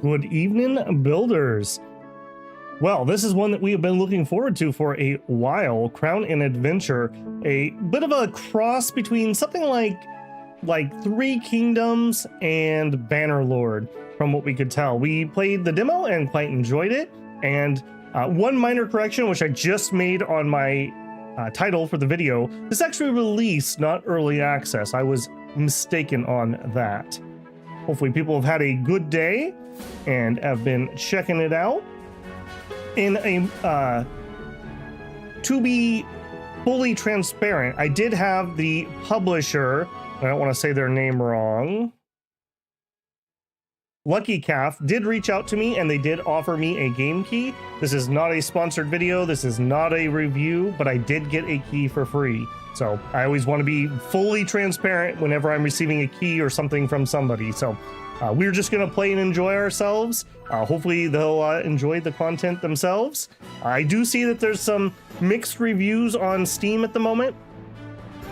Good evening, builders. Well, this is one that we have been looking forward to for a while. Crown and Adventure, a bit of a cross between something like Three Kingdoms and Bannerlord, from what we could tell. We played the demo and quite enjoyed it. And one minor correction, which I just made on my title for the video, this actually released, not early access. I was mistaken on that. Hopefully people have had a good day and have been checking it out. In a to be fully transparent, I did have the publisher, I don't want to say their name wrong, Lucky Calf, did reach out to me and they did offer me a game key. This is not a sponsored video, this is not a review, but I did get a key for free. So I always want to be fully transparent whenever I'm receiving a key or something from somebody. So we're just going to play and enjoy ourselves. Hopefully they'll enjoy the content themselves. I do see that there's some mixed reviews on Steam at the moment.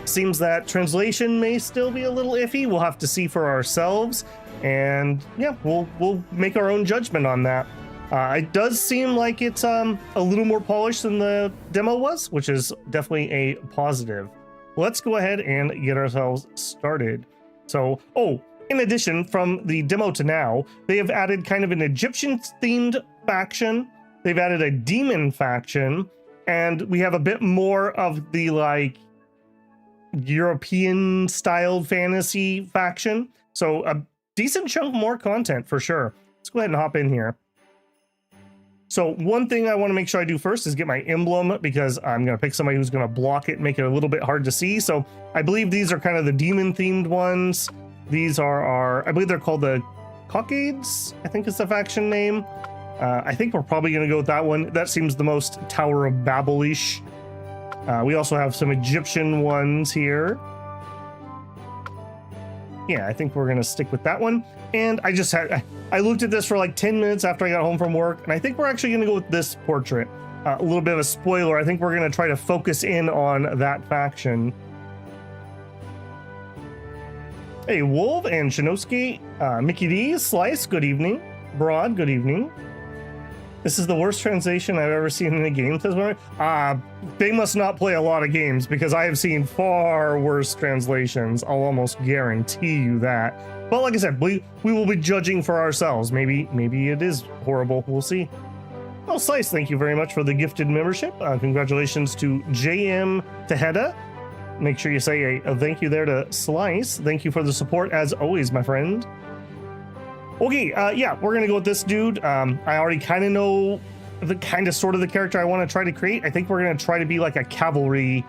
Seems that translation may still be a little iffy. We'll have to see for ourselves. And yeah, we'll make our own judgment on that. It does seem like it's a little more polished than the demo was, which is definitely a positive. Let's go ahead and get ourselves started. So, in addition, from the demo to now, they have added kind of an Egyptian-themed faction. They've added a demon faction, and we have a bit more of the European-styled fantasy faction. So a decent chunk more content for sure. Let's go ahead and hop in here. So one thing I want to make sure I do first is get my emblem, because I'm going to pick somebody who's going to block it, make it a little bit hard to see. So I believe these are kind of the demon-themed ones. These are our, I believe they're called the Cockades, I think is the faction name. I think we're probably going to go with that one. That seems the most Tower of Babel-ish. We also have some Egyptian ones here. Yeah, I think we're going to stick with that one. And I looked at this for like 10 minutes after I got home from work, and I think we're actually going to go with this portrait. A little bit of a spoiler, I think we're going to try to focus in on that faction. Hey, Wolf and Shinosuke, Mickey D, Slice, good evening. Broad, good evening. This is the worst translation I've ever seen in a game. They must not play a lot of games, because I have seen far worse translations. I'll almost guarantee you that. But like I said, we will be judging for ourselves. Maybe it is horrible. We'll see. Oh, Slice, thank you very much for the gifted membership. Congratulations to JM Tejeda. Make sure you say a thank you there to Slice. Thank you for the support as always, my friend. Okay, yeah, we're gonna go with this dude. I already kind of know the sort of the character I want to try to create. I think we're gonna try to be like a cavalry,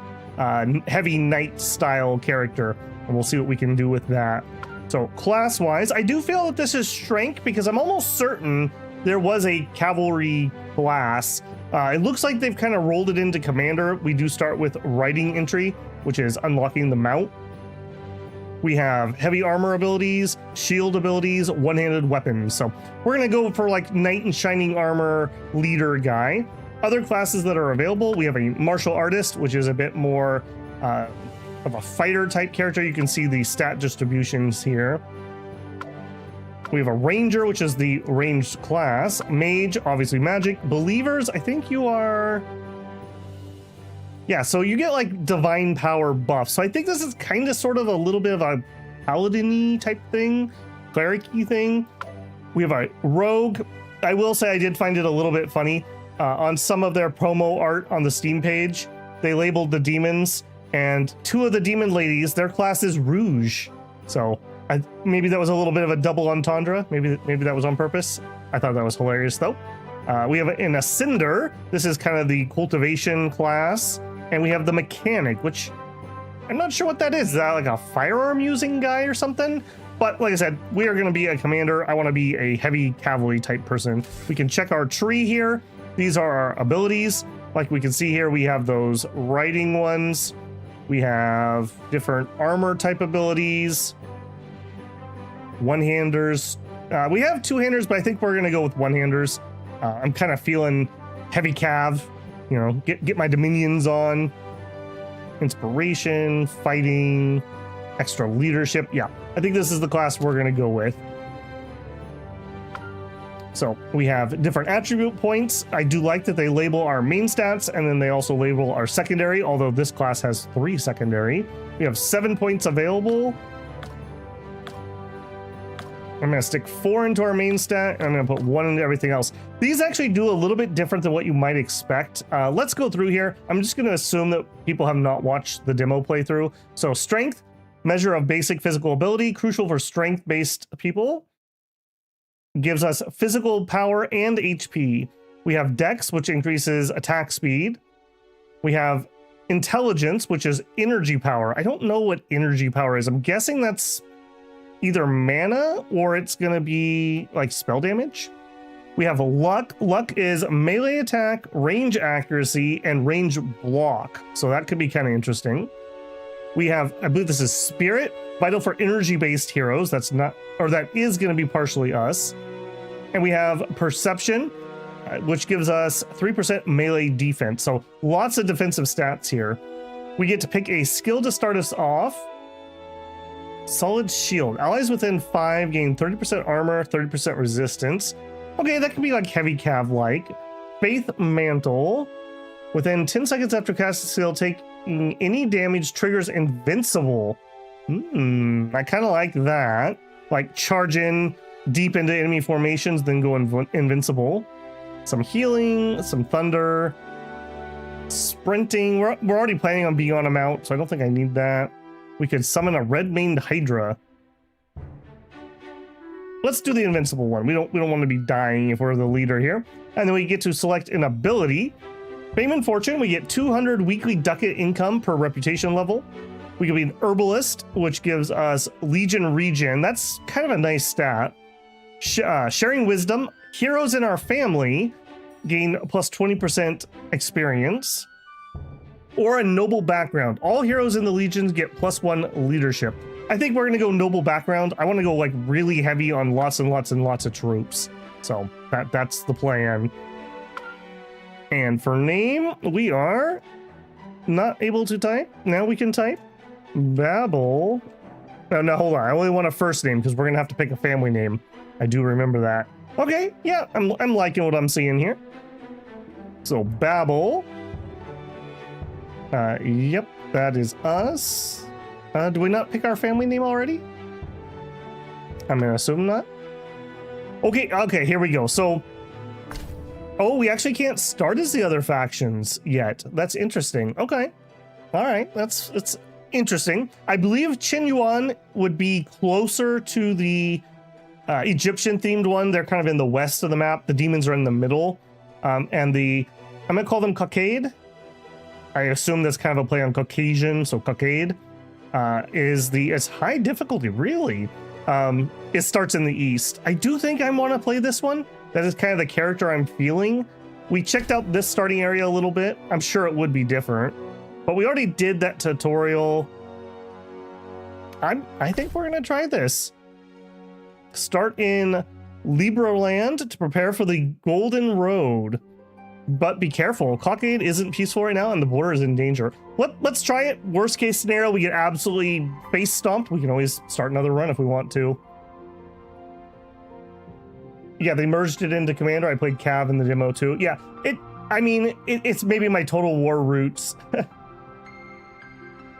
heavy knight style character, and we'll see what we can do with that. So class-wise, I do feel that this is strength, because I'm almost certain there was a cavalry class. It looks like they've kind of rolled it into commander. We do start with riding entry, which is unlocking the mount. We have heavy armor abilities, shield abilities, one-handed weapons. So we're going to go for like knight and shining armor leader guy. Other classes that are available, we have a martial artist, which is a bit more of a fighter type character. You can see the stat distributions here. We have a ranger, which is the ranged class. Mage, obviously magic. Believers, I think you are... Yeah, so you get like divine power buff. So I think this is kind of sort of a little bit of a paladin-y type thing, cleric-y thing. We have a rogue. I will say I did find it a little bit funny. On some of their promo art on the Steam page, they labeled the demons, and two of the demon ladies, their class is Rouge. So maybe that was a little bit of a double entendre. Maybe that was on purpose. I thought that was hilarious though. We have an Ascender. This is kind of the cultivation class. And we have the mechanic, which I'm not sure what that is. Is that like a firearm using guy or something? But like I said, we are going to be a commander. I want to be a heavy cavalry type person. We can check our tree here. These are our abilities. Like we can see here, we have those riding ones. We have different armor type abilities. One-handers. We have two-handers, but I think we're going to go with one-handers. I'm kind of feeling heavy cav. You know, get my dominions on. Inspiration, fighting, extra leadership. Yeah, I think this is the class we're going to go with. So we have different attribute points. I do like that they label our main stats, and then they also label our secondary, although this class has 3 secondary. We have 7 points available. I'm going to stick 4 into our main stat, and I'm going to put 1 into everything else. These actually do a little bit different than what you might expect. Let's go through here. I'm just going to assume that people have not watched the demo playthrough. So strength, measure of basic physical ability, crucial for strength-based people. Gives us physical power and HP. We have Dex, which increases attack speed. We have Intelligence, which is energy power. I don't know what energy power is. I'm guessing that's either mana or it's gonna be like spell damage. We have Luck. Luck is melee attack, range accuracy, and range block. So that could be kind of interesting. We have, I believe this is Spirit, vital for energy-based heroes. That's not, or that is gonna be partially us. And we have Perception, which gives us 3% melee defense. So lots of defensive stats here. We get to pick a skill to start us off. Solid Shield. Allies within 5 gain 30% armor, 30% resistance. Okay, that could be like heavy cav-like. Faith Mantle. Within 10 seconds after casting skill, taking any damage triggers invincible. I kind of like that. Like charge in deep into enemy formations, then go invincible. Some healing, some thunder. Sprinting. We're already planning on being on a mount, so I don't think I need that. We could summon a red-maned Hydra. Let's do the invincible one. We don't want to be dying if we're the leader here. And then we get to select an ability. Fame and Fortune, we get 200 weekly ducat income per reputation level. We could be an herbalist, which gives us Legion regen. That's kind of a nice stat. Sharing Wisdom, heroes in our family gain plus 20% experience. Or a noble background. All heroes in the legions get +1 leadership. I think we're gonna go noble background. I want to go like really heavy on lots and lots and lots of troops. So that's the plan. And for name, we are not able to type. Now we can type. Babel. No, hold on. I only want a first name because we're gonna have to pick a family name. I do remember that. Okay, yeah, I'm liking what I'm seeing here. So Babel. Yep, that is us. Do we not pick our family name already? I'm gonna assume not. Okay, here we go. So, oh, we actually can't start as the other factions yet. That's interesting. Okay, all right, that's interesting. I believe Qin Yuan would be closer to the Egyptian themed one. They're kind of in the west of the map. The demons are in the middle, and I'm gonna call them Cockade. I assume that's kind of a play on Caucasian, so Cockade is high difficulty, really. It starts in the east. I do think I want to play this one. That is kind of the character I'm feeling. We checked out this starting area a little bit. I'm sure it would be different, but we already did that tutorial. I think we're gonna try this. Start in Libraland to prepare for the Golden Road. But be careful, Cockade isn't peaceful right now and the border is in danger. Let's try it. Worst case scenario, we get absolutely face stomped. We can always start another run if we want to. Yeah, they merged it into Commander. I played Cav in the demo too. Yeah, it's maybe my Total War roots.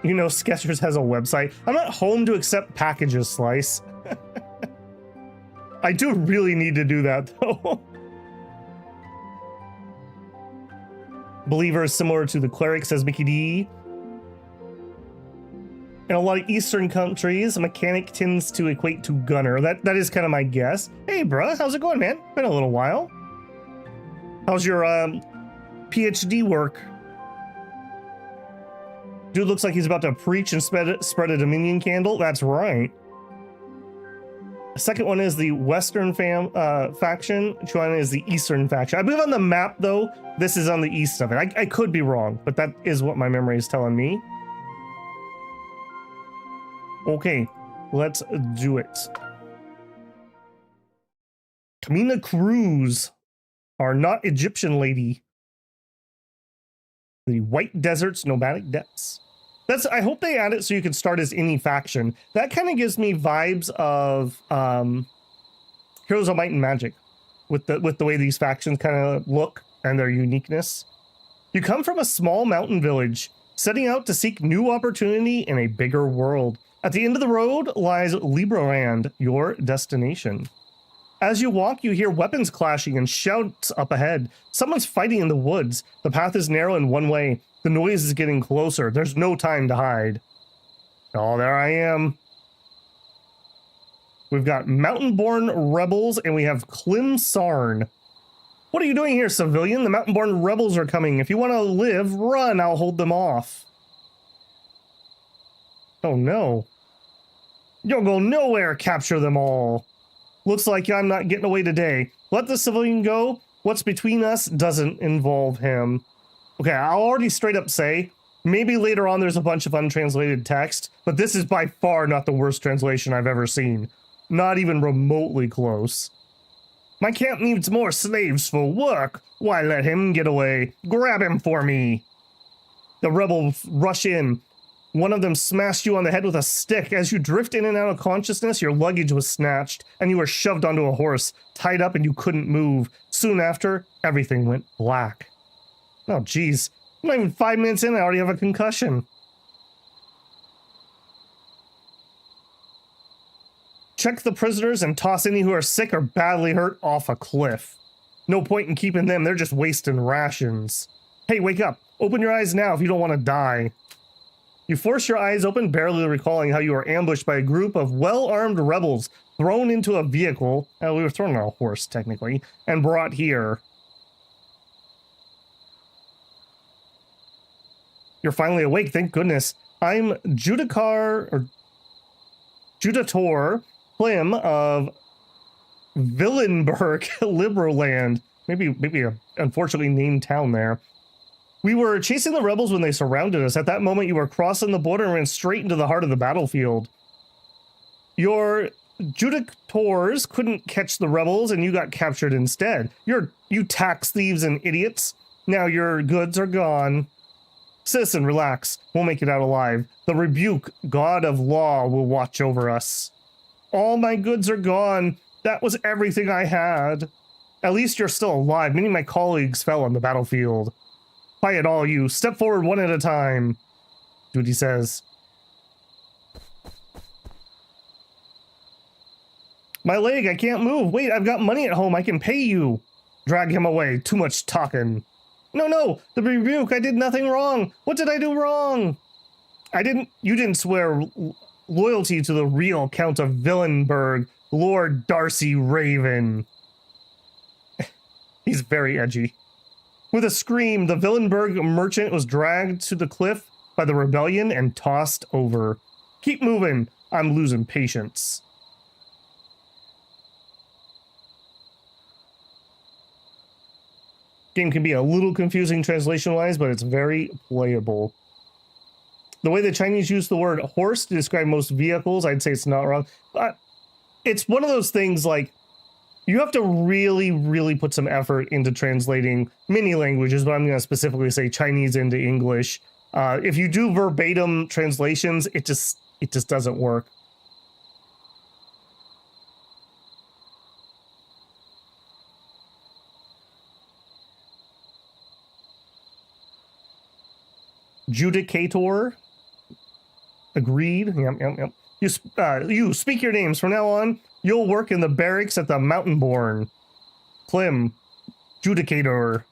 You know, Skechers has a website. I'm not home to accept packages, Slice. I do really need to do that though. Believer is similar to the cleric, says Mickey D. In a lot of Eastern countries, a mechanic tends to equate to gunner. That is kind of my guess. Hey, bruh, how's it going, man? Been a little while. How's your PhD work? Dude looks like he's about to preach and spread a Dominion candle. That's right. The second one is the Western faction. Chuan is the Eastern faction. I believe on the map, though, this is on the east of it. I could be wrong, but that is what my memory is telling me. Okay, let's do it. Kamina Cruz, our not Egyptian lady. The White Desert's Nomadic Depths. I hope they add it so you can start as any faction. That kind of gives me vibes of Heroes of Might and Magic. with the way these factions kind of look and their uniqueness. You come from a small mountain village, setting out to seek new opportunity in a bigger world. At the end of the road lies Libraland, your destination. As you walk, you hear weapons clashing and shouts up ahead. Someone's fighting in the woods. The path is narrow in one way. The noise is getting closer. There's no time to hide. Oh, there I am. We've got mountain-born rebels, and we have Klim Sarn. What are you doing here, civilian? The mountain-born rebels are coming. If you want to live, run. I'll hold them off. Oh, no. You'll go nowhere. Capture them all. Looks like I'm not getting away today. Let the civilian go. What's between us doesn't involve him. Okay, I'll already straight up say, maybe later on there's a bunch of untranslated text, but this is by far not the worst translation I've ever seen. Not even remotely close. My camp needs more slaves for work. Why let him get away? Grab him for me. The rebels rush in. One of them smashed you on the head with a stick. As you drift in and out of consciousness, your luggage was snatched, and you were shoved onto a horse, tied up, and you couldn't move. Soon after, everything went black. Oh, geez. I'm not even 5 minutes in, I already have a concussion. Check the prisoners and toss any who are sick or badly hurt off a cliff. No point in keeping them, they're just wasting rations. Hey, wake up. Open your eyes now if you don't want to die. You force your eyes open, barely recalling how you were ambushed by a group of well-armed rebels, thrown into a vehicle. We were thrown on a horse, technically, and brought here. You're finally awake, thank goodness. I'm Juditor Klim of Villenberg, Libraland. Maybe a unfortunately named town there. We were chasing the rebels when they surrounded us. At that moment, you were crossing the border and ran straight into the heart of the battlefield. Your Judicators couldn't catch the rebels, and you got captured instead. You tax thieves and idiots. Now your goods are gone. Citizen, relax. We'll make it out alive. The rebuke, God of Law, will watch over us. All my goods are gone. That was everything I had. At least you're still alive. Many of my colleagues fell on the battlefield. Quiet all you. Step forward one at a time. Duty says. My leg, I can't move. Wait, I've got money at home. I can pay you. Drag him away. Too much talking. No, the rebuke. I did nothing wrong. What did I do wrong? You didn't swear loyalty to the real Count of Villenberg, Lord Darcy Raven. He's very edgy. With a scream, the Villenberg merchant was dragged to the cliff by the rebellion and tossed over. Keep moving. I'm losing patience. Game can be a little confusing translation-wise, but it's very playable. The way the Chinese use the word horse to describe most vehicles, I'd say it's not wrong. It's one of those things like, you have to really, really put some effort into translating many languages, but I'm going to specifically say Chinese into English. If you do verbatim translations, it just doesn't work. Judicator. Agreed. Yep. You speak your names. From now on, you'll work in the barracks at the Mountain-born. Klim. Judicator.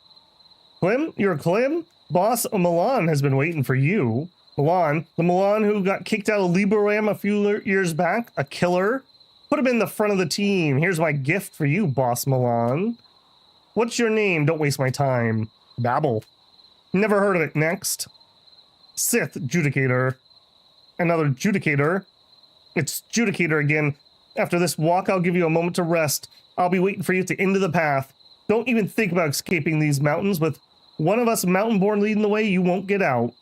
Klim? You're Klim? Boss Malan has been waiting for you. Malan, the Malan who got kicked out of Libraland a few years back, a killer. Put him in the front of the team. Here's my gift for you, Boss Malan. What's your name? Don't waste my time. Babble. Never heard of it. Next. Sith Judicator. Another Judicator. It's Judicator again. After this walk, I'll give you a moment to rest. I'll be waiting for you at the end of the path. Don't even think about escaping these mountains. With one of us mountain-born leading the way, you won't get out.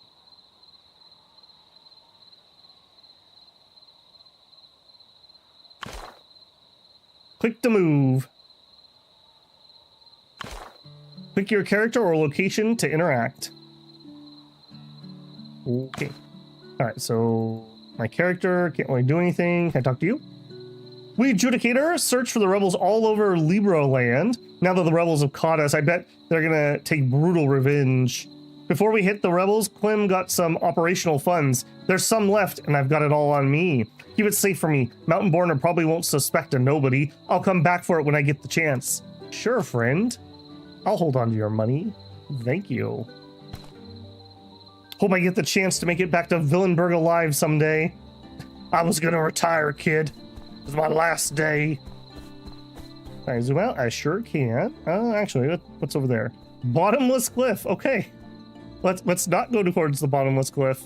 Click to move. Pick your character or location to interact. Okay. Alright, so my character can't really do anything. Can I talk to you? We Adjudicator, search for the rebels all over Libraland. Now that the rebels have caught us, I bet they're gonna take brutal revenge. Before we hit the rebels, Clem got some operational funds. There's some left, and I've got it all on me. Keep it safe for me. Mountain Borner probably won't suspect a nobody. I'll come back for it when I get the chance. Sure, friend. I'll hold on to your money. Thank you. Hope I get the chance to make it back to Villenburg alive someday. I was gonna retire, kid. It was my last day. Can I zoom out? I sure can. Actually, what's over there? Bottomless cliff. Okay. Let's not go towards the bottomless cliff.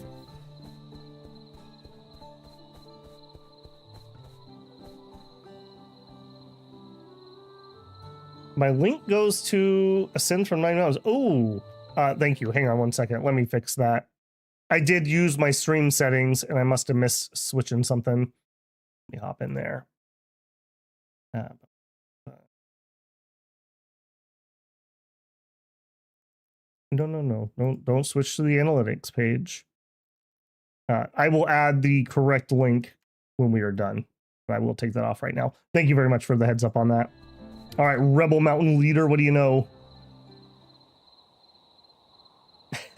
My link goes to Ascend from 9 Mountains. Oh, thank you. Hang on one second. Let me fix that. I did use my stream settings, and I must have missed switching something. Let me hop in there. No. Don't switch to the analytics page. I will add the correct link when we are done. I will take that off right now. Thank you very much for the heads up on that. All right, Rebel Mountain Leader, what do you know?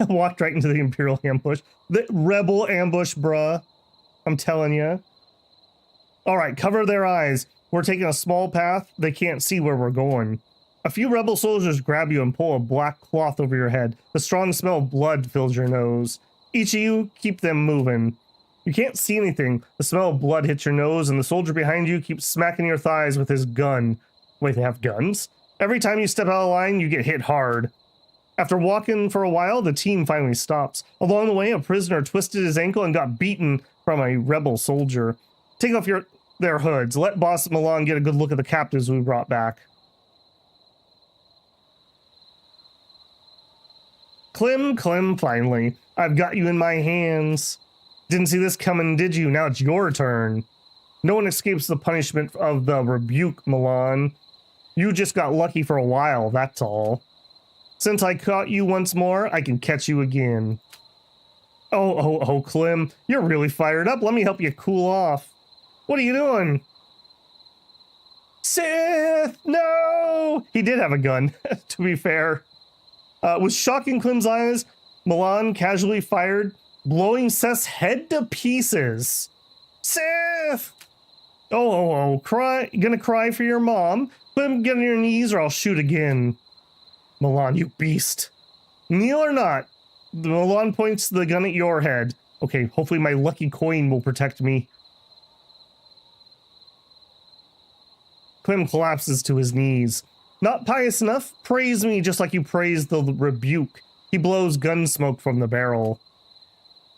Walked right into the Imperial ambush. The Rebel ambush, bruh. I'm telling you. All right, cover their eyes. We're taking a small path. They can't see where we're going. A few rebel soldiers grab you and pull a black cloth over your head. The strong smell of blood fills your nose. Each of you, keep them moving. You can't see anything. The smell of blood hits your nose, and the soldier behind you keeps smacking your thighs with his gun. Wait, they have guns? Every time you step out of line, you get hit hard. After walking for a while, the team finally stops. Along the way, a prisoner twisted his ankle and got beaten from a rebel soldier. Take off their hoods. Let Boss Malan get a good look at the captives we brought back. Clem, finally. I've got you in my hands. Didn't see this coming, did you? Now it's your turn. No one escapes the punishment of the rebuke, Malan. You just got lucky for a while, that's all. Since I caught you once more, I can catch you again. Oh, Clem, you're really fired up. Let me help you cool off. What are you doing? Sith, no! He did have a gun, to be fair. With shock in Clem's eyes, Malan casually fired, blowing Seth's head to pieces. Sith! Oh, cry, gonna cry for your mom? Clem, get on your knees or I'll shoot again. Malan, you beast. Kneel or not? Malan points the gun at your head. Okay, hopefully my lucky coin will protect me. Clem collapses to his knees. Not pious enough? Praise me just like you praised the rebuke. He blows gun smoke from the barrel.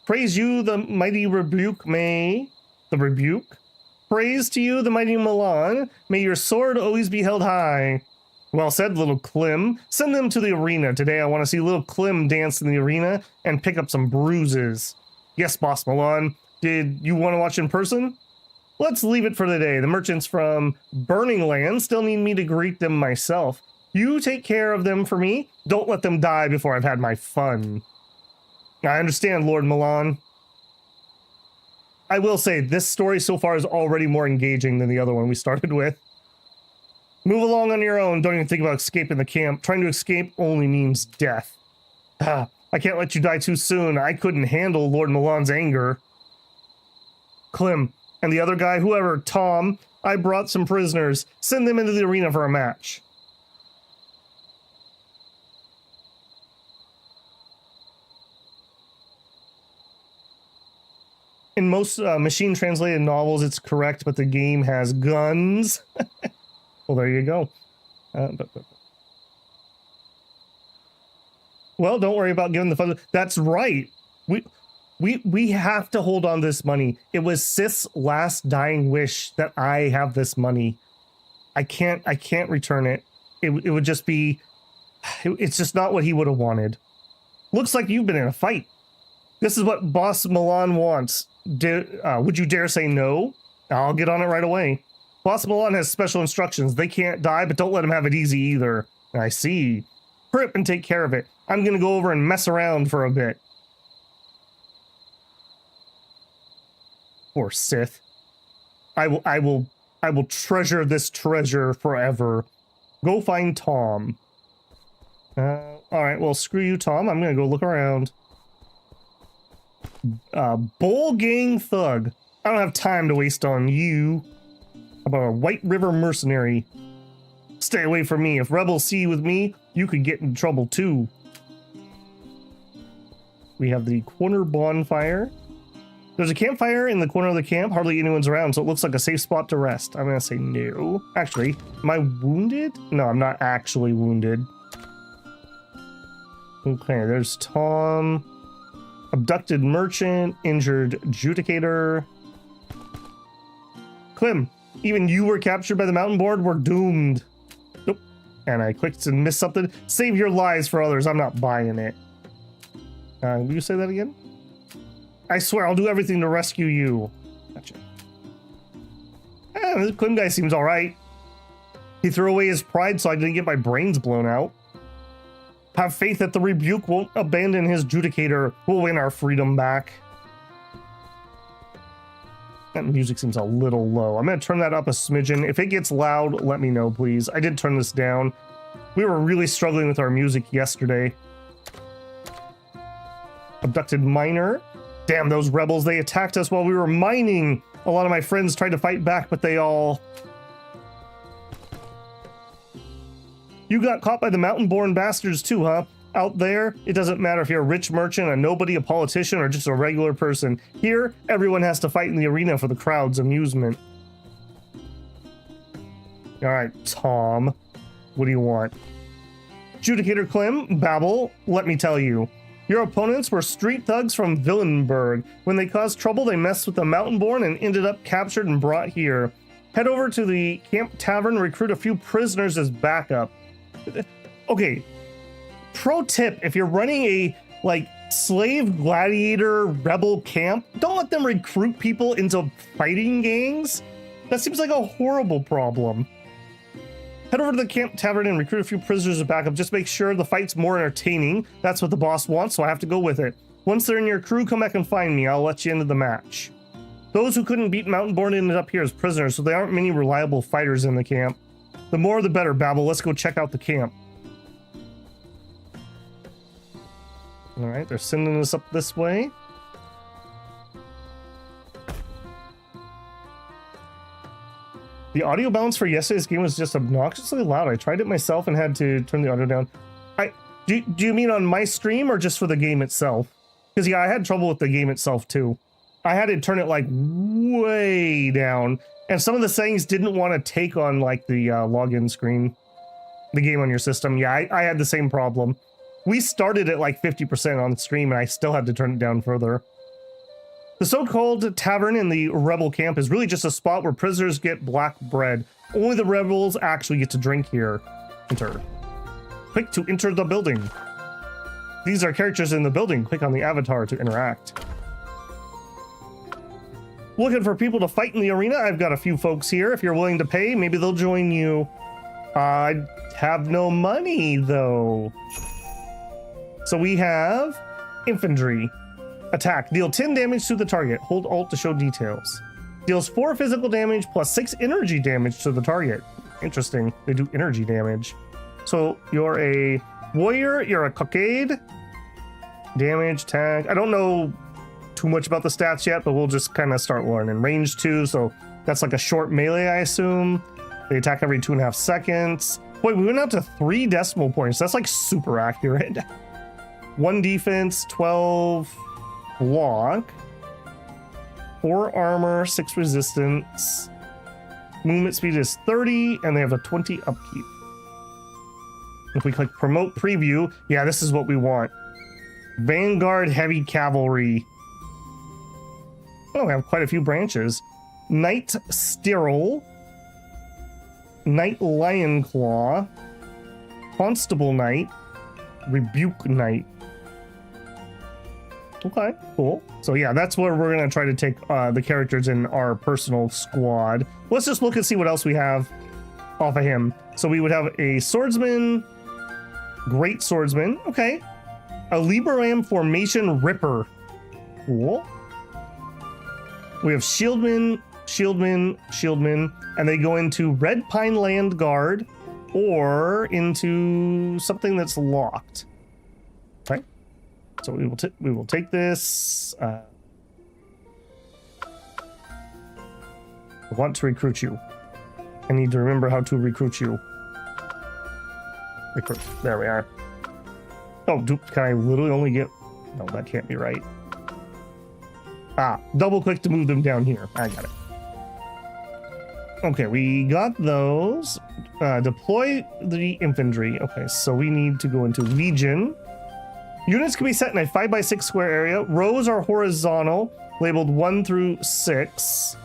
Praise you, the mighty rebuke, may... The rebuke? Praise to you, the mighty Malan. May your sword always be held high. Well said, little Clem. Send them to the arena. Today I want to see little Clem dance in the arena and pick up some bruises. Yes, Boss Malan. Did you want to watch in person? Let's leave it for the day. The merchants from Burning Land still need me to greet them myself. You take care of them for me. Don't let them die before I've had my fun. I understand, Lord Malan. I will say, this story so far is already more engaging than the other one we started with. Move along on your own. Don't even think about escaping the camp. Trying to escape only means death. I can't let you die too soon. I couldn't handle Lord Malan's anger. Clem, and the other guy, whoever, Tom, I brought some prisoners. Send them into the arena for a match. In most machine-translated novels, it's correct, but the game has guns. Well, there you go. Well, don't worry about giving the funds. That's right. We have to hold on to this money. It was Sith's last dying wish that I have this money. I can't return it. It would just be... It's just not what he would have wanted. Looks like you've been in a fight. This is what Boss Malan wants. Would you dare say no? I'll get on it right away. Boss Malan has special instructions. They can't die, but don't let him have it easy either. I see. Hurry up and take care of it. I'm going to go over and mess around for a bit. Poor Sith. I will I will treasure this treasure forever. Go find Tom. All right, well, screw you, Tom. I'm gonna go look around. Bull Gang Thug. I don't have time to waste on you. How about a White River Mercenary? Stay away from me. If rebels see you with me, you could get in trouble too. We have the corner bonfire. There's a campfire in the corner of the camp. Hardly anyone's around, so it looks like a safe spot to rest. I'm gonna say no. Actually, am I wounded? No, I'm not actually wounded. Okay, there's Tom. Abducted merchant, injured adjudicator. Clem, even you were captured by the mountain board. We're doomed. Nope. And I clicked and missed something. Save your lives for others. I'm not buying it. Will you say that again? I swear I'll do everything to rescue you. Gotcha. The Clem guy seems all right. He threw away his pride so I didn't get my brains blown out. Have faith that the rebuke won't abandon his judicator. We'll win our freedom back. That music seems a little low. I'm going to turn that up a smidgen. If it gets loud, let me know, please. I did turn this down. We were really struggling with our music yesterday. Abducted miner. Damn, those rebels, they attacked us while we were mining. A lot of my friends tried to fight back, but they all... You got caught by the mountain-born bastards too, huh? Out there, it doesn't matter if you're a rich merchant, a nobody, a politician, or just a regular person. Here, everyone has to fight in the arena for the crowd's amusement. All right, Tom, what do you want? Judicator Clem, Babel, let me tell you. Your opponents were street thugs from Villenberg. When they caused trouble, they messed with the mountain-born and ended up captured and brought here. Head over to the camp tavern, recruit a few prisoners as backup. Okay, pro tip, if you're running a slave gladiator rebel camp, don't let them recruit people into fighting gangs. That seems like a horrible problem. Head over to the camp tavern and recruit a few prisoners as backup. Just make sure the fight's more entertaining. That's what the boss wants, so I have to go with it. Once they're in your crew, come back and find me. I'll let you into the match. Those who couldn't beat Mountainborn ended up here as prisoners, so there aren't many reliable fighters in the camp. The more the better, Babel. Let's go check out the camp. All right, they're sending us up this way. The audio balance for yesterday's game was just obnoxiously loud. I tried it myself and had to turn the audio down. Do you mean on my stream or just for the game itself? Because yeah, I had trouble with the game itself too. I had to turn it way down. And some of the settings didn't want to take on the login screen, the game on your system. Yeah, I had the same problem. We started at 50% on stream and I still had to turn it down further. The so-called tavern in the rebel camp is really just a spot where prisoners get black bread. Only the rebels actually get to drink here. Enter. Click to enter the building. These are characters in the building. Click on the avatar to interact. Looking for people to fight in the arena? I've got a few folks here. If you're willing to pay, maybe they'll join you. I have no money, though. So we have infantry. Attack. Deal 10 damage to the target. Hold Alt to show details. Deals 4 physical damage plus 6 energy damage to the target. Interesting. They do energy damage. So you're a warrior. You're a cockade. Damage, attack. I don't know too much about the stats yet, but we'll just kind of start learning. Range 2, so that's a short melee, I assume. They attack every 2.5 seconds. Wait, we went out to 3 decimal points. That's super accurate. 1 defense, 12 block, 4 armor, 6 resistance. Movement speed is 30, and they have a 20 upkeep. If we click promote preview, yeah, this is what we want. Vanguard heavy cavalry. Oh, we have quite a few branches. Knight Sterile, Knight Lion Claw, Constable Knight, Rebuke Knight. Okay, cool. So yeah, that's where we're gonna try to take the characters in our personal squad. Let's just look and see what else we have off of him. So we would have a swordsman, great swordsman. Okay, a Libraland formation ripper. Cool. We have shieldman, shieldman, and they go into Red Pine Land Guard or into something that's locked. Right? So we will take this. I want to recruit you. I need to remember how to recruit you. Recruit. There we are. Oh, can I literally only get... No, that can't be right. Double click to move them down here. I got it. Okay, we got those. Deploy the infantry. Okay, so we need to go into Legion. Units can be set in a 5x6 square area. Rows are horizontal, labeled 1 through 6.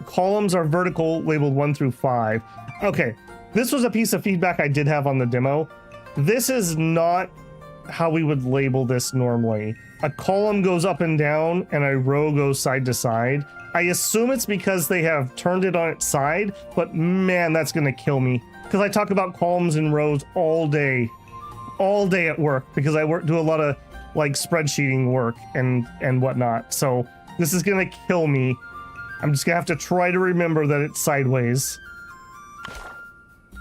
Columns are vertical, labeled 1 through 5. Okay, this was a piece of feedback I did have on the demo. This is not how we would label this normally. A column goes up and down, and a row goes side to side. I assume it's because they have turned it on its side, but man, that's gonna kill me. Because I talk about columns and rows all day at work, because I do a lot of like spreadsheeting work and whatnot. So this is gonna kill me. I'm just gonna have to try to remember that it's sideways.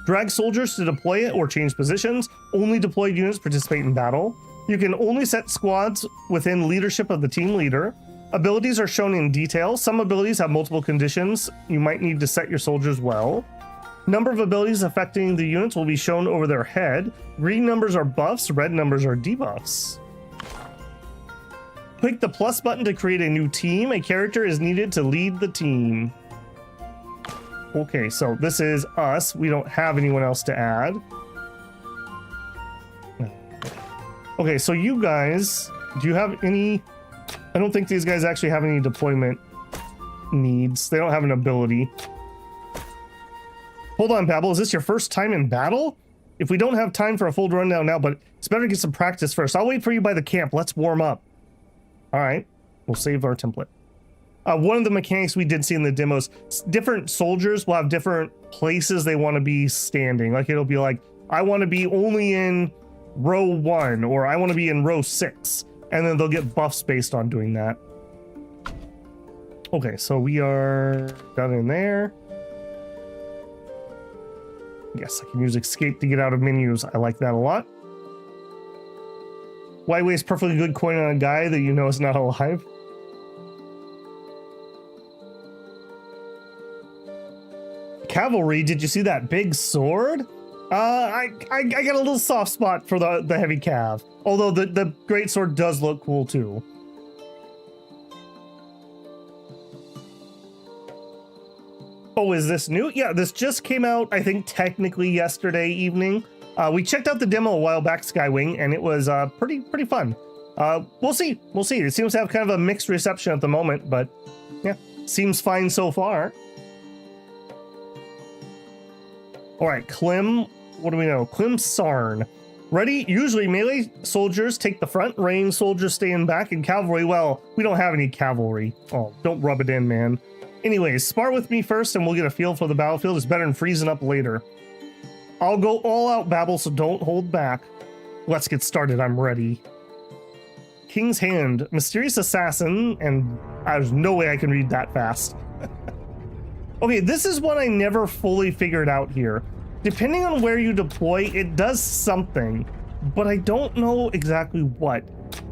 Drag soldiers to deploy it or change positions. Only deployed units participate in battle. You can only set squads within leadership of the team leader. Abilities are shown in detail. Some abilities have multiple conditions. You might need to set your soldiers well. Number of abilities affecting the units will be shown over their head. Green numbers are buffs, red numbers are debuffs. Click the plus button to create a new team. A character is needed to lead the team. Okay, so this is us. We don't have anyone else to add. Okay, so you guys, do you have any... I don't think these guys actually have any deployment needs. They don't have an ability. Hold on, Babel. Is this your first time in battle? If we don't have time for a full rundown now, but it's better to get some practice first. I'll wait for you by the camp. Let's warm up. All right. We'll save our template. One of the mechanics we did see in the demos, different soldiers will have different places they want to be standing. Like it'll be like, I want to be only in row 1, or I want to be in row 6. And then they'll get buffs based on doing that. Okay, so we are done in there. Yes, I can use escape to get out of menus. I like that a lot. Why waste perfectly good coin on a guy that you know is not alive? Cavalry, did you see that big sword? I got a little soft spot for the heavy cav. Although the great sword does look cool too. Oh, is this new? Yeah, this just came out, I think, technically yesterday evening. We checked out the demo a while back, Skywing, and it was pretty fun. We'll see. It seems to have kind of a mixed reception at the moment, but yeah, seems fine so far. All right, Klim. What do we know? Klim Sarn. Ready? Usually melee soldiers take the front, ranged soldiers stay in back, and cavalry, well, we don't have any cavalry. Oh, don't rub it in, man. Anyways, spar with me first and we'll get a feel for the battlefield. It's better than freezing up later. I'll go all out, Babel, so don't hold back. Let's get started. I'm ready. King's Hand. Mysterious Assassin, and there's no way I can read that fast. Okay, this is what I never fully figured out here. Depending on where you deploy, it does something, but I don't know exactly what.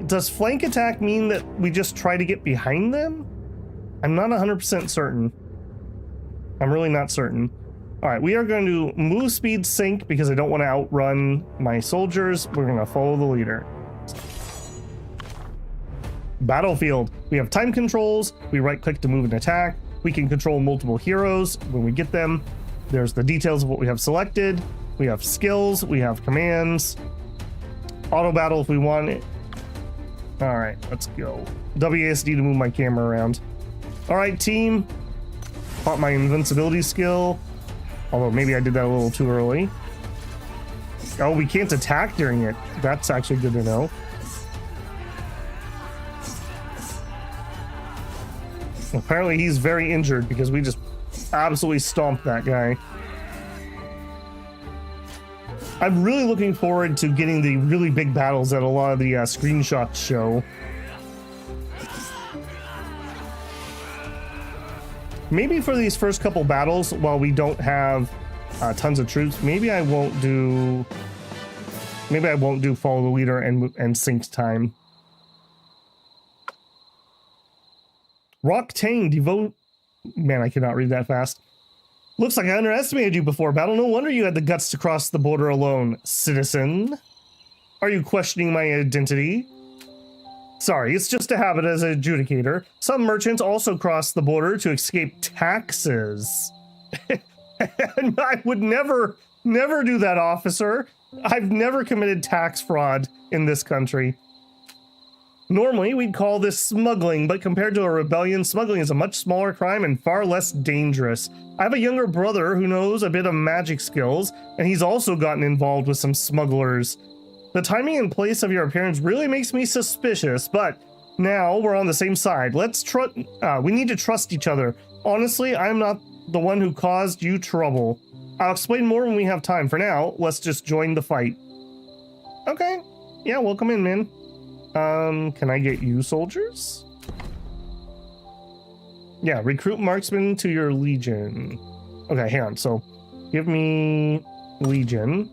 Does flank attack mean that we just try to get behind them? I'm not 100% certain. I'm really not certain. All right, we are going to move speed sync because I don't want to outrun my soldiers. We're going to follow the leader. Battlefield. We have time controls. We right click to move and attack. We can control multiple heroes when we get them. There's the details of what we have selected. We have skills. We have commands. Auto battle if we want it. All right, let's go. WASD to move my camera around. All right, team. Pop my invincibility skill. Although maybe I did that a little too early. Oh, we can't attack during it. That's actually good to know. Apparently he's very injured because we just absolutely stomped that guy. I'm really looking forward to getting the really big battles that a lot of the screenshots show. Maybe for these first couple battles, while we don't have tons of troops, maybe I won't do follow the leader and sync time. Rock Tang devote. Man, I cannot read that fast. Looks like I underestimated you before battle. No wonder you had the guts to cross the border alone, citizen. Are you questioning my identity? Sorry, it's just a habit as an adjudicator. Some merchants also cross the border to escape taxes. And I would never do that, officer. I've never committed tax fraud in this country. Normally, we'd call this smuggling, but compared to a rebellion, smuggling is a much smaller crime and far less dangerous. I have a younger brother who knows a bit of magic skills, and he's also gotten involved with some smugglers. The timing and place of your appearance really makes me suspicious, but now we're on the same side. We need to trust each other. Honestly, I'm not the one who caused you trouble. I'll explain more when we have time. For now, let's just join the fight. Okay. Yeah, welcome in, man. Can I get you soldiers? Yeah, recruit marksman to your legion. Okay, hang on. So give me legion.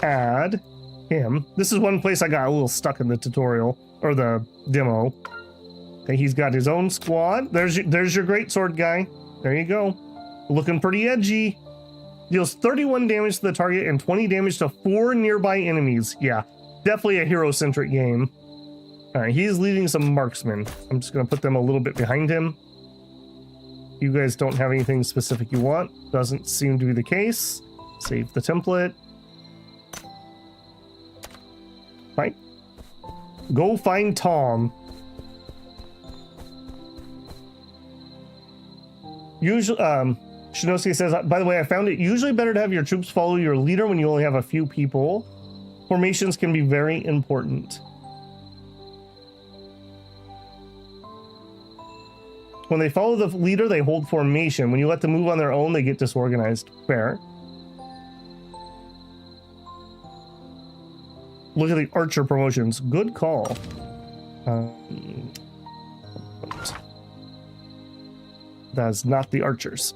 Add him. This is one place I got a little stuck in the tutorial or the demo. Okay, he's got his own squad. There's your greatsword guy. There you go. Looking pretty edgy. Deals 31 damage to the target and 20 damage to 4 nearby enemies. Yeah, definitely a hero-centric game. All right, he's leading some marksmen. I'm just going to put them a little bit behind him. You guys don't have anything specific you want. Doesn't seem to be the case. Save the template. Right. Go find Tom. Usually, Shinosuke says, by the way, I found it usually better to have your troops follow your leader when you only have a few people. Formations can be very important. When they follow the leader, they hold formation. When you let them move on their own, they get disorganized. Fair. Look at the archer promotions. Good call. That's not the archers.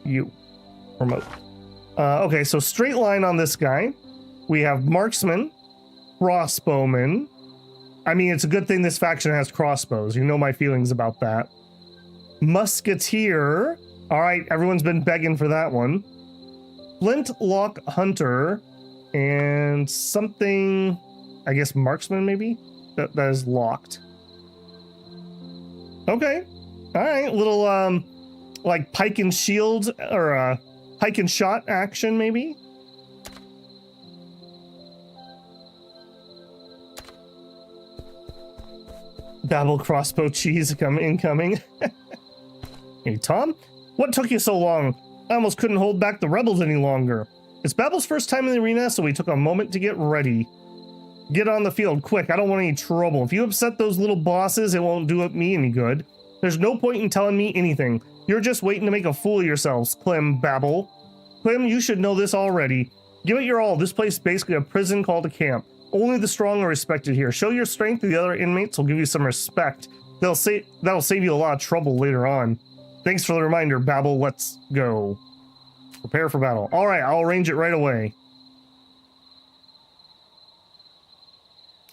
You. Promote. Okay, so straight line on this guy. We have marksman, crossbowman. I mean, it's a good thing this faction has crossbows. You know my feelings about that. Musketeer. All right, everyone's been begging for that one. Flintlock hunter. And something, I guess marksman maybe? That is locked. Okay. All right, little like pike and shield or pike and shot action maybe. Babel crossbow cheese incoming. Hey Tom, what took you so long? I almost couldn't hold back the rebels any longer. It's Babel's first time in the arena, so we took a moment to get ready. Get on the field, quick, I don't want any trouble. If you upset those little bosses, it won't do me any good. There's no point in telling me anything. You're just waiting to make a fool of yourselves, Clem Babel. Clem, you should know this already. Give it your all. This place is basically a prison called a camp. Only the strong are respected here. Show your strength to the other inmates will give you some respect. That'll save you a lot of trouble later on. Thanks for the reminder, Babel. Let's go. Prepare for battle. All right, I'll arrange it right away.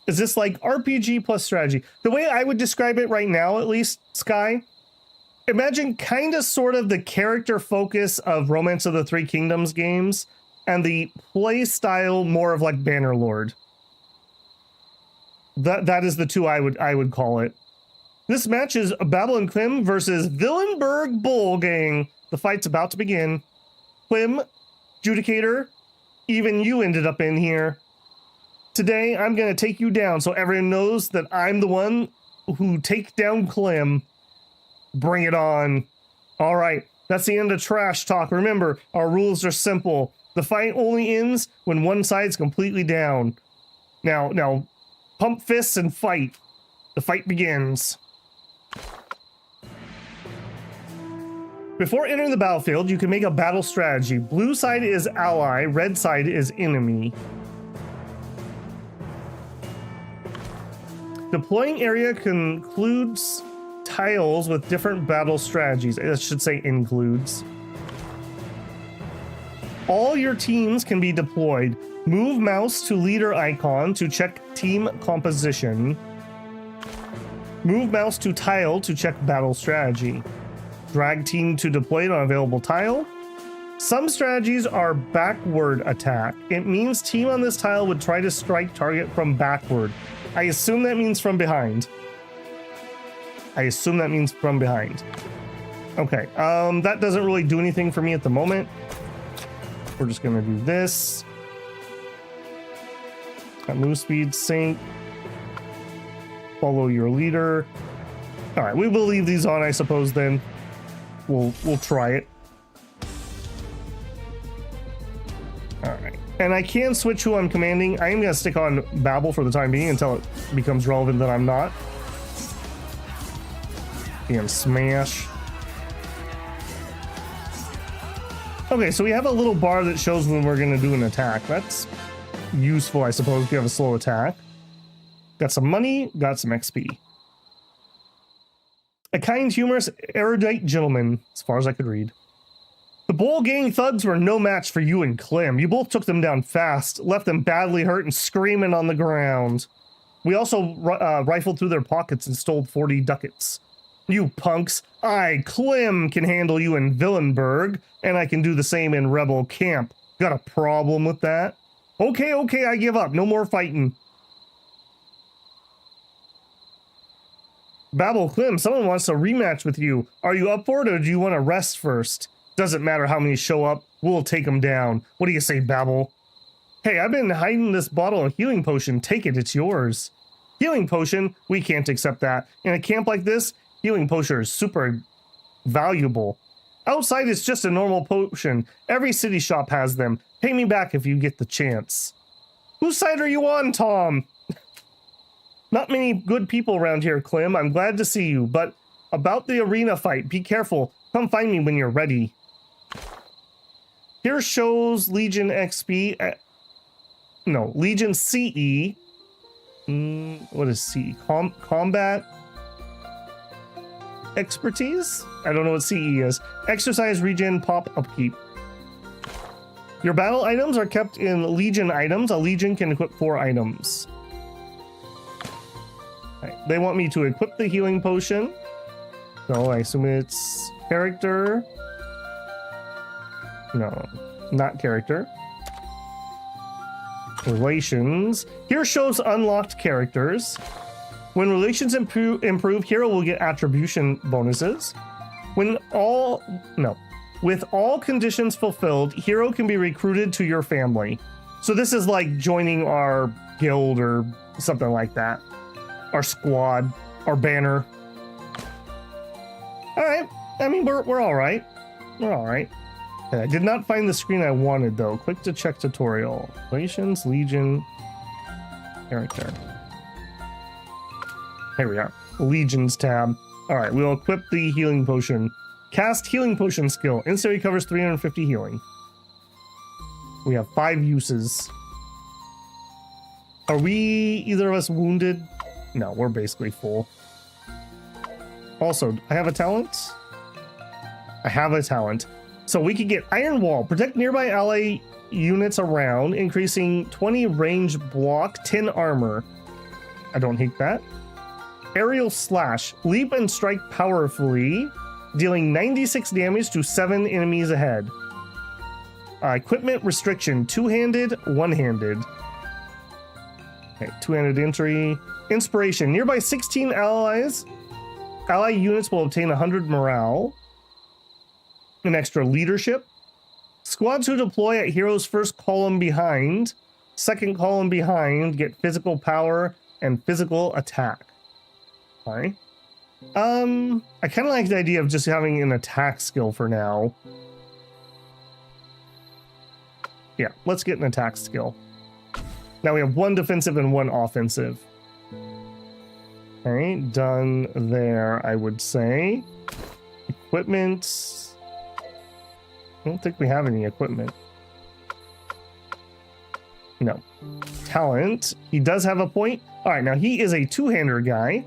Is this like RPG plus strategy? The way I would describe it right now, at least, Sky, imagine kind of sort of the character focus of Romance of the Three Kingdoms games and the play style more of like Bannerlord. That is the two I would call it. This match is Babel and Clem versus Villenberg Bull Gang. The fight's about to begin. Clem, Judicator, even you ended up in here. Today, I'm going to take you down so everyone knows that I'm the one who take down Clem. Bring it on. All right, that's the end of trash talk. Remember, our rules are simple. The fight only ends when one side's completely down. Now, pump fists and fight. The fight begins. Before entering the battlefield, you can make a battle strategy. Blue side is ally, red side is enemy. Deploying area concludes tiles with different battle strategies. It should say includes. All your teams can be deployed. Move mouse to leader icon to check team composition. Move mouse to tile to check battle strategy. Drag team to deployed on available tile. Some strategies are backward attack. It means team on this tile would try to strike target from backward. I assume that means from behind. Okay, that doesn't really do anything for me at the moment. We're just gonna do this. Got move speed, sync. Follow your leader. All right, we will leave these on, I suppose. Then we'll try it. All right, and I can switch who I'm commanding. I am gonna stick on Babel for the time being until it becomes relevant that I'm not. Damn smash. Okay, so we have a little bar that shows when we're gonna do an attack. That's useful, I suppose, if you have a slow attack. Got some money, got some XP. A kind, humorous, erudite gentleman, as far as I could read. The Bowl Gang thugs were no match for you and Clem. You both took them down fast, left them badly hurt and screaming on the ground. We also rifled through their pockets and stole 40 ducats. You punks, I, Clem, can handle you in Villenburg, and I can do the same in Rebel Camp. Got a problem with that? Okay, I give up. No more fighting. Babel, Clem, someone wants a rematch with you. Are you up for it, or do you want to rest first? Doesn't matter how many show up, we'll take them down. What do you say, Babel? Hey, I've been hiding this bottle of healing potion. Take it, it's yours. Healing potion? We can't accept that. In a camp like this, healing potion is super valuable. Outside, it's just a normal potion. Every city shop has them. Pay me back if you get the chance. Whose side are you on, Tom? Not many good people around here, Clem. I'm glad to see you, but about the arena fight, be careful. Come find me when you're ready. Here shows Legion XP. No, Legion CE. What is CE? Combat expertise? I don't know what CE is. Exercise, regen, pop, upkeep. Your battle items are kept in Legion items. A Legion can equip 4 items. Right. They want me to equip the healing potion. So I assume it's character. No, not character. Relations. Here shows unlocked characters. When relations improve, hero will get attribution bonuses. With all conditions fulfilled, hero can be recruited to your family. So this is like joining our guild or something like that. Our squad, our banner. All right. I mean, we're all right. We're all right. Okay, I did not find the screen I wanted though. Click to check tutorial. Relations, Legion, character. Here we are. Legions tab. All right, we'll equip the healing potion. Cast healing potion skill. Instantly covers 350 healing. We have 5 uses. Are we either of us wounded? No, we're basically full. Also, I have a talent. I have a talent. So we could get Iron Wall. Protect nearby ally units around, increasing 20 range block, 10 armor. I don't hate that. Aerial Slash. Leap and strike powerfully, dealing 96 damage to 7 enemies ahead. Equipment restriction. 2-handed, 1-handed. Okay, 2-handed entry. Inspiration. Nearby 16 ally units will obtain 100 morale. An extra leadership. Squads who deploy at hero's first column behind, second column behind, get physical power and physical attack. Sorry. I kind of like the idea of just having an attack skill for now. Yeah, let's get an attack skill. Now we have 1 defensive and 1 offensive. Okay, done there, I would say. Equipment. I don't think we have any equipment. No. Talent. He does have a point. All right, now he is a 2-hander guy.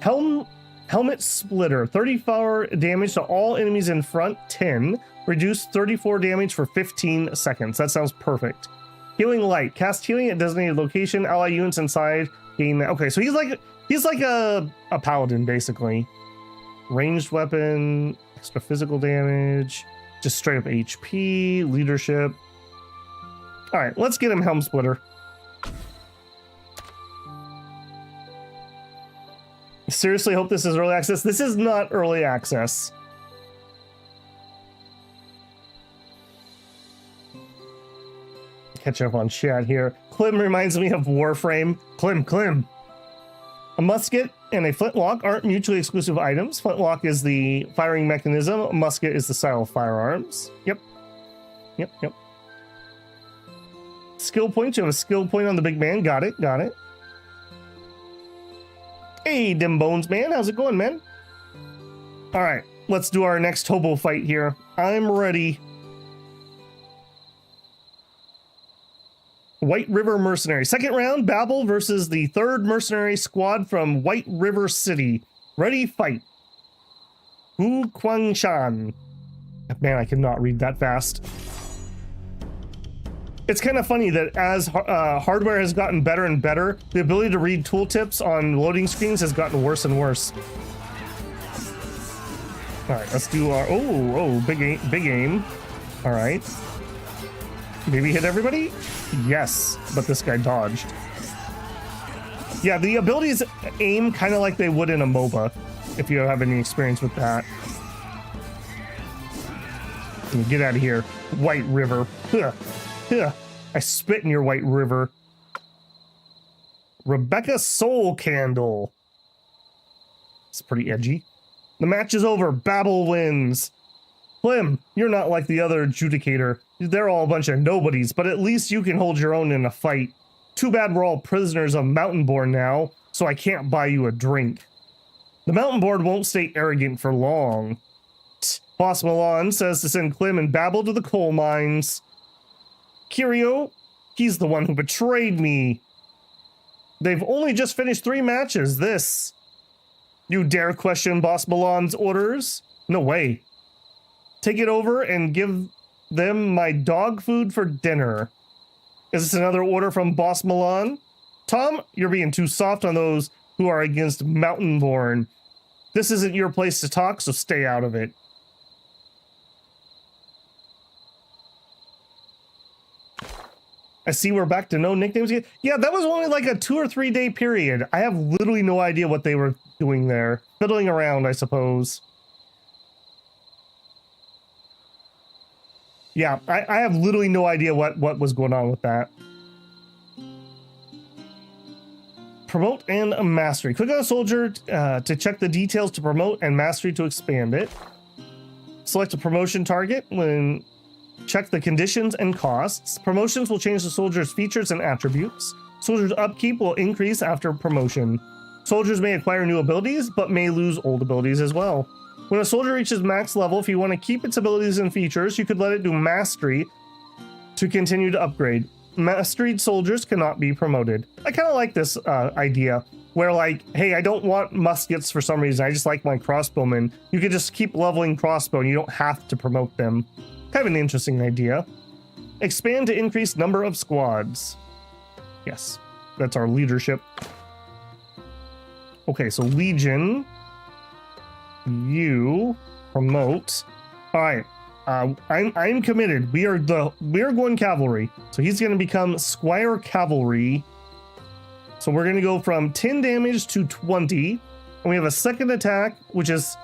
Helm Helmet Splitter, 34 damage to all enemies in front, 10. Reduce 34 damage for 15 seconds. That sounds perfect. Healing Light, cast healing at designated location, ally units inside, gain that. Okay, so he's like a paladin, basically. Ranged weapon, extra physical damage, just straight up HP, leadership. All right, let's get him Helm Splitter. Seriously, hope this is early access. This is not early access. Catch up on chat here. Klim reminds me of Warframe. Klim. A musket and a flintlock aren't mutually exclusive items. Flintlock is the firing mechanism. A musket is the style of firearms. Yep. Skill point. You have a skill point on the big man. Got it. Hey, Dim Bones man. How's it going, man? All right. Let's do our next hobo fight here. I'm ready. White River Mercenary. Second round, Babel versus the third mercenary squad from White River City. Ready, fight. Hu Kwangshan. Man, I cannot read that fast. It's kind of funny that as hardware has gotten better and better, the ability to read tooltips on loading screens has gotten worse and worse. All right, let's do our... Oh, big aim. All right. Maybe hit everybody? Yes, but this guy dodged. Yeah, the abilities aim kind of like they would in a MOBA, if you have any experience with that. Get out of here, White River. I spit in your White River. Rebecca Soul Candle. It's pretty edgy. The match is over. Babel wins. Klim, you're not like the other adjudicator. They're all a bunch of nobodies, but at least you can hold your own in a fight. Too bad we're all prisoners of Mountainborn now, so I can't buy you a drink. The Mountainborn won't stay arrogant for long. Boss Malan says to send Klim and Babel to the coal mines. Kirio, he's the one who betrayed me. They've only just finished 3 matches. You dare question Boss Malan's orders? No way. Take it over and give them my dog food for dinner. Is this another order from Boss Malan? Tom, you're being too soft on those who are against Mountainborn. This isn't your place to talk, so stay out of it. I see we're back to no nicknames yet. Yeah, that was only like a 2 or 3 day period. I have literally no idea what they were doing there. Fiddling around, I suppose. Yeah, I have literally no idea what was going on with that. Promote and mastery. Click on a soldier to check the details to promote and mastery to expand it. Select a promotion target when check the conditions and costs. Promotions will change the soldier's features and attributes. Soldier's upkeep will increase after promotion. Soldiers may acquire new abilities, but may lose old abilities as well. When a soldier reaches max level, if you want to keep its abilities and features, you could let it do mastery to continue to upgrade. Masteried soldiers cannot be promoted. I kind of like this idea where, like, hey, I don't want muskets for some reason. I just like my crossbowmen. You could just keep leveling crossbow and you don't have to promote them. Kind of an interesting idea. Expand to increase number of squads. Yes, that's our leadership. Okay, so Legion. You promote. All right, I'm committed. We are going cavalry, so he's going to become Squire Cavalry. So we're going to go from 10 damage to 20, and we have a second attack, which is,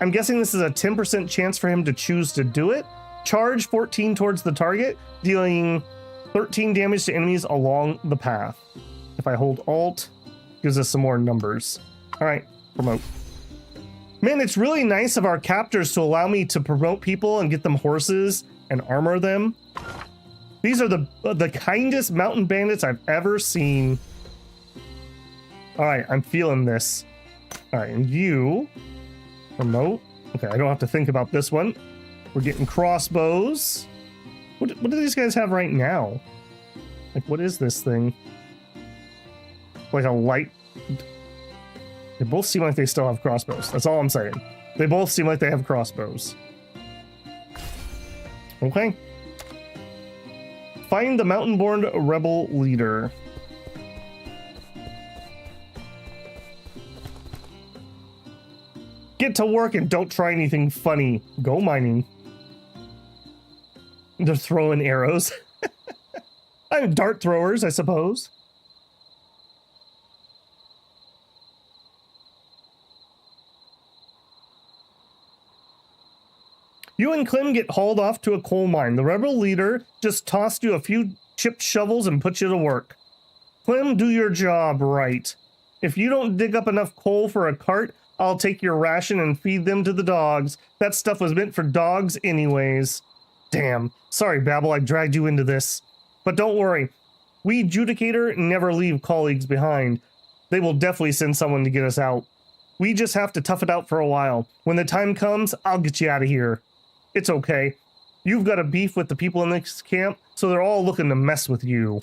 I'm guessing this is a 10% chance for him to choose to do it. Charge 14 towards the target, dealing 13 damage to enemies along the path. If I hold Alt, gives us some more numbers. All right, promote. Man, it's really nice of our captors to allow me to promote people and get them horses and armor them. These are the kindest mountain bandits I've ever seen. All right, I'm feeling this. All right, and you promote. Okay, I don't have to think about this one. We're getting crossbows. What do these guys have right now? Like, what is this thing? Like a light... They both seem like they still have crossbows. That's all I'm saying. They both seem like they have crossbows. Okay. Find the mountain-born rebel leader. Get to work and don't try anything funny. Go mining. They're throwing arrows. I'm dart throwers, I suppose. You and Clem get hauled off to a coal mine. The rebel leader just tossed you a few chipped shovels and put you to work. Clem, do your job right. If you don't dig up enough coal for a cart, I'll take your ration and feed them to the dogs. That stuff was meant for dogs anyways. Damn. Sorry, Babel, I dragged you into this. But don't worry. We Judicator never leave colleagues behind. They will definitely send someone to get us out. We just have to tough it out for a while. When the time comes, I'll get you out of here. It's okay. You've got a beef with the people in this camp, so they're all looking to mess with you.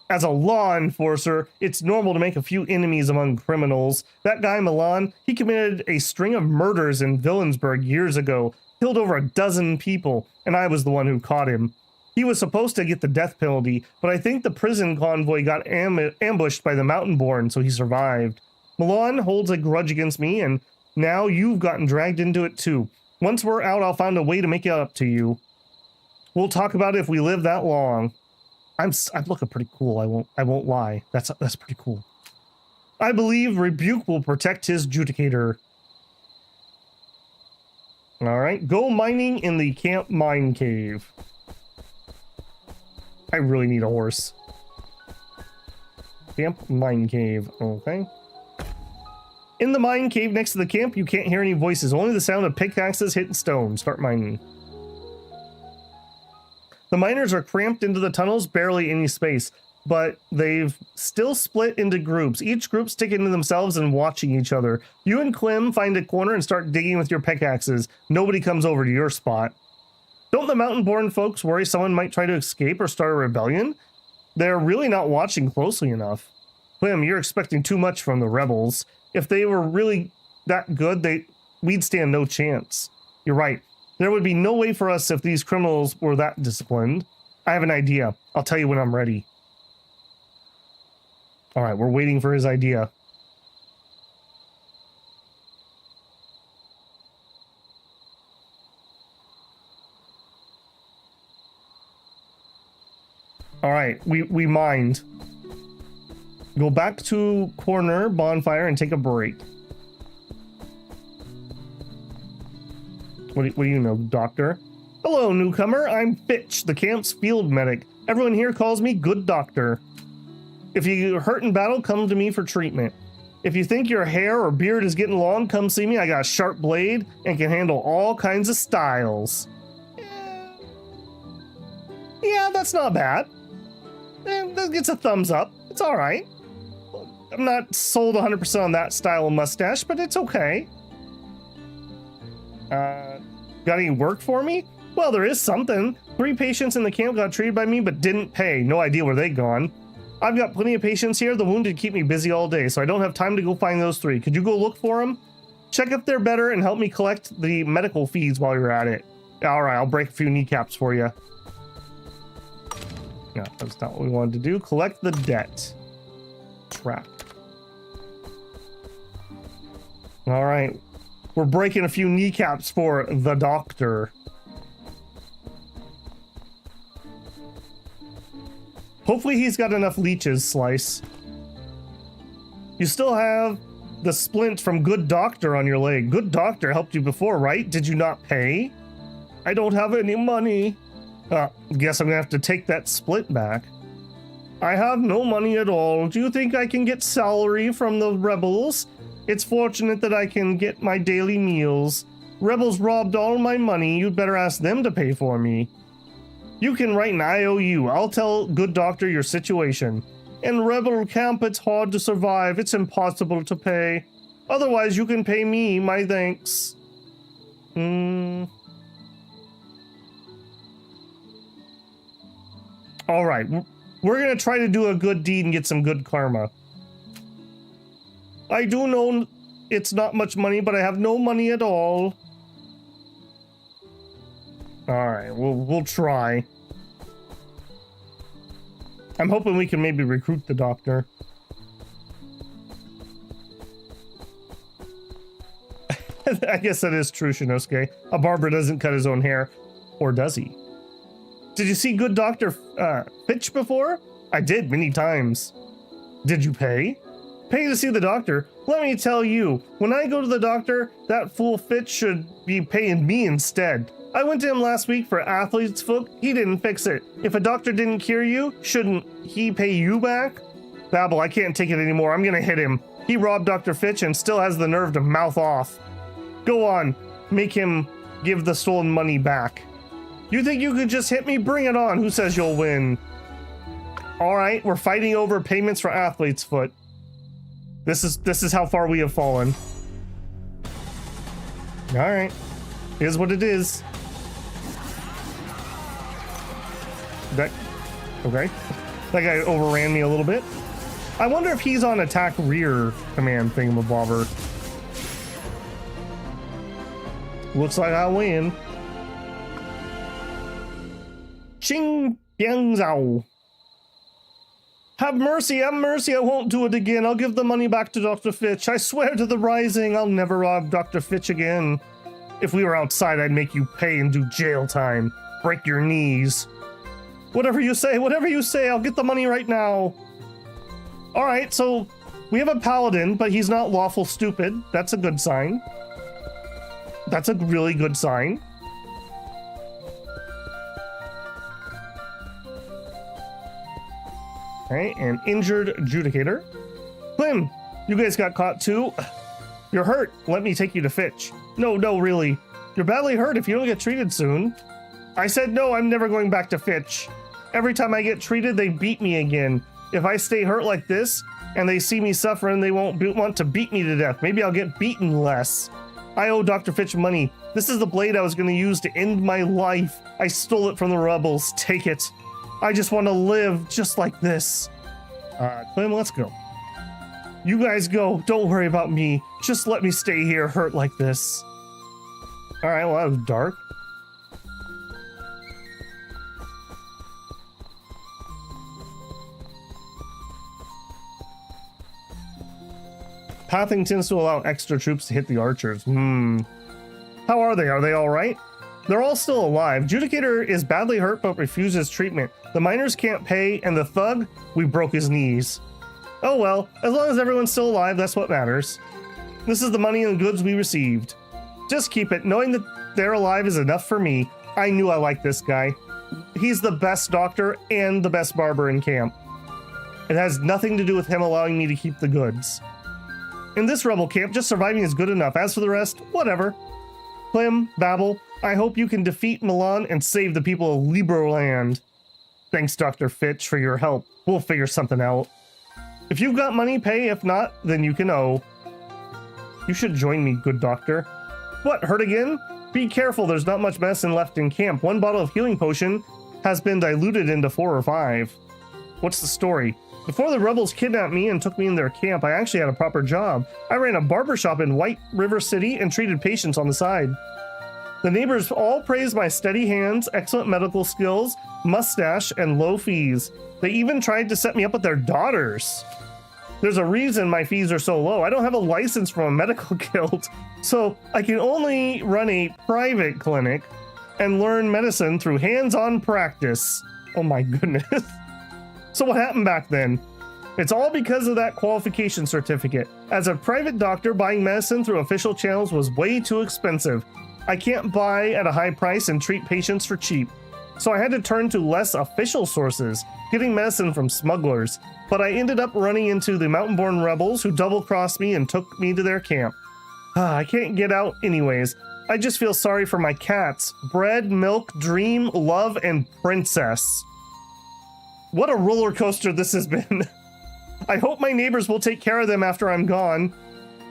As a law enforcer, it's normal to make a few enemies among criminals. That guy Malan, he committed a string of murders in Villansburg years ago, killed over a dozen people, and I was the one who caught him. He was supposed to get the death penalty, but I think the prison convoy got ambushed by the Mountain-born, so he survived. Malan holds a grudge against me, and now you've gotten dragged into it too. Once we're out, I'll find a way to make it up to you. We'll talk about it if we live that long. I'm looking pretty cool. I won't lie. That's pretty cool. I believe Rebuke will protect his Judicator. All right, go mining in the camp mine cave. I really need a horse. Camp mine cave. Okay. In the mine cave next to the camp, you can't hear any voices, only the sound of pickaxes hitting stone. Start mining. The miners are cramped into the tunnels, barely any space, but they've still split into groups, each group sticking to themselves and watching each other. You and Clem find a corner and start digging with your pickaxes. Nobody comes over to your spot. Don't the mountain-born folks worry someone might try to escape or start a rebellion? They're really not watching closely enough. Clem, you're expecting too much from the rebels. If they were really that good, we'd stand no chance. You're right. There would be no way for us if these criminals were that disciplined. I have an idea. I'll tell you when I'm ready. All right, we're waiting for his idea. All right, we mined. Go back to corner bonfire and take a break. What do you know, Doctor? Hello, newcomer. I'm Fitch, the camp's field medic. Everyone here calls me Good Doctor. If you hurt in battle, come to me for treatment. If you think your hair or beard is getting long, come see me. I got a sharp blade and can handle all kinds of styles. Yeah, that's not bad. That gets a thumbs up. It's all right. I'm not sold 100% on that style of mustache, but it's okay. Got any work for me? Well, there is something. 3 patients in the camp got treated by me, but didn't pay. No idea where they gone. I've got plenty of patients here. The wounded keep me busy all day, so I don't have time to go find those 3. Could you go look for them? Check if they're better and help me collect the medical fees while you're at it. All right, I'll break a few kneecaps for you. No, that's not what we wanted to do. Collect the debt. Trap. All right. We're breaking a few kneecaps for the doctor. Hopefully he's got enough leeches, Slice. You still have the splint from Good Doctor on your leg. Good Doctor helped you before, right? Did you not pay? I don't have any money. Guess I'm gonna have to take that splint back. I have no money at all. Do you think I can get salary from the rebels? It's fortunate that I can get my daily meals. Rebels robbed all my money. You'd better ask them to pay for me. You can write an IOU. I'll tell Good Doctor your situation. In rebel camp, it's hard to survive. It's impossible to pay. Otherwise, you can pay me my thanks. All right. We're going to try to do a good deed and get some good karma. I do know it's not much money, but I have no money at all. All right, we'll try. I'm hoping we can maybe recruit the doctor. I guess that is true, Shinosuke. A barber doesn't cut his own hair. Or does he? Did you see good Dr. Fitch before? I did, many times. Did you pay? Pay to see the doctor? Let me tell you, when I go to the doctor, that fool Fitch should be paying me instead. I went to him last week for athlete's foot. He didn't fix it. If a doctor didn't cure you, shouldn't he pay you back? Babble, I can't take it anymore. I'm gonna hit him. He robbed Dr. Fitch and still has the nerve to mouth off. Go on, make him give the stolen money back. You think you could just hit me? Bring it on. Who says you'll win? All right, we're fighting over payments for athlete's foot. This is how far we have fallen. All right, here's what it is. Okay. That guy overran me a little bit. I wonder if he's on attack rear command thingamabobber. Looks like I win. Ching Yang Zhao. Have mercy, I won't do it again. I'll give the money back to Dr. Fitch. I swear to the Rising, I'll never rob Dr. Fitch again. If we were outside, I'd make you pay and do jail time. Break your knees. Whatever you say, I'll get the money right now. All right, so we have a paladin, but he's not lawful stupid. That's a good sign. That's a really good sign. Okay, an injured adjudicator. Clem, you guys got caught too. You're hurt. Let me take you to Fitch. No, really. You're badly hurt if you don't get treated soon. I said no, I'm never going back to Fitch. Every time I get treated, they beat me again. If I stay hurt like this, and they see me suffering, they won't want to beat me to death. Maybe I'll get beaten less. I owe Dr. Fitch money. This is the blade I was going to use to end my life. I stole it from the rebels. Take it. I just want to live just like this. Clem, let's go. You guys go. Don't worry about me. Just let me stay here hurt like this. All right, well, that was dark. Pathing tends to allow extra troops to hit the archers. How are they? Are they all right? They're all still alive. Judicator is badly hurt but refuses treatment. The miners can't pay, and the thug, we broke his knees. Oh well, as long as everyone's still alive, that's what matters. This is the money and goods we received. Just keep it. Knowing that they're alive is enough for me. I knew I liked this guy. He's the best doctor and the best barber in camp. It has nothing to do with him allowing me to keep the goods. In this rebel camp, just surviving is good enough. As for the rest, whatever. Clem, Babel, I hope you can defeat Malan and save the people of Libraland. Thanks, Dr. Fitch, for your help. We'll figure something out. If you've got money, pay. If not, then you can owe. You should join me, good doctor. What, hurt again? Be careful, there's not much medicine left in camp. 1 bottle of healing potion has been diluted into 4 or 5. What's the story? Before the rebels kidnapped me and took me in their camp, I actually had a proper job. I ran a barbershop in White River City and treated patients on the side. The neighbors all praised my steady hands, excellent medical skills, mustache, and low fees. They even tried to set me up with their daughters. There's a reason my fees are so low. I don't have a license from a medical guild, so I can only run a private clinic and learn medicine through hands-on practice. Oh my goodness. So what happened back then? It's all because of that qualification certificate. As a private doctor, buying medicine through official channels was way too expensive. I can't buy at a high price and treat patients for cheap. So I had to turn to less official sources, getting medicine from smugglers. But I ended up running into the mountain-born rebels who double-crossed me and took me to their camp. I can't get out anyways. I just feel sorry for my cats. Bread, milk, dream, love, and princess. What a roller coaster this has been. I hope my neighbors will take care of them after I'm gone.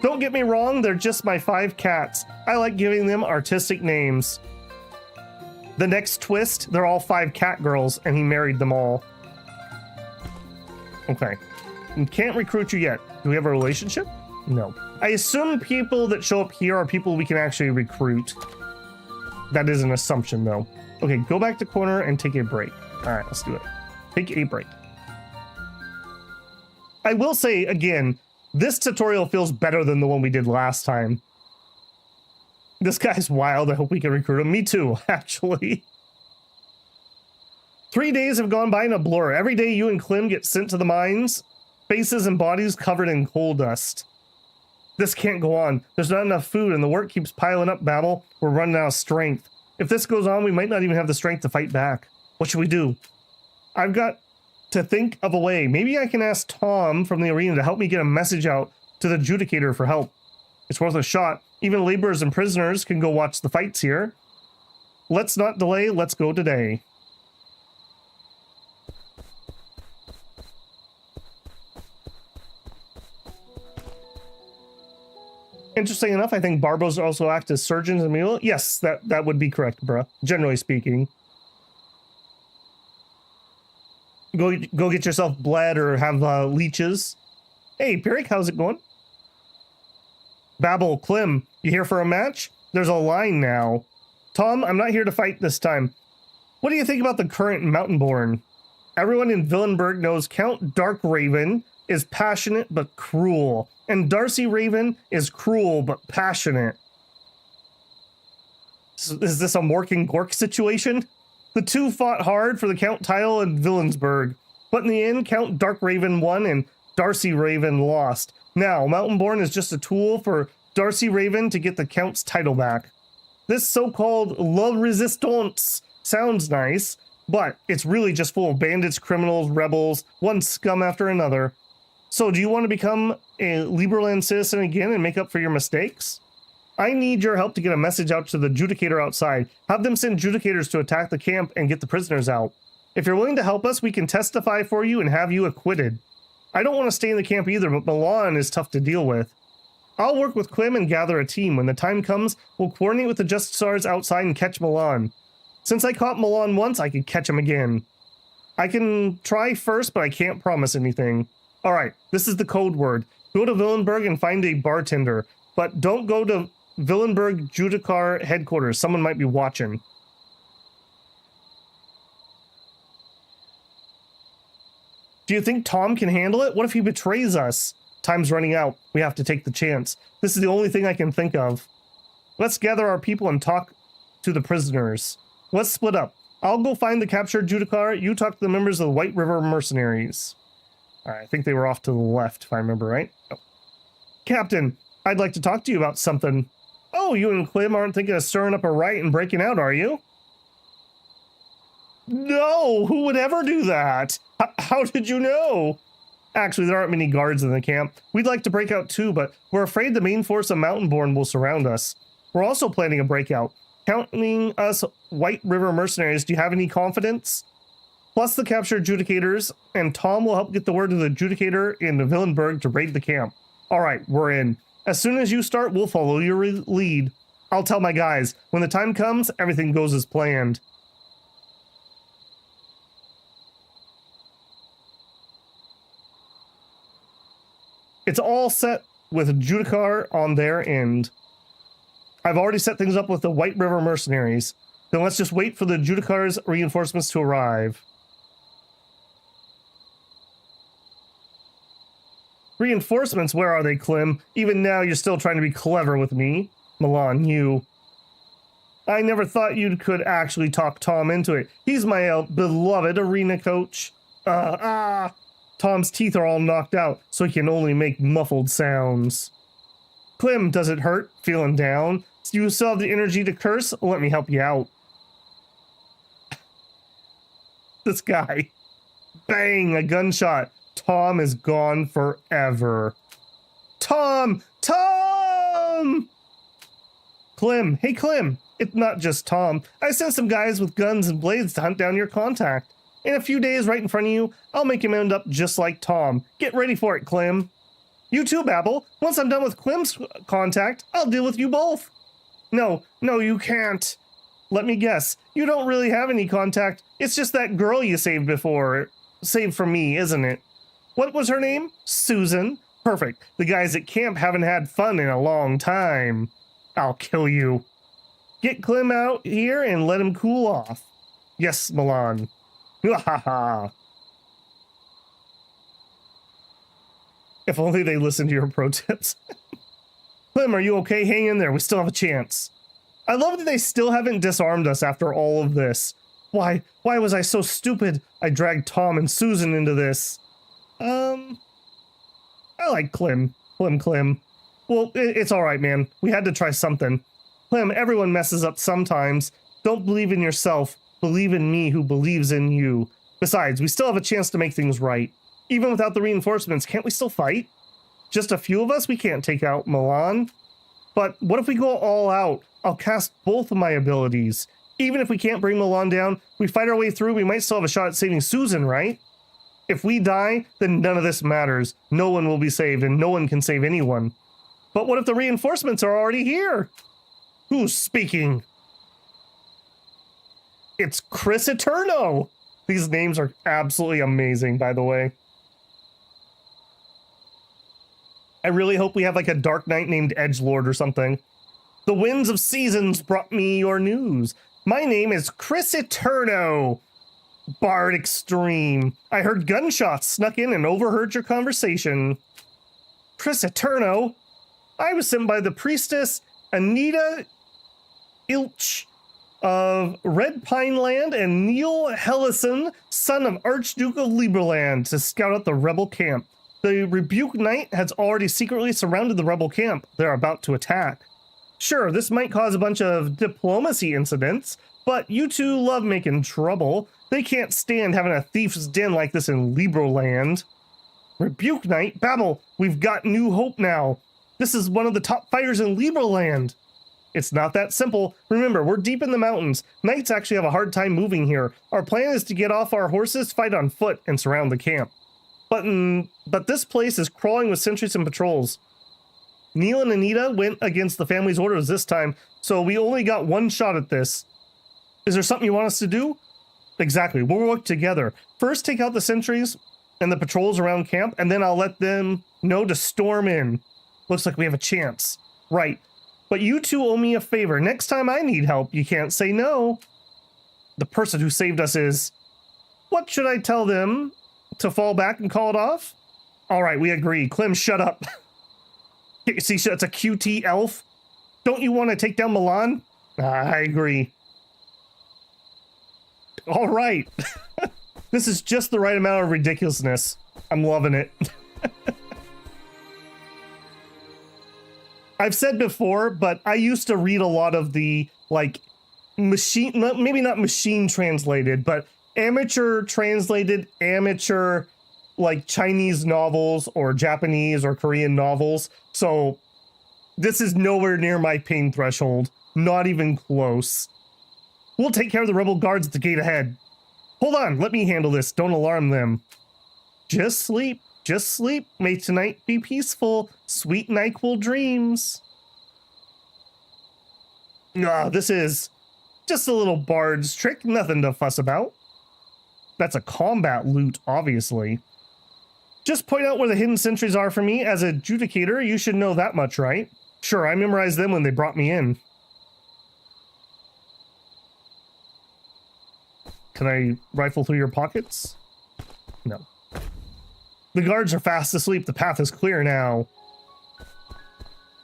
Don't get me wrong, they're just my 5 cats. I like giving them artistic names. The next twist, they're all 5 cat girls, and he married them all. Okay. We can't recruit you yet. Do we have a relationship? No. I assume people that show up here are people we can actually recruit. That is an assumption, though. Okay, go back to corner and take a break. All right, let's do it. Take a break. I will say, again, this tutorial feels better than the one we did last time. This guy's wild. I hope we can recruit him. Me too, actually. 3 days have gone by in a blur. Every day you and Clem get sent to the mines, faces and bodies covered in coal dust. This can't go on. There's not enough food and the work keeps piling up, Babel. We're running out of strength. If this goes on, we might not even have the strength to fight back. What should we do? I've got to think of a way. Maybe I can ask Tom from the arena to help me get a message out to the adjudicator for help. It's worth a shot. Even laborers and prisoners can go watch the fights here. Let's not delay. Let's go today. Interesting enough, I think Barbos also act as surgeons and mule. Yes, that would be correct, bruh. Generally speaking. Go get yourself bled or have leeches. Hey, Pirik, how's it going? Babel, Clem, you here for a match? There's a line now. Tom, I'm not here to fight this time. What do you think about the current Mountainborn? Everyone in Villenburg knows Count Darkraven is passionate but cruel, and Darcy Raven is cruel but passionate. Is this a Mork and Gork situation? The two fought hard for the Count title in Villensburg, but in the end, Count Darkraven won and Darcy Raven lost. Now, Mountainborn is just a tool for Darcy Raven to get the Count's title back. This so-called La Resistance sounds nice, but it's really just full of bandits, criminals, rebels, one scum after another. So do you want to become a Libraland citizen again and make up for your mistakes? I need your help to get a message out to the adjudicator outside. Have them send adjudicators to attack the camp and get the prisoners out. If you're willing to help us, we can testify for you and have you acquitted. I don't want to stay in the camp either, but Malan is tough to deal with. I'll work with Clem and gather a team. When the time comes, we'll coordinate with the Justiciars outside and catch Malan. Since I caught Malan once, I could catch him again. I can try first, but I can't promise anything. All right, this is the code word. Go to Villenburg and find a bartender, but don't go to Villenburg Judicar headquarters. Someone might be watching. Do you think Tom can handle it? What if he betrays us? Time's running out. We have to take the chance. This is the only thing I can think of. Let's gather our people and talk to the prisoners. Let's split up. I'll go find the captured Judicar. You talk to the members of the White River Mercenaries. All right, I think they were off to the left, if I remember right. Oh. Captain, I'd like to talk to you about something. Oh, you and Clem aren't thinking of stirring up a riot and breaking out, are you? No, who would ever do that? How did you know? Actually, there aren't many guards in the camp. We'd like to break out too, but we're afraid the main force of Mountainborn will surround us. We're also planning a breakout. Counting us White River Mercenaries, do you have any confidence? Plus the captured adjudicators, and Tom will help get the word to the adjudicator in Villenburg to raid the camp. All right, we're in. As soon as you start, we'll follow your lead. I'll tell my guys. When the time comes, everything goes as planned. It's all set with Judicar on their end. I've already set things up with the White River Mercenaries. Then let's just wait for the Judicar's reinforcements to arrive. Reinforcements? Where are they, Clem? Even now, you're still trying to be clever with me. Malan, you. I never thought you could actually talk Tom into it. He's my beloved arena coach. Tom's teeth are all knocked out, so he can only make muffled sounds. Clem, does it hurt? Feeling down? Do you still have the energy to curse? Let me help you out. This guy. Bang! A gunshot. Tom is gone forever. Tom! Tom! Clem. Hey, Clem. It's not just Tom. I sent some guys with guns and blades to hunt down your contact. In a few days, right in front of you, I'll make him end up just like Tom. Get ready for it, Clem. You too, Babel. Once I'm done with Clem's contact, I'll deal with you both. No, you can't. Let me guess. You don't really have any contact. It's just that girl you saved before. Saved from me, isn't it? What was her name? Susan. Perfect. The guys at camp haven't had fun in a long time. I'll kill you. Get Clem out here and let him cool off. Yes, Malan. Ha. If only they listened to your pro tips. Clem, are you okay? Hang in there. We still have a chance. I love that they still haven't disarmed us after all of this. Why was I so stupid? I dragged Tom and Susan into this. I like Clem. Clem. Well, it's all right, man. We had to try something. Clem, everyone messes up sometimes. Don't believe in yourself. Believe in me who believes in you. Besides, we still have a chance to make things right. Even without the reinforcements, can't we still fight? Just a few of us? We can't take out Malan. But what if we go all out? I'll cast both of my abilities. Even if we can't bring Malan down, we fight our way through, we might still have a shot at saving Susan, right? If we die, then none of this matters. No one will be saved, and no one can save anyone. But what if the reinforcements are already here? Who's speaking? It's Chris Eterno! These names are absolutely amazing, by the way. I really hope we have like a Dark Knight named Edgelord or something. The winds of seasons brought me your news. My name is Chris Eterno. Bard Extreme. I heard gunshots, snuck in and overheard your conversation. Chris Eterno? I was sent by the priestess Anita Ilch of Red Pine Land and Neil Hellison, son of Archduke of Libraland, to scout out the rebel camp. The Rebuke Knight has already secretly surrounded the rebel camp. They're about to attack. Sure, this might cause a bunch of diplomacy incidents, but you two love making trouble. They can't stand having a thief's den like this in Libraland. Rebuke Knight, Babel, we've got new hope now. This is one of the top fighters in Libraland. It's not that simple. Remember, we're deep in the mountains. Knights actually have a hard time moving here. Our plan is to get off our horses, fight on foot, and surround the camp. But this place is crawling with sentries and patrols. Neil and Anita went against the family's orders this time, so we only got one shot at this. Is there something you want us to do? Exactly, we'll work together. First, take out the sentries and the patrols around camp, and then I'll let them know to storm in. Looks like we have a chance. Right, but you two owe me a favor. Next time I need help, you can't say no. The person who saved us is... What should I tell them? To fall back and call it off? All right, we agree. Clem, shut up. See, it's a QT elf. Don't you want to take down Malan? I agree. All right. This is just the right amount of ridiculousness. I'm loving it. I've said before, but I used to read a lot of the, like, machine, maybe not machine translated, but amateur translated, amateur, like, Chinese novels or Japanese or Korean novels. So this is nowhere near my pain threshold. Not even close. We'll take care of the rebel guards at the gate ahead. Hold on, let me handle this. Don't alarm them. Just sleep. Just sleep. May tonight be peaceful. Sweet NyQuil dreams. This is just a little bard's trick. Nothing to fuss about. That's a combat loot, obviously. Just point out where the hidden sentries are for me. As a adjudicator, you should know that much, right? Sure, I memorized them when they brought me in. Can I rifle through your pockets? No. The guards are fast asleep. The path is clear now.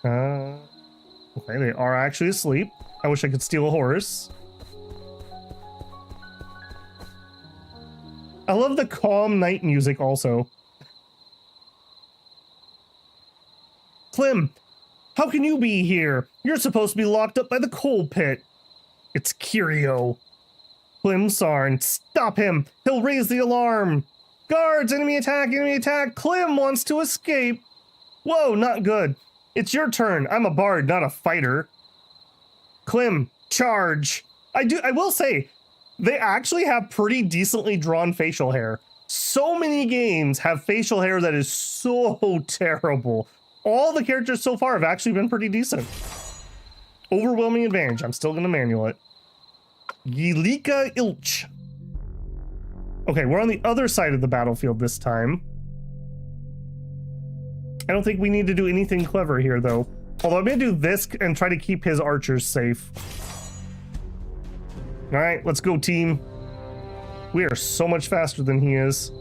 Okay, they are actually asleep. I wish I could steal a horse. I love the calm night music also. Clem, how can you be here? You're supposed to be locked up by the coal pit. It's Kirio. Clem Sarn, stop him. He'll raise the alarm. Guards, enemy attack, enemy attack. Clem wants to escape. Whoa, not good. It's your turn. I'm a bard, not a fighter. Clem, charge. I will say, they actually have pretty decently drawn facial hair. So many games have facial hair that is so terrible. All the characters so far have actually been pretty decent. Overwhelming advantage. I'm still going to manual it. Yelika Ilch. Okay, we're on the other side of the battlefield this time. I don't think we need to do anything clever here, though. Although I'm gonna do this and try to keep his archers safe. All right, let's go, team. We are so much faster than he is.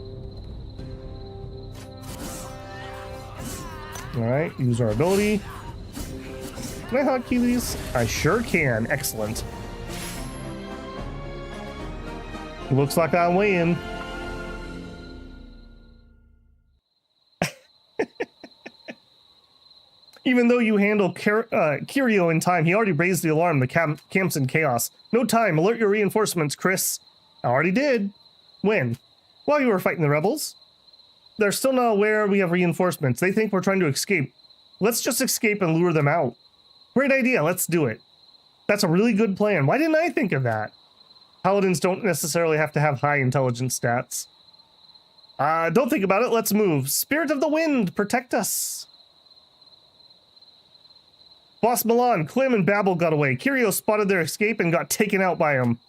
All right, use our ability. Can I hotkey these? I sure can. Excellent. Looks like I'm winning. Even though you handle Kirio in time, he already raised the alarm. The camp's in chaos. No time. Alert your reinforcements, Chris. I already did. When? While you were fighting the rebels. They're still not aware we have reinforcements. They think we're trying to escape. Let's just escape and lure them out. Great idea. Let's do it. That's a really good plan. Why didn't I think of that? Paladins don't necessarily have to have high intelligence stats. Don't think about it. Let's move. Spirit of the wind, protect us. Boss Malan, Klim, and Babel got away. Kirio spotted their escape and got taken out by him.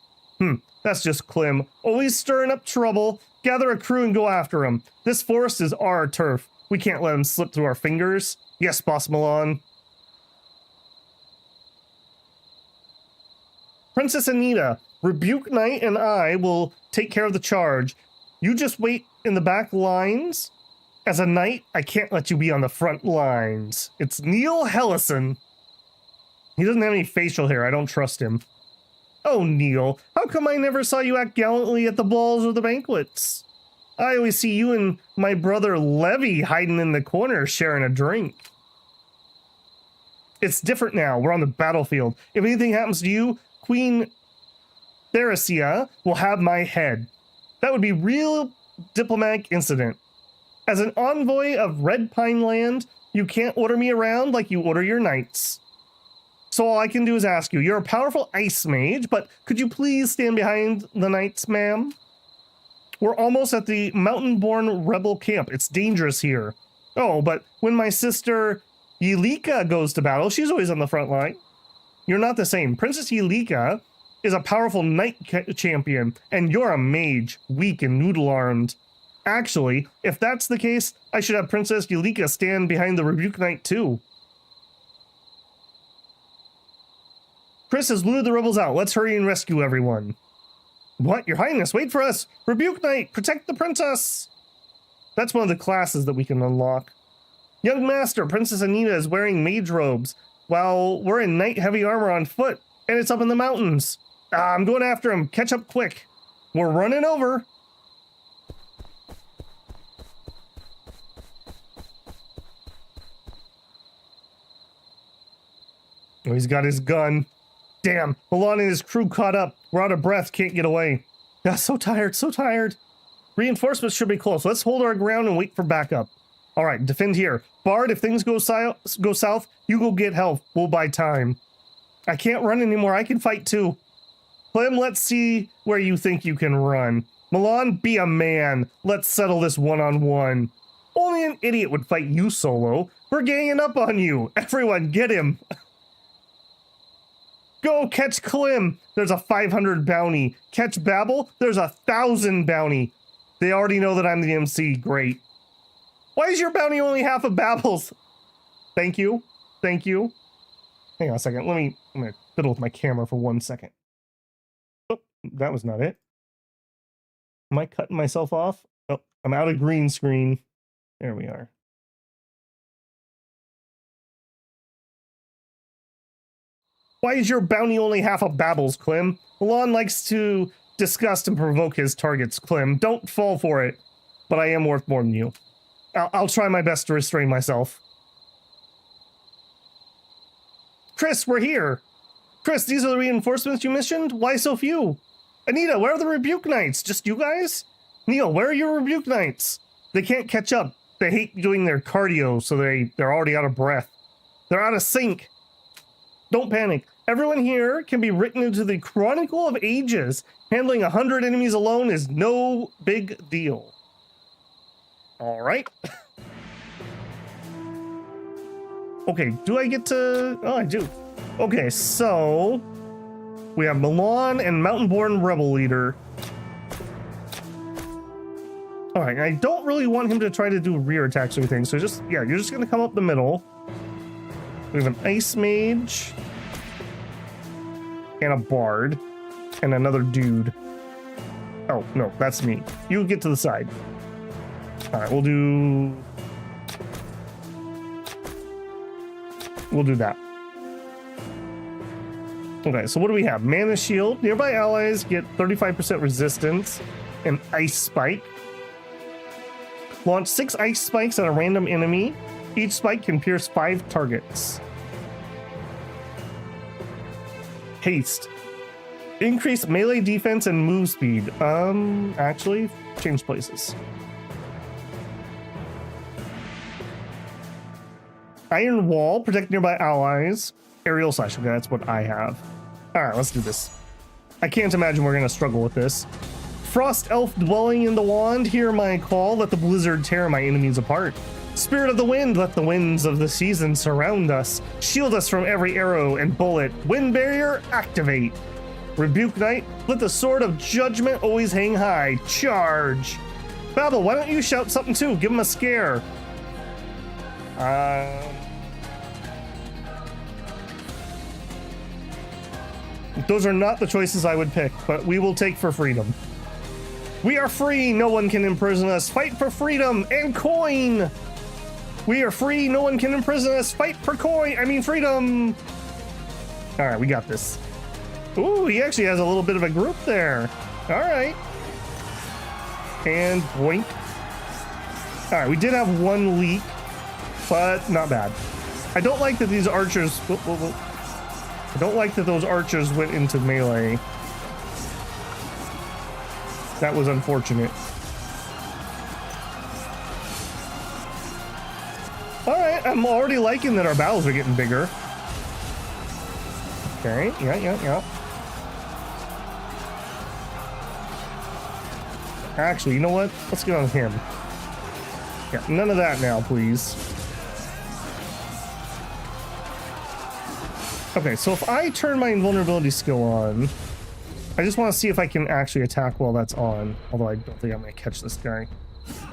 That's just Klim. Always stirring up trouble. Gather a crew and go after him. This forest is our turf. We can't let him slip through our fingers. Yes, Boss Malan. Princess Anita, Rebuke Knight and I will take care of the charge. You just wait in the back lines. As a knight, I can't let you be on the front lines. It's Neil Hellison. He doesn't have any facial hair. I don't trust him. Oh, Neil, how come I never saw you act gallantly at the balls or the banquets? I always see you and my brother Levy hiding in the corner sharing a drink. It's different now. We're on the battlefield. If anything happens to you, Queen Theresia will have my head. That would be real diplomatic incident. As an envoy of Red Pine Land, you can't order me around like you order your knights. So all I can do is ask you, you're a powerful ice mage, but could you please stand behind the knights, ma'am? We're almost at the mountain-born rebel camp. It's dangerous here. Oh, but when my sister Yelika goes to battle, she's always on the front line. You're not the same. Princess Yelika is a powerful knight champion, and you're a mage, weak and noodle-armed. Actually, if that's the case, I should have Princess Yelika stand behind the Rebuke Knight too. Chris has lured the rebels out. Let's hurry and rescue everyone. What? Your Highness, wait for us. Rebuke Knight, protect the princess. That's one of the classes that we can unlock. Young Master, Princess Anita is wearing mage robes, while we're in knight heavy armor on foot, and it's up in the mountains. I'm going after him. Catch up quick. We're running over. Oh, he's got his gun. Damn, Malan and his crew caught up. We're out of breath, can't get away. So tired, so tired. Reinforcements should be close. Let's hold our ground and wait for backup. All right, defend here. Bard, if things go south, you go get help. We'll buy time. I can't run anymore. I can fight too. Clem, let's see where you think you can run. Malan, be a man. Let's settle this one-on-one. Only an idiot would fight you solo. We're ganging up on you. Everyone, get him. Go catch Klim. There's a 500 bounty. Catch Babel. There's 1,000 bounty. They already know that I'm the MC. Great. Why is your bounty only half of Babel's? Thank you. Thank you. Hang on a second. I'm gonna fiddle with my camera for 1 second. Oh, that was not it. Am I cutting myself off? Oh, I'm out of green screen. There we are. Why is your bounty only half of Babel's, Klim? Malan likes to disgust and provoke his targets, Klim. Don't fall for it. But I am worth more than you. I'll try my best to restrain myself. Chris, we're here. Chris, these are the reinforcements you mentioned? Why so few? Anita, where are the Rebuke Knights? Just you guys? Neil, where are your Rebuke Knights? They can't catch up. They hate doing their cardio, so they're already out of breath. They're out of sync. Don't panic. Everyone here can be written into the Chronicle of Ages. Handling 100 enemies alone is no big deal. All right. Okay, do I get to... Oh, I do. Okay, so... we have Malan and Mountain-born Rebel Leader. All right, I don't really want him to try to do rear attacks or anything. So just, yeah, you're just gonna come up the middle. We have an ice mage and a bard and another dude. Oh, no, that's me. You get to the side. All right, we'll do that. Okay, so what do we have? Mana shield. Nearby allies get 35% resistance and ice spike. Launch 6 ice spikes at a random enemy. Each spike can pierce 5 targets. Haste. Increase melee defense and move speed. Actually, change places. Iron Wall. Protect nearby allies. Aerial Slash. Okay, that's what I have. Alright, let's do this. I can't imagine we're going to struggle with this. Frost Elf dwelling in the wand, hear my call, let the blizzard tear my enemies apart. Spirit of the wind, let the winds of the season surround us. Shield us from every arrow and bullet. Wind barrier, activate. Rebuke Knight, let the sword of judgment always hang high. Charge. Babel, why don't you shout something too? Give him a scare. Those are not the choices I would pick, but we will take for freedom. We are free, no one can imprison us. Fight for freedom and coin. We are free, no one can imprison us. Fight for freedom. All right, we got this. Ooh, he actually has a little bit of a group there. All right. And boink. All right, we did have one leak, but not bad. I don't like that these archers... I don't like that those archers went into melee. That was unfortunate. Alright, I'm already liking that our battles are getting bigger. Okay, yeah. Actually, you know what? Let's get on him. Yeah, none of that now, please. Okay, so if I turn my invulnerability skill on, I just want to see if I can actually attack while that's on. Although I don't think I'm going to catch this guy.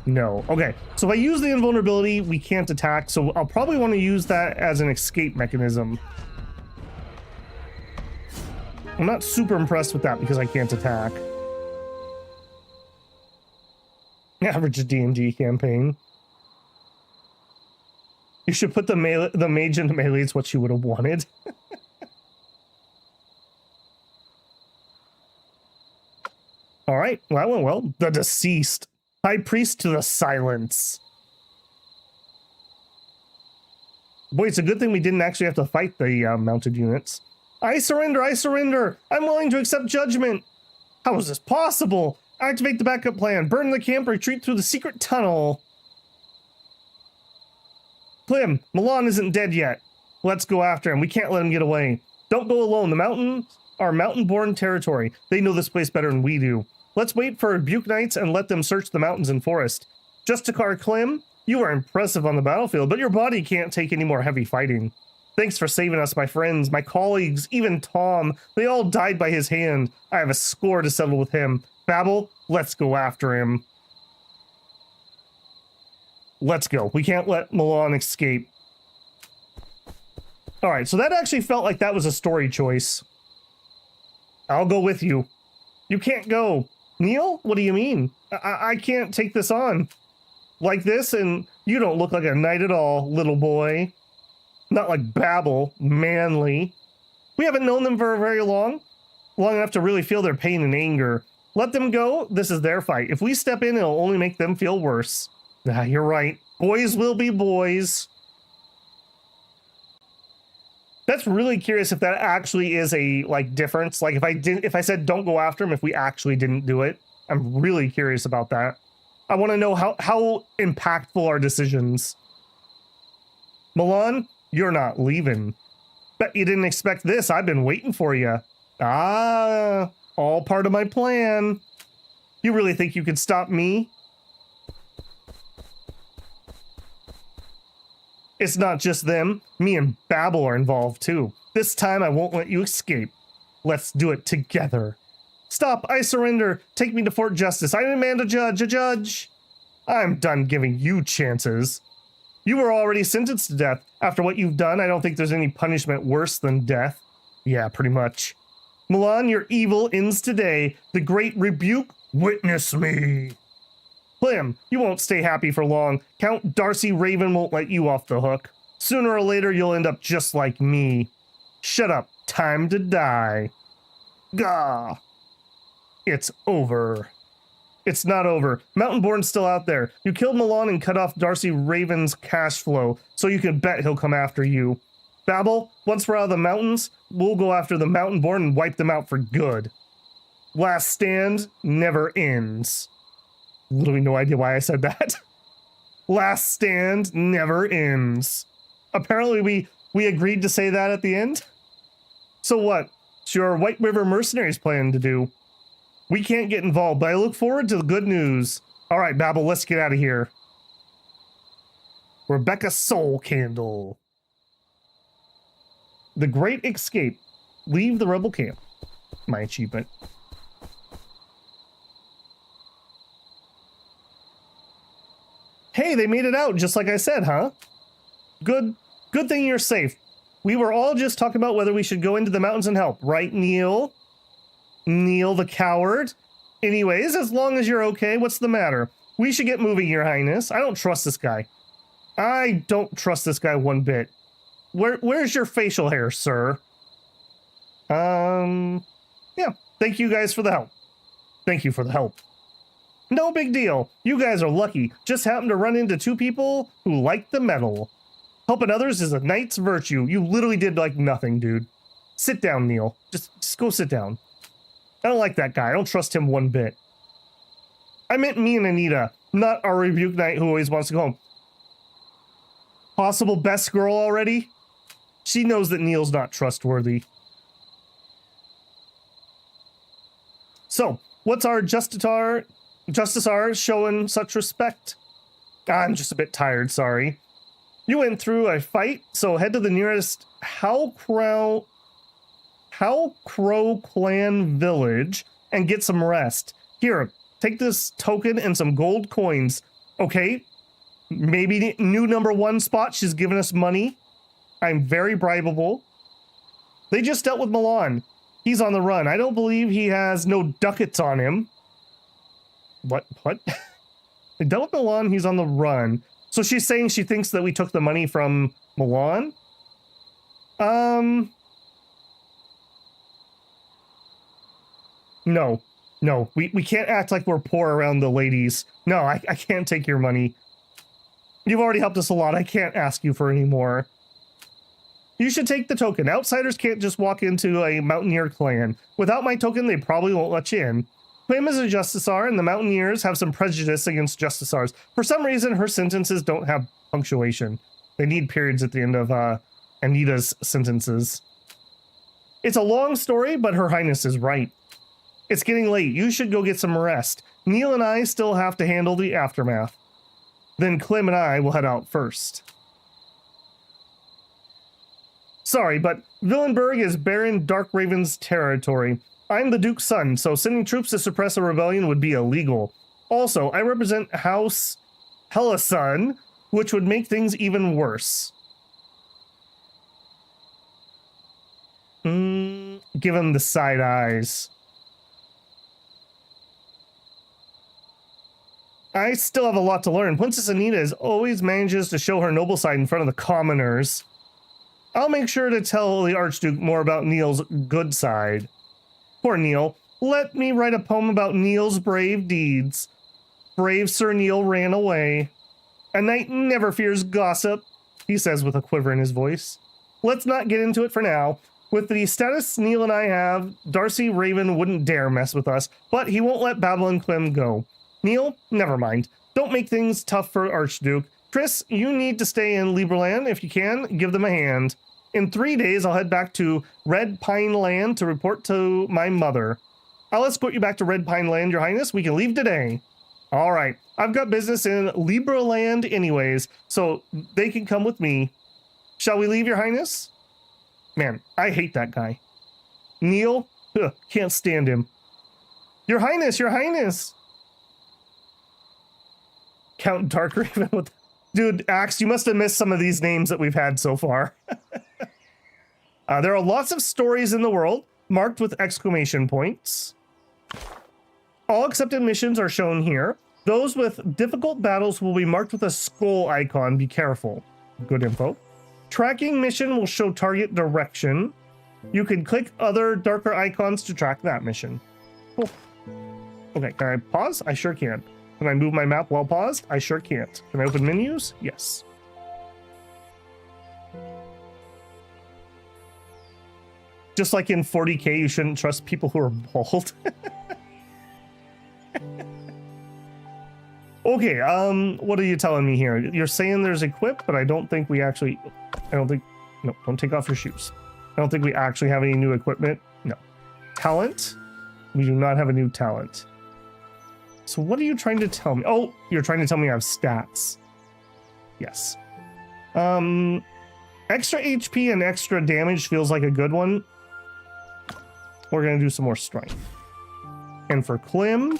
No. Okay, so if I use the invulnerability, we can't attack. So I'll probably want to use that as an escape mechanism. I'm not super impressed with that because I can't attack. Average D&D campaign. You should put the mage into melee. It's what you would have wanted. All right, well, that went well. The deceased. High priest to the silence. Boy, it's a good thing we didn't actually have to fight the mounted units. I surrender, I surrender. I'm willing to accept judgment. How is this possible? Activate the backup plan. Burn the camp, retreat through the secret tunnel. Clem, Malan isn't dead yet. Let's go after him. We can't let him get away. Don't go alone. The mountains are mountain-born territory. They know this place better than we do. Let's wait for Rebuke Knights and let them search the mountains and forest. Justikar Clem, you are impressive on the battlefield, but your body can't take any more heavy fighting. Thanks for saving us, my friends, my colleagues, even Tom. They all died by his hand. I have a score to settle with him. Babel, let's go after him. Let's go. We can't let Malan escape. All right, so that actually felt like that was a story choice. I'll go with you. You can't go. Neil, what do you mean? I can't take this on. Like this, and you don't look like a knight at all, little boy. Not like Babel, manly. We haven't known them for very long enough to really feel their pain and anger. Let them go. This is their fight. If we step in, it'll only make them feel worse. You're right. Boys will be boys. That's really curious if that actually is a difference. Like if I said don't go after him, if we actually didn't do it. I'm really curious about that. I want to know how impactful are decisions. Malan, you're not leaving. Bet you didn't expect this. I've been waiting for you. Ah, all part of my plan. You really think you could stop me? It's not just them. Me and Babel are involved too. This time I won't let you escape. Let's do it together. Stop, I surrender. Take me to Fort Justice. I demand a judge, a judge. I'm done giving you chances. You were already sentenced to death. After what you've done, I don't think there's any punishment worse than death. Yeah, pretty much. Malan, your evil ends today. The great rebuke, witness me. Clem, you won't stay happy for long. Count Darcy Raven won't let you off the hook. Sooner or later, you'll end up just like me. Shut up. Time to die. Gah. It's over. It's not over. Mountainborn's still out there. You killed Malan and cut off Darcy Raven's cash flow, so you can bet he'll come after you. Babel, once we're out of the mountains, we'll go after the Mountainborn and wipe them out for good. Last stand never ends. Literally no idea why I said that. Last stand never ends. Apparently we agreed to say that at the end. So what's your White River Mercenaries plan to do? We can't get involved, but I look forward to the good news. All right, Babel, let's get out of here. Rebecca Soul Candle. The Great Escape. Leave the rebel camp. My achievement. Hey, they made it out, just like I said, huh? Good thing you're safe. We were all just talking about whether we should go into the mountains and help, right, Neil? Neil the coward? Anyways, as long as you're okay, what's the matter? We should get moving, Your Highness. I don't trust this guy. I don't trust this guy one bit. Where's your facial hair, sir? Yeah. Thank you guys for the help. Thank you for the help. No big deal. You guys are lucky. Just happened to run into two people who like the metal. Helping others is a knight's virtue. You literally did like nothing, dude. Sit down, Neil. Just go sit down. I don't like that guy. I don't trust him one bit. I meant me and Anita, not our rebuke knight who always wants to go home. Possible best girl already? She knows that Neil's not trustworthy. So, what's our Justicar showing such respect? I'm just a bit tired, sorry. You went through a fight, so head to the nearest Howcrow clan village and get some rest. Here, take this token and some gold coins. Okay, maybe new #1 spot. She's giving us money. I'm very bribable. They just dealt with Malan. He's on the run. I don't believe he has no ducats on him. What? They dealt with Malan. He's on the run. So she's saying she thinks that we took the money from Malan? No, we can't act like we're poor around the ladies. No, I can't take your money. You've already helped us a lot. I can't ask you for any more. You should take the token. Outsiders can't just walk into a Mountaineer clan. Without my token, they probably won't let you in. Clem is a Justicar, and the Mountaineers have some prejudice against Justicars. For some reason, her sentences don't have punctuation. They need periods at the end of Anita's sentences. It's a long story, but Her Highness is right. It's getting late. You should go get some rest. Neil and I still have to handle the aftermath. Then Clem and I will head out first. Sorry, but Villenburg is Baron Darkraven's territory. I'm the Duke's son, so sending troops to suppress a rebellion would be illegal. Also, I represent House Hellason, which would make things even worse. Give him the side eyes. I still have a lot to learn. Princess Anita always manages to show her noble side in front of the commoners. I'll make sure to tell the Archduke more about Neil's good side. Poor Neil. Let me write a poem about Neil's brave deeds. Brave Sir Neil ran away. A knight never fears gossip, he says with a quiver in his voice. Let's not get into it for now. With the status Neil and I have, Darcy Raven wouldn't dare mess with us, but he won't let Babel and Clem go. Neil, never mind. Don't make things tough for Archduke. Chris, you need to stay in Libraland if you can. Give them a hand. In 3 days, I'll head back to Red Pine Land to report to my mother. I'll escort you back to Red Pine Land, Your Highness. We can leave today. All right. I've got business in Libraland anyways, so they can come with me. Shall we leave, Your Highness? Man, I hate that guy. Neil? Ugh, can't stand him. Your Highness, Your Highness! Count Darkraven with... Dude, Axe, you must have missed some of these names that we've had so far. There are lots of stories in the world, marked with exclamation points. All accepted missions are shown here. Those with difficult battles will be marked with a skull icon. Be careful. Good info. Tracking mission will show target direction. You can click other darker icons to track that mission. Cool. Okay, can I pause? I sure can. Can I move my map while paused? I sure can't. Can I open menus? Yes. Just like in 40K, you shouldn't trust people who are bald. Okay, what are you telling me here? You're saying there's equip, but I don't think we actually... no, don't take off your shoes. I don't think we actually have any new equipment. No. Talent? We do not have a new talent. So what are you trying to tell me? Oh, you're trying to tell me I have stats. Yes. Extra HP and extra damage feels like a good one. We're going to do some more strength. And for Klim...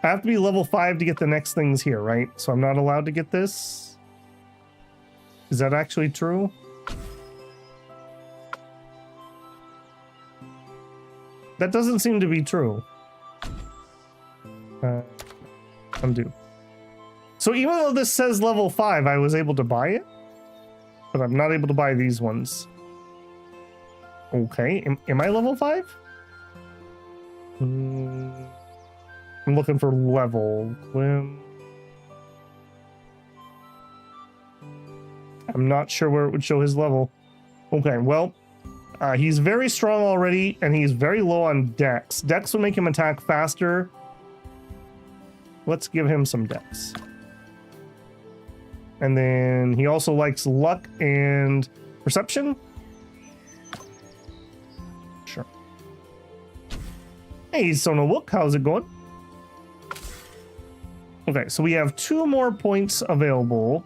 I have to be level 5 to get the next things here, right? So I'm not allowed to get this? Is that actually true? That doesn't seem to be true. Undo. So even though this says level 5, I was able to buy it? But I'm not able to buy these ones. Okay, am I level 5? I'm looking for level. I'm not sure where it would show his level. Okay, well, he's very strong already, and he's very low on dex. Dex will make him attack faster. Let's give him some dex. And then he also likes luck and perception. Sure. Hey, Sonowook, how's it going? Okay, so we have 2 more points available.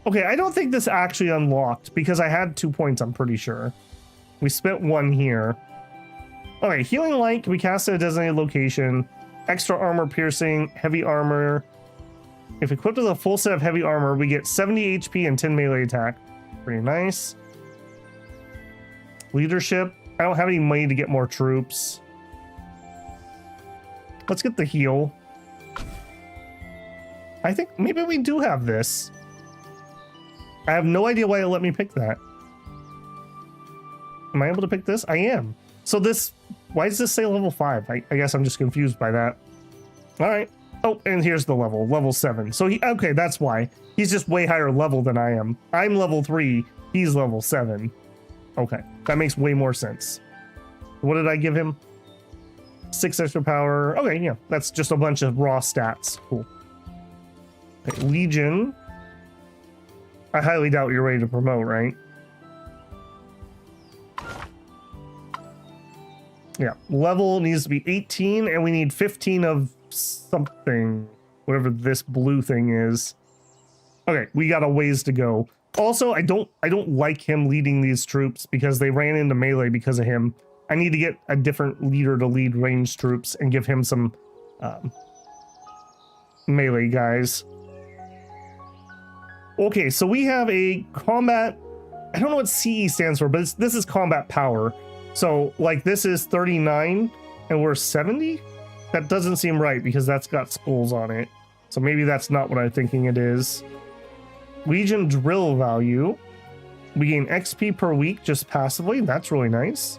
Okay, I don't think this actually unlocked because I had 2 points, I'm pretty sure. We spent 1 here. Okay, Healing Light can be cast at a designated location. Extra armor piercing, heavy armor. If equipped with a full set of heavy armor, we get 70 HP and 10 melee attack. Pretty nice. Leadership. I don't have any money to get more troops. Let's get the heal. I think maybe we do have this. I have no idea why it let me pick that. Am I able to pick this? I am. So this, why does this say level 5? I guess I'm just confused by that. All right. Oh, and here's the level 7. So okay, that's why. He's just way higher level than I am. I'm level 3, he's level 7. Okay, that makes way more sense. What did I give him? 6 extra power. Okay, yeah, that's just a bunch of raw stats. Cool. Okay, Legion. I highly doubt you're ready to promote, right? Yeah, level needs to be 18, and we need 15 of something. Whatever this blue thing is. Okay, we got a ways to go. Also, I don't like him leading these troops because they ran into melee because of him. I need to get a different leader to lead ranged troops and give him some melee guys. Okay, so we have a combat... I don't know what CE stands for, but this is combat power. So, like, this is 39 and we're 70? That doesn't seem right because that's got skulls on it. So maybe that's not what I'm thinking it is. Legion drill value. We gain XP per week just passively. That's really nice.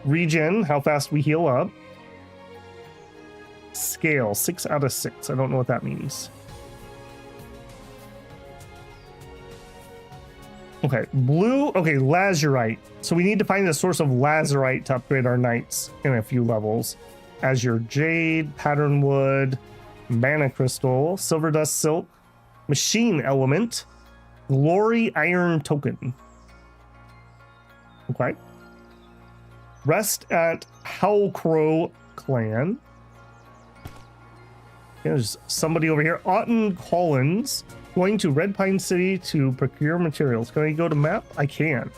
Regen, how fast we heal up. Scale, 6 out of 6. I don't know what that means. Okay, blue. Okay, lazurite. So we need to find the source of lazurite to upgrade our knights in a few levels. Azure jade, pattern wood, mana crystal, silver dust silk, machine element, glory iron token. Okay. Rest at Howlcrow clan. There's somebody over here. Otten Collins. Going to Red Pine City to procure materials. Can I go to map? I can.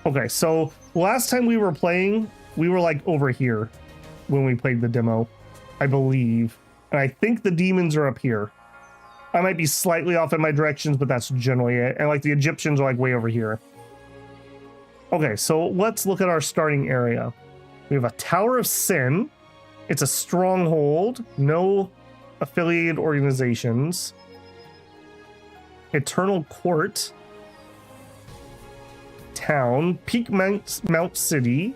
Okay, so last time we were playing, we were like over here. when we played the demo, I believe. And I think the demons are up here. I might be slightly off in my directions, but that's generally it. And like the Egyptians are like way over here. Okay, so let's look at our starting area. We have a Tower of Sin. It's a stronghold. No affiliated organizations. Eternal Court. Town. Peak Mount City.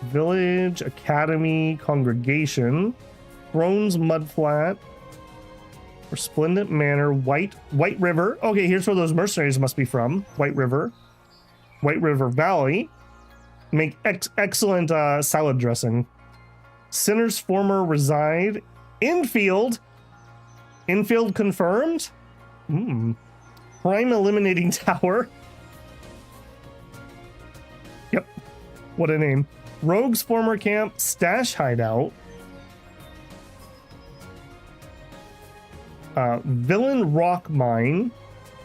Village. Academy. Congregation. Thrones Mudflat. Resplendent Manor. White River. Okay, here's where those mercenaries must be from. White River Valley. Make excellent salad dressing. Sinner's former reside. Infield confirmed. Prime eliminating tower. Yep. What a name. Rogue's former camp. Stash hideout. Villain rock mine.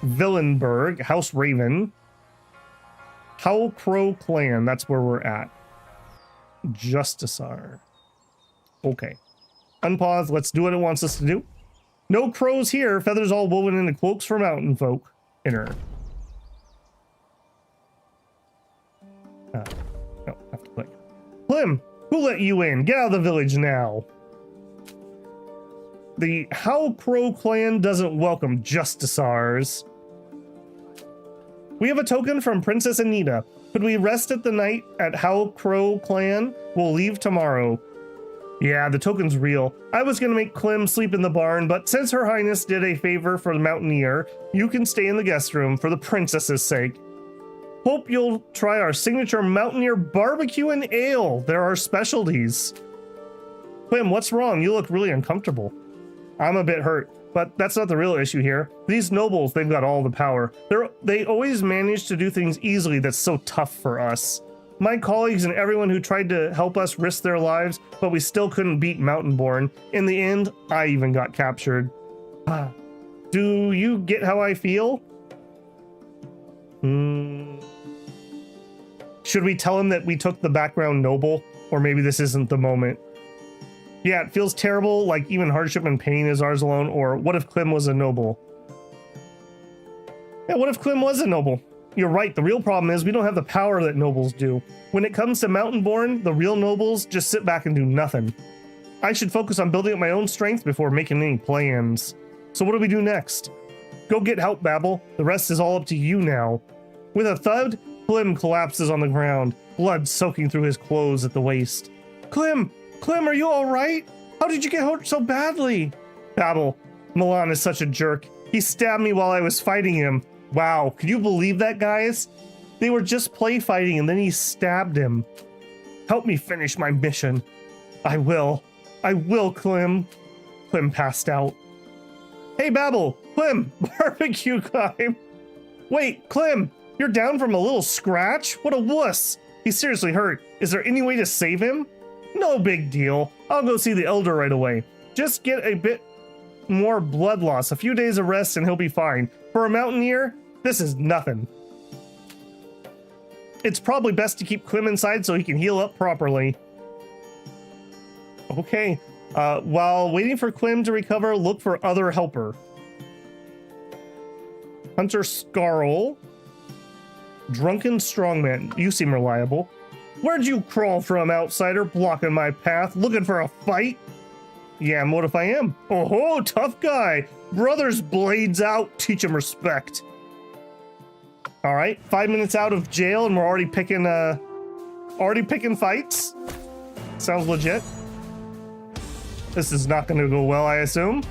Villainburg. House Raven. Howl Crow clan. That's where we're at. Justisar. Okay. Unpause. Let's do what it wants us to do. No crows here. Feathers all woven into cloaks for mountain folk. Inner. No, have to click. Plim, who let you in? Get out of the village now. The Howl Crow clan doesn't welcome Justisars. We have a token from Princess Anita. Could we rest at the night at Howl Crow clan? We'll leave tomorrow. Yeah, the token's real. I was gonna make Clem sleep in the barn, but since Her Highness did a favor for the Mountaineer, you can stay in the guest room for the princess's sake. Hope you'll try our signature Mountaineer barbecue and ale. They're our specialties. Clem, what's wrong? You look really uncomfortable. I'm a bit hurt, but that's not the real issue here. These nobles, they've got all the power. They always manage to do things easily that's so tough for us. My colleagues and everyone who tried to help us risked their lives, but we still couldn't beat Mountainborn. In the end, I even got captured. Do you get how I feel? Should we tell him that we took the background noble? Or maybe this isn't the moment. Yeah, it feels terrible, like even hardship and pain is ours alone. Or what if Clem was a noble? Yeah, what if Clem was a noble? You're right, the real problem is we don't have the power that nobles do. When it comes to Mountainborn, the real nobles just sit back and do nothing. I should focus on building up my own strength before making any plans. So what do we do next? Go get help, Babel. The rest is all up to you now. With a thud, Clem collapses on the ground, blood soaking through his clothes at the waist. Clem, are you all right? How did you get hurt so badly? Babel, Malan is such a jerk. He stabbed me while I was fighting him. Wow, can you believe that, guys? They were just play fighting and then he stabbed him. Help me finish my mission. I will, Clem. Clem passed out. Hey, Babel, Clem, barbecue time. Wait, Clem, you're down from a little scratch? What a wuss. He's seriously hurt. Is there any way to save him? No big deal. I'll go see the elder right away. Just get a bit more blood loss, a few days of rest, and he'll be fine. For a Mountaineer, this is nothing. It's probably best to keep Clem inside so he can heal up properly. Okay. While waiting for Clem to recover, look for other helper. Hunter Scarl. Drunken Strongman. You seem reliable. Where'd you crawl from, outsider? Blocking my path, looking for a fight? Yeah, what if I am? Oh, tough guy. Brothers blades out, teach him respect. All right, 5 minutes out of jail and we're already picking fights. Sounds legit. This is not going to go well, I assume.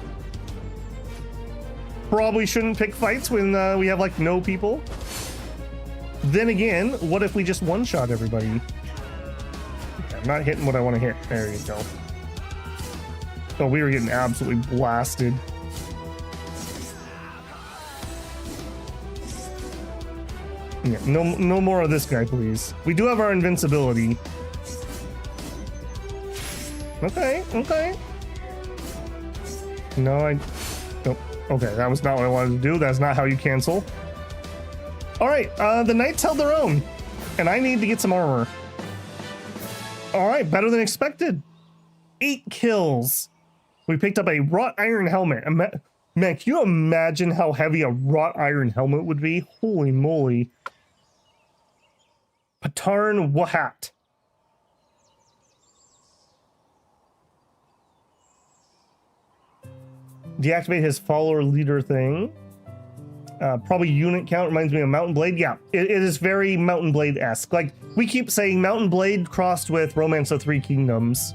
Probably shouldn't pick fights when we have like no people. Then again, what if we just one-shot everybody? Okay, I'm not hitting what I want to hit. There you go. Oh, we were getting absolutely blasted. Yeah, no more of this guy, please. We do have our invincibility. Okay. No, nope. Okay, that was not what I wanted to do. That's not how you cancel. All right, the knights held their own, and I need to get some armor. All right, better than expected. 8 kills. We picked up a wrought iron helmet. Man, can you imagine how heavy a wrought iron helmet would be? Holy moly. Patarn Wahat. Deactivate his follower leader thing. Probably unit count reminds me of Mountain Blade. Yeah, it is very Mountain Blade-esque. Like, we keep saying Mountain Blade crossed with Romance of Three Kingdoms,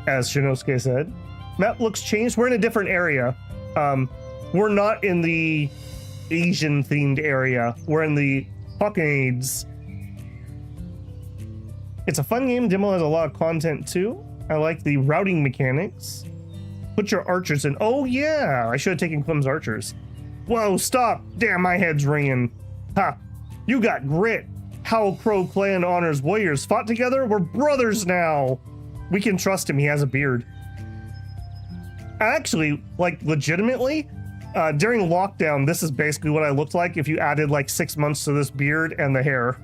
as Shinosuke said. Map looks changed. We're in a different area. We're not in the Asian-themed area. We're in the Hokkaids. It's a fun game. Demo has a lot of content, too. I like the routing mechanics. Put your archers in. Oh, yeah. I should have taken Clem's archers. Whoa, stop. Damn, my head's ringing. Ha. You got grit. Howl Crow Clan honors warriors fought together. We're brothers now. We can trust him. He has a beard. Actually, like, legitimately, during lockdown, this is basically what I looked like if you added like 6 months to this beard and the hair.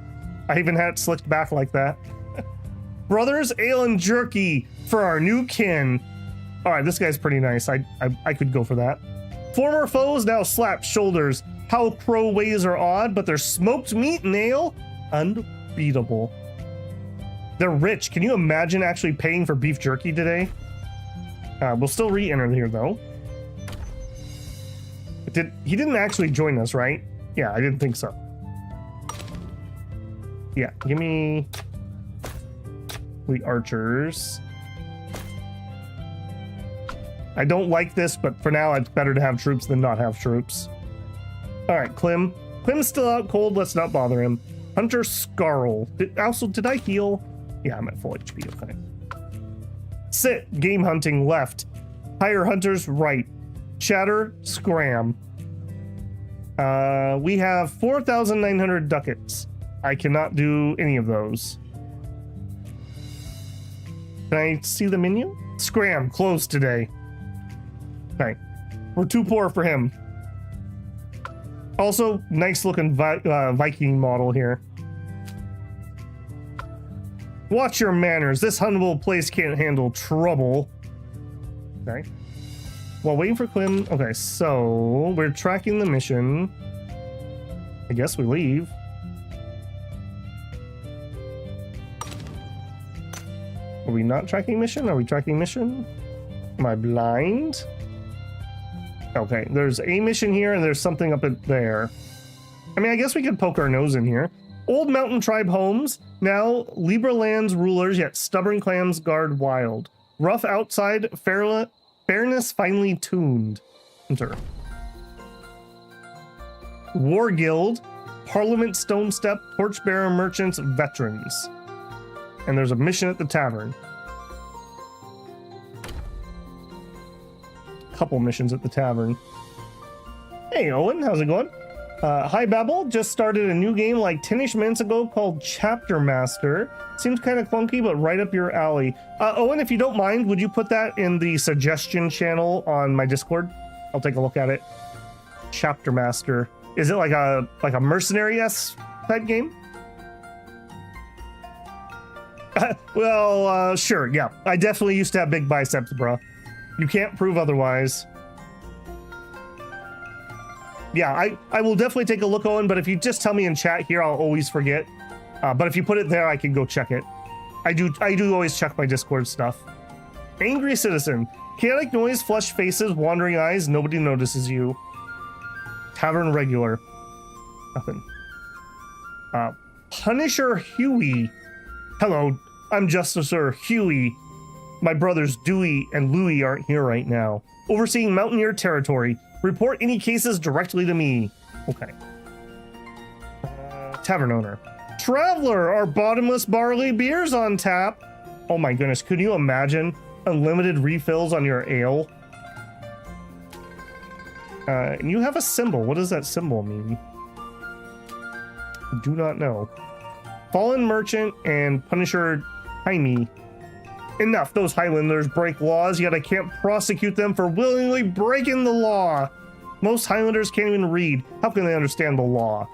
I even had it slicked back like that. Brothers, ale and jerky for our new kin. All right, this guy's pretty nice. I could go for that. Former foes now slap shoulders. How crow ways are odd, but their smoked meat and ale, unbeatable. They're rich. Can you imagine actually paying for beef jerky today? We'll still re-enter here though. He didn't actually join us, right? Yeah, I didn't think so. Yeah, give me the archers. I don't like this, but for now it's better to have troops than not have troops. All right, Clem. Clem's still out cold. Let's not bother him. Hunter Scarl. Did I heal? Yeah, I'm at full HP. Okay. Sit. Game hunting left. Hire hunters right. Chatter. Scram. We have 4,900 ducats. I cannot do any of those. Can I see the menu? Scram. Closed today. Okay. We're too poor for him. Also, nice looking Viking model here. Watch your manners. This humble place can't handle trouble. Okay. While waiting for Clem. Okay, so we're tracking the mission. I guess we leave. Are we not tracking mission? Are we tracking mission? Am I blind? Okay, there's a mission here and there's something up there. I mean, I guess we could poke our nose in here. Old mountain tribe homes, now Libraland's rulers, yet stubborn clans guard wild. Rough outside, fairness finely tuned. Enter. War Guild, Parliament Stone Step, Torchbearer Merchants, Veterans. And there's a mission at the tavern. Couple missions at the tavern. Hey Owen, how's it going? Hi Babel, just started a new game like 10ish minutes ago called Chapter Master. Seems kind of clunky, but right up your alley. Owen, if you don't mind, would you put that in the suggestion channel on my Discord? I'll take a look at it. Chapter Master. Is it like a mercenary-esque type game? Well, sure, yeah. I definitely used to have big biceps, bro. You can't prove otherwise. Yeah, I will definitely take a look, Owen, but if you just tell me in chat here, I'll always forget. But if you put it there, I can go check it. I do always check my Discord stuff. Angry Citizen. Chaotic noise, flushed faces, wandering eyes, nobody notices you. Tavern regular. Nothing. Punisher Huey. Hello, I'm Justicer Huey. My brothers Dewey and Louie aren't here right now. Overseeing Mountaineer territory. Report any cases directly to me. Okay. Tavern owner. Traveler, our bottomless barley beer's on tap. Oh my goodness, could you imagine unlimited refills on your ale? And you have a symbol. What does that symbol mean? I do not know. Fallen Merchant and Punisher Jaime. Enough, those Highlanders break laws, yet I can't prosecute them for willingly breaking the law. Most Highlanders can't even read. How can they understand the law?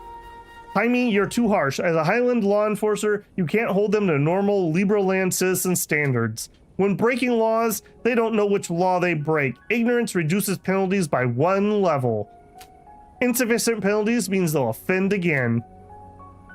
Jaime, you're too harsh. As a Highland law enforcer, you can't hold them to normal Libraland citizen standards. When breaking laws, they don't know which law they break. Ignorance reduces penalties by 1 level. Insufficient penalties means they'll offend again.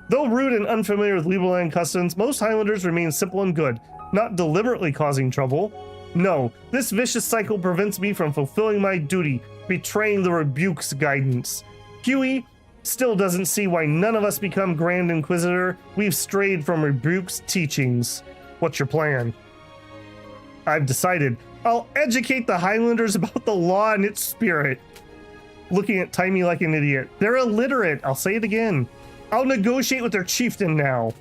Though rude and unfamiliar with Libraland customs, most Highlanders remain simple and good, not deliberately causing trouble. No, this vicious cycle prevents me from fulfilling my duty, betraying the Rebuke's guidance. Huey still doesn't see why none of us become Grand Inquisitor. We've strayed from Rebuke's teachings. What's your plan? I've decided. I'll educate the Highlanders about the law and its spirit. Looking at Timey like an idiot. They're illiterate. I'll say it again. I'll negotiate with their chieftain now.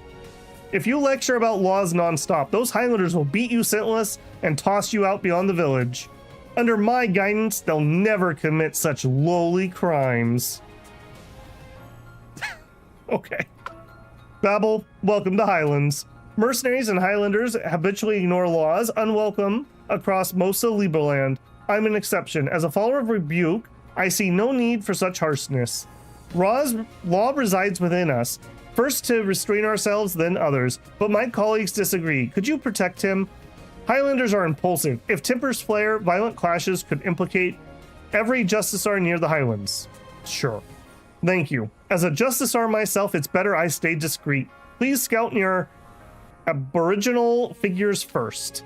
If you lecture about laws nonstop, those Highlanders will beat you senseless and toss you out beyond the village. Under my guidance, they'll never commit such lowly crimes. Okay. Babel, welcome to Highlands. Mercenaries and Highlanders habitually ignore laws, unwelcome across most of Libraland. I'm an exception. As a follower of Rebuke, I see no need for such harshness. Law resides within us, first to restrain ourselves, then others, but my colleagues disagree. Could you protect him? Highlanders are impulsive. If tempers flare, violent clashes could implicate every Justicar near the Highlands. Sure. Thank you. As a Justicar myself, it's better I stay discreet. Please scout near Aboriginal figures first.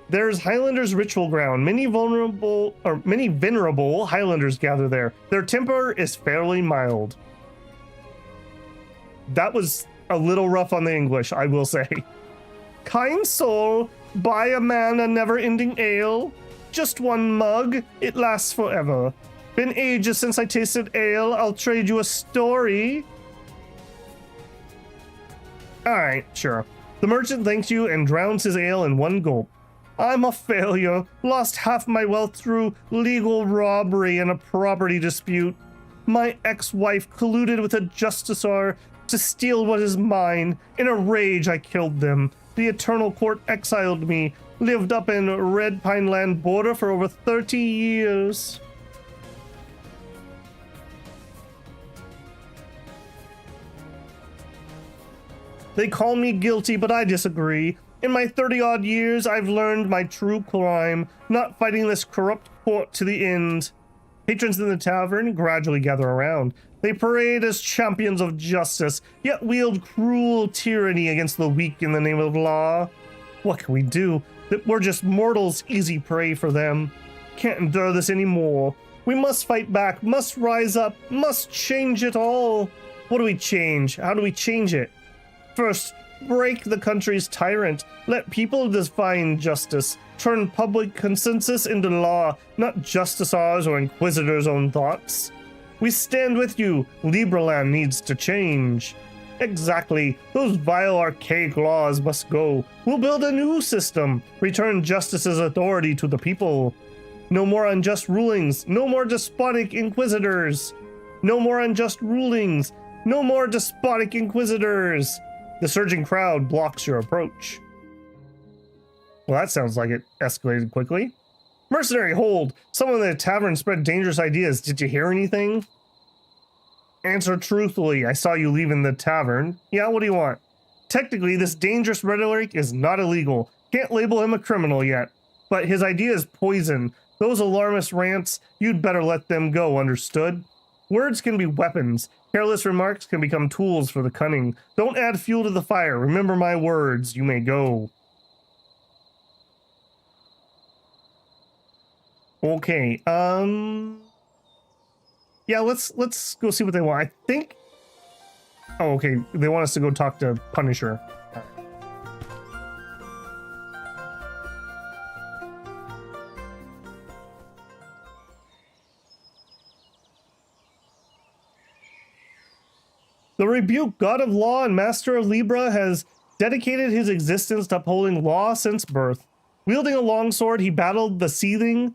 There's Highlanders' ritual ground. Many venerable Highlanders gather there. Their temper is fairly mild. That was a little rough on the English, I will say. Kind soul, buy a man a never-ending ale. Just 1 mug, it lasts forever. Been ages since I tasted ale. I'll trade you a story. Alright, sure. The merchant thanks you and drowns his ale in 1 gulp. I'm a failure. Lost half my wealth through legal robbery and a property dispute. My ex-wife colluded with a Justicar to steal what is mine. In a rage, I killed them. The Eternal Court exiled me. Lived up in Red Pine Land border for over 30 years. They call me guilty, but I disagree. In my 30-odd years, I've learned my true crime, not fighting this corrupt court to the end. Patrons in the tavern gradually gather around. They parade as champions of justice, yet wield cruel tyranny against the weak in the name of law. What can we do? We're just mortals, easy prey for them. Can't endure this anymore. We must fight back, must rise up, must change it all. What do we change? How do we change it? First, break the country's tyrant. Let people define justice. Turn public consensus into law, not Justicars or Inquisitors' own thoughts. We stand with you. Libraland needs to change. Exactly. Those vile archaic laws must go. We'll build a new system. Return justice's authority to the people. No more unjust rulings. No more despotic inquisitors. No more unjust rulings. No more despotic inquisitors. The surging crowd blocks your approach. Well, that sounds like it escalated quickly. Mercenary, hold! Someone in the tavern spread dangerous ideas. Did you hear anything? Answer truthfully. I saw you leaving the tavern. Yeah, what do you want? Technically, this dangerous rhetoric is not illegal. Can't label him a criminal yet. But his idea is poison. Those alarmist rants, you'd better let them go, understood? Words can be weapons. Careless remarks can become tools for the cunning. Don't add fuel to the fire. Remember my words. You may go. Okay, yeah, let's go see what they want. I think... Oh, okay, they want us to go talk to Punisher. The Rebuke, god of law and master of Libra, has dedicated his existence to upholding law since birth. Wielding a longsword, he battled the seething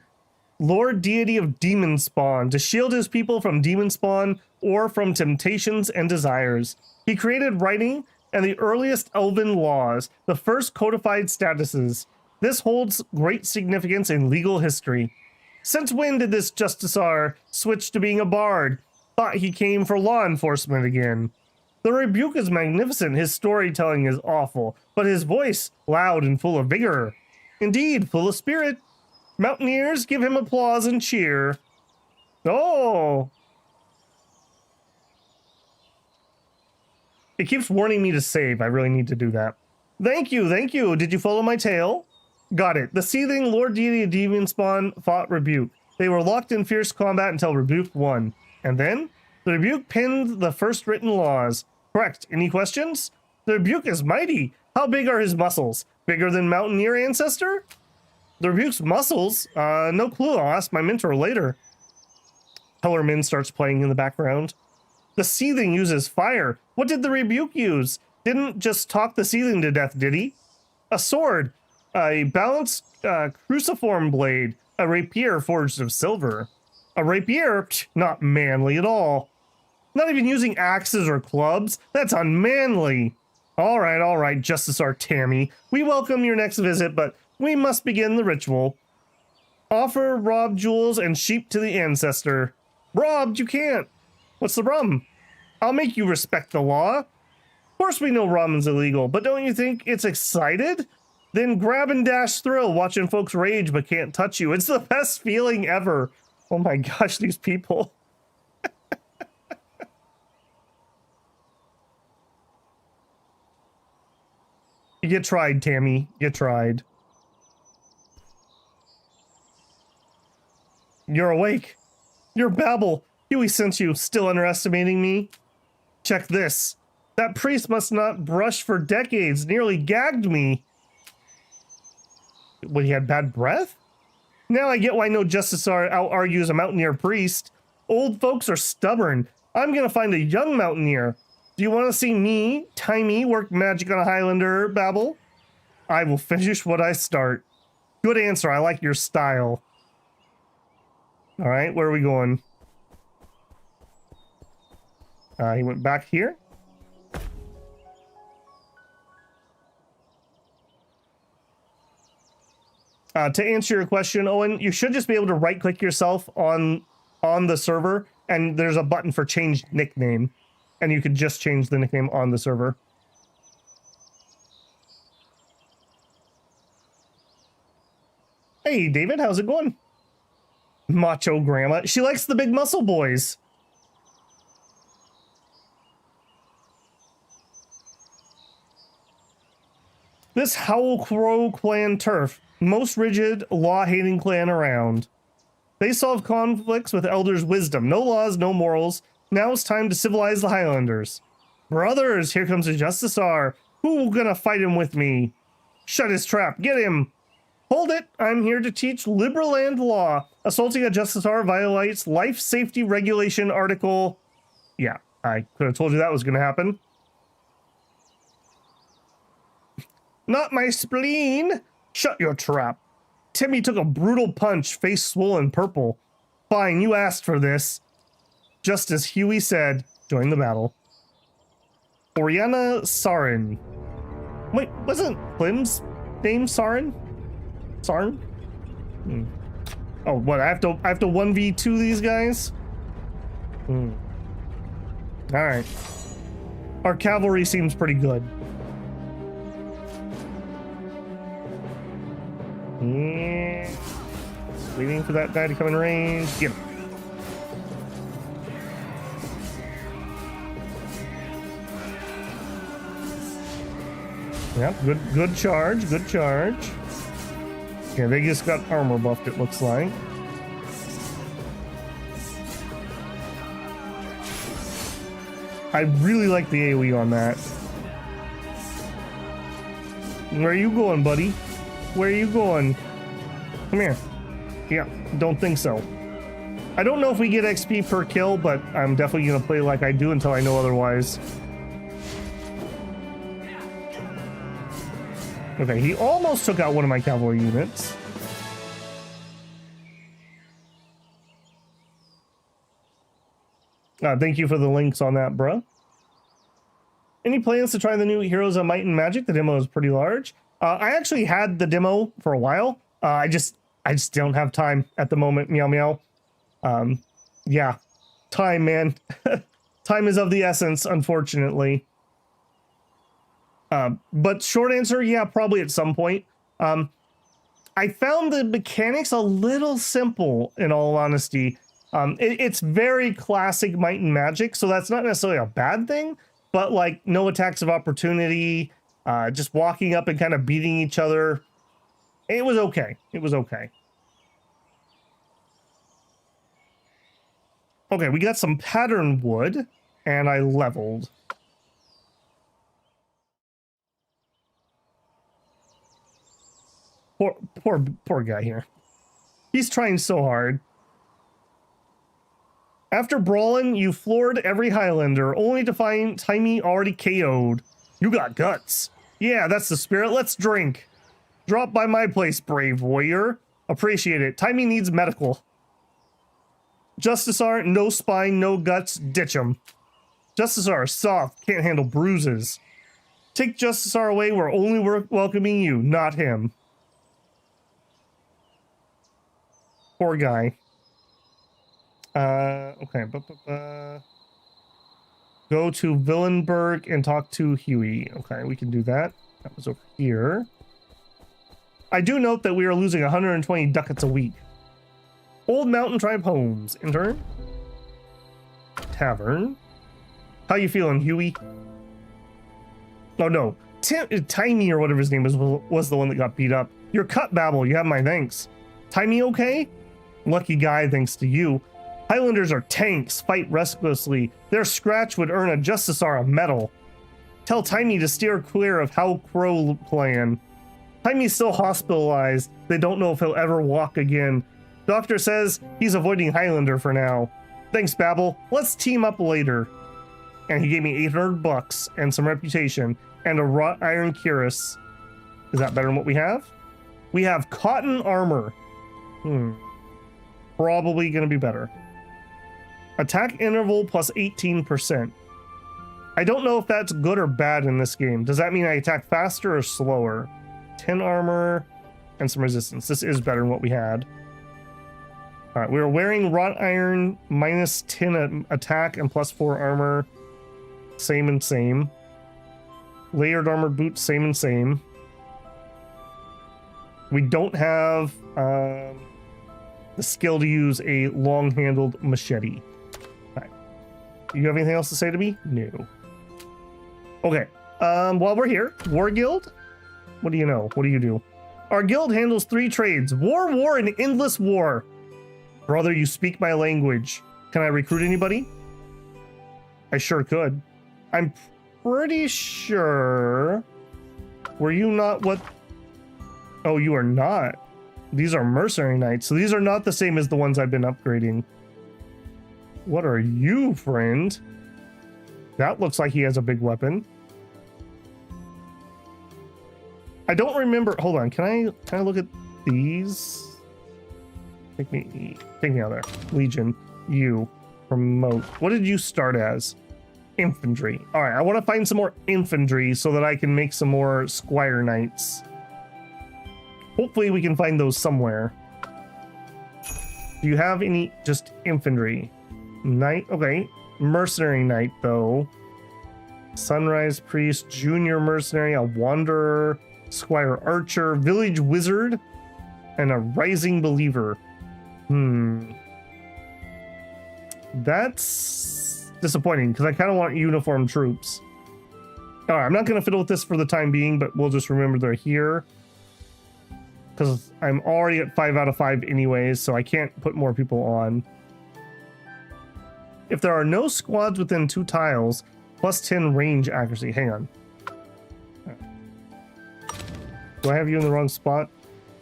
Lord deity of demon spawn to shield his people from demon spawn or from temptations and desires. He created writing and the earliest elven laws, the first codified statuses. This holds great significance in legal history. Since when did this Justicar switch to being a bard? Thought he came for law enforcement again. The Rebuke is magnificent. His storytelling is awful, but his voice loud and full of vigor. Indeed, full of spirit. Mountaineers, give him applause and cheer. Oh! It keeps warning me to save. I really need to do that. Thank you, thank you. Did you follow my tale? Got it. The seething Lord Deity of Deviant Spawn fought Rebuke. They were locked in fierce combat until Rebuke won. And then? The Rebuke pinned the first written laws. Correct. Any questions? The Rebuke is mighty. How big are his muscles? Bigger than Mountaineer Ancestor? The Rebuke's muscles? No clue. I'll ask my mentor later. Hellerman starts playing in the background. The Seething uses fire. What did the Rebuke use? Didn't just talk the Seething to death, did he? A sword. A balanced cruciform blade. A rapier forged of silver. A rapier? Psh, not manly at all. Not even using axes or clubs? That's unmanly. All right, Justice R. Tammy. We welcome your next visit, but we must begin the ritual. Offer robbed jewels and sheep to the ancestor. Robbed? You can't. What's the problem? I'll make you respect the law. Of course we know ramen's illegal, but don't you think it's excited? Then grab and dash thrill watching folks rage but can't touch you. It's the best feeling ever. Oh my gosh, these people. You tried, Tammy. You tried. You're awake. You're Babel. Huey sent you. Still underestimating me? Check this. That priest must not brush for decades. Nearly gagged me. What, he had bad breath? Now I get why no justice out-argues a mountaineer priest. Old folks are stubborn. I'm gonna find a young mountaineer. Do you want to see me, Timey, work magic on a Highlander, Babel? I will finish what I start. Good answer. I like your style. All right, where are we going? He went back here. To answer your question, Owen, you should just be able to right-click yourself on the server, and there's a button for change nickname. And you could just change the nickname on the server. Hey, David, how's it going? Macho grandma. She likes the big muscle boys. This Howl Crow clan turf. Most rigid, law-hating clan around. They solve conflicts with elders' wisdom. No laws, no morals. Now it's time to civilize the Highlanders. Brothers, here comes the Justice R. Who gonna fight him with me? Shut his trap. Get him. Hold it. I'm here to teach Libraland law. Assaulting a Justice R violates life safety regulation article. Yeah, I could have told you that was gonna happen. Not my spleen. Shut your trap. Timmy took a brutal punch, face swollen purple. Fine, you asked for this. Just as Huey said, join the battle. Oriana Sarin. Wait, wasn't Klim's name Sarin? Sarin? Oh, what? I have to 1v2 these guys? All right. Our cavalry seems pretty good. Yeah. Waiting for that guy to come in range. Get him. Yep, good charge, good charge. Yeah, they just got armor buffed, it looks like. I really like the AoE on that. Where are you going, buddy? Where are you going? Come here. Yeah, don't think so. I don't know if we get XP per kill, but I'm definitely gonna play like I do until I know otherwise. Okay, he almost took out one of my cavalry units. Thank you for the links on that, bruh. Any plans to try the new Heroes of Might and Magic? The demo is pretty large. I actually had the demo for a while. I just don't have time at the moment. Meow meow. Yeah, time, man. Time is of the essence, unfortunately. But short answer, yeah, probably at some point. I found the mechanics a little simple, in all honesty. It's very classic Might and Magic, so that's not necessarily a bad thing, but like no attacks of opportunity, just walking up and kind of beating each other. It was okay. It was okay. Okay, we got some pattern wood, and I leveled. Poor guy here. He's trying so hard. After brawling, you floored every Highlander, only to find Timey already KO'd. You got guts. Yeah, that's the spirit. Let's drink. Drop by my place, brave warrior. Appreciate it. Timey needs medical. Justicar, no spine, no guts. Ditch him. Justicar, soft, can't handle bruises. Take Justicar away. We're only welcoming you, not him. Poor guy. Okay. Go to Villenberg and talk to Huey. Okay, we can do that. That was over here. I do note that we are losing 120 ducats a week. Old Mountain Tribe Homes. Intern. Tavern. How you feeling, Huey? Oh no. Timey or whatever his name was the one that got beat up. Your cut, Babble. You have my thanks. Timey okay? Lucky guy, thanks to you. Highlanders are tanks, fight restlessly. Their scratch would earn a Justicar a medal. Tell Timey to steer clear of How Crow plan. Timey's still hospitalized. They don't know if he'll ever walk again. Doctor says he's avoiding Highlander for now. Thanks, Babble. Let's team up later. And he gave me $800 and some reputation and a wrought iron cuirass. Is that better than what we have? We have cotton armor. Probably gonna be better. Attack interval plus 18%. I don't know if that's good or bad in this game. Does that mean I attack faster or slower? 10 armor and some resistance. This is better than what we had. All right, we were wearing wrought iron, minus 10 attack and plus 4 armor. Same and same. Layered armor boots, same and same. We don't have the skill to use a long-handled machete. Right. Do you have anything else to say to me? No. Okay. While we're here, War Guild. What do you know? What do you do? Our guild handles 3 trades: war, and endless war. Brother, you speak my language. Can I recruit anybody? I sure could. I'm pretty sure. Were you not what? Oh, you are not. These are mercenary knights, so these are not the same as the ones I've been upgrading. What are you, friend? That looks like he has a big weapon. I don't remember. Hold on. Can I look at these? Take me out there. Legion. You. Promote. What did you start as? Infantry. All right. I want to find some more infantry so that I can make some more squire knights. Hopefully we can find those somewhere. Do you have any just infantry? Knight. Okay. Mercenary knight though. Sunrise priest. Junior mercenary. A wanderer. Squire archer. Village wizard. And a rising believer. That's disappointing because I kind of want uniformed troops. All right, I'm not going to fiddle with this for the time being, but we'll just remember they're here because I'm already at 5 out of 5 anyways, so I can't put more people on. If there are no squads within 2 tiles, plus 10 range accuracy. Hang on. Do I have you in the wrong spot?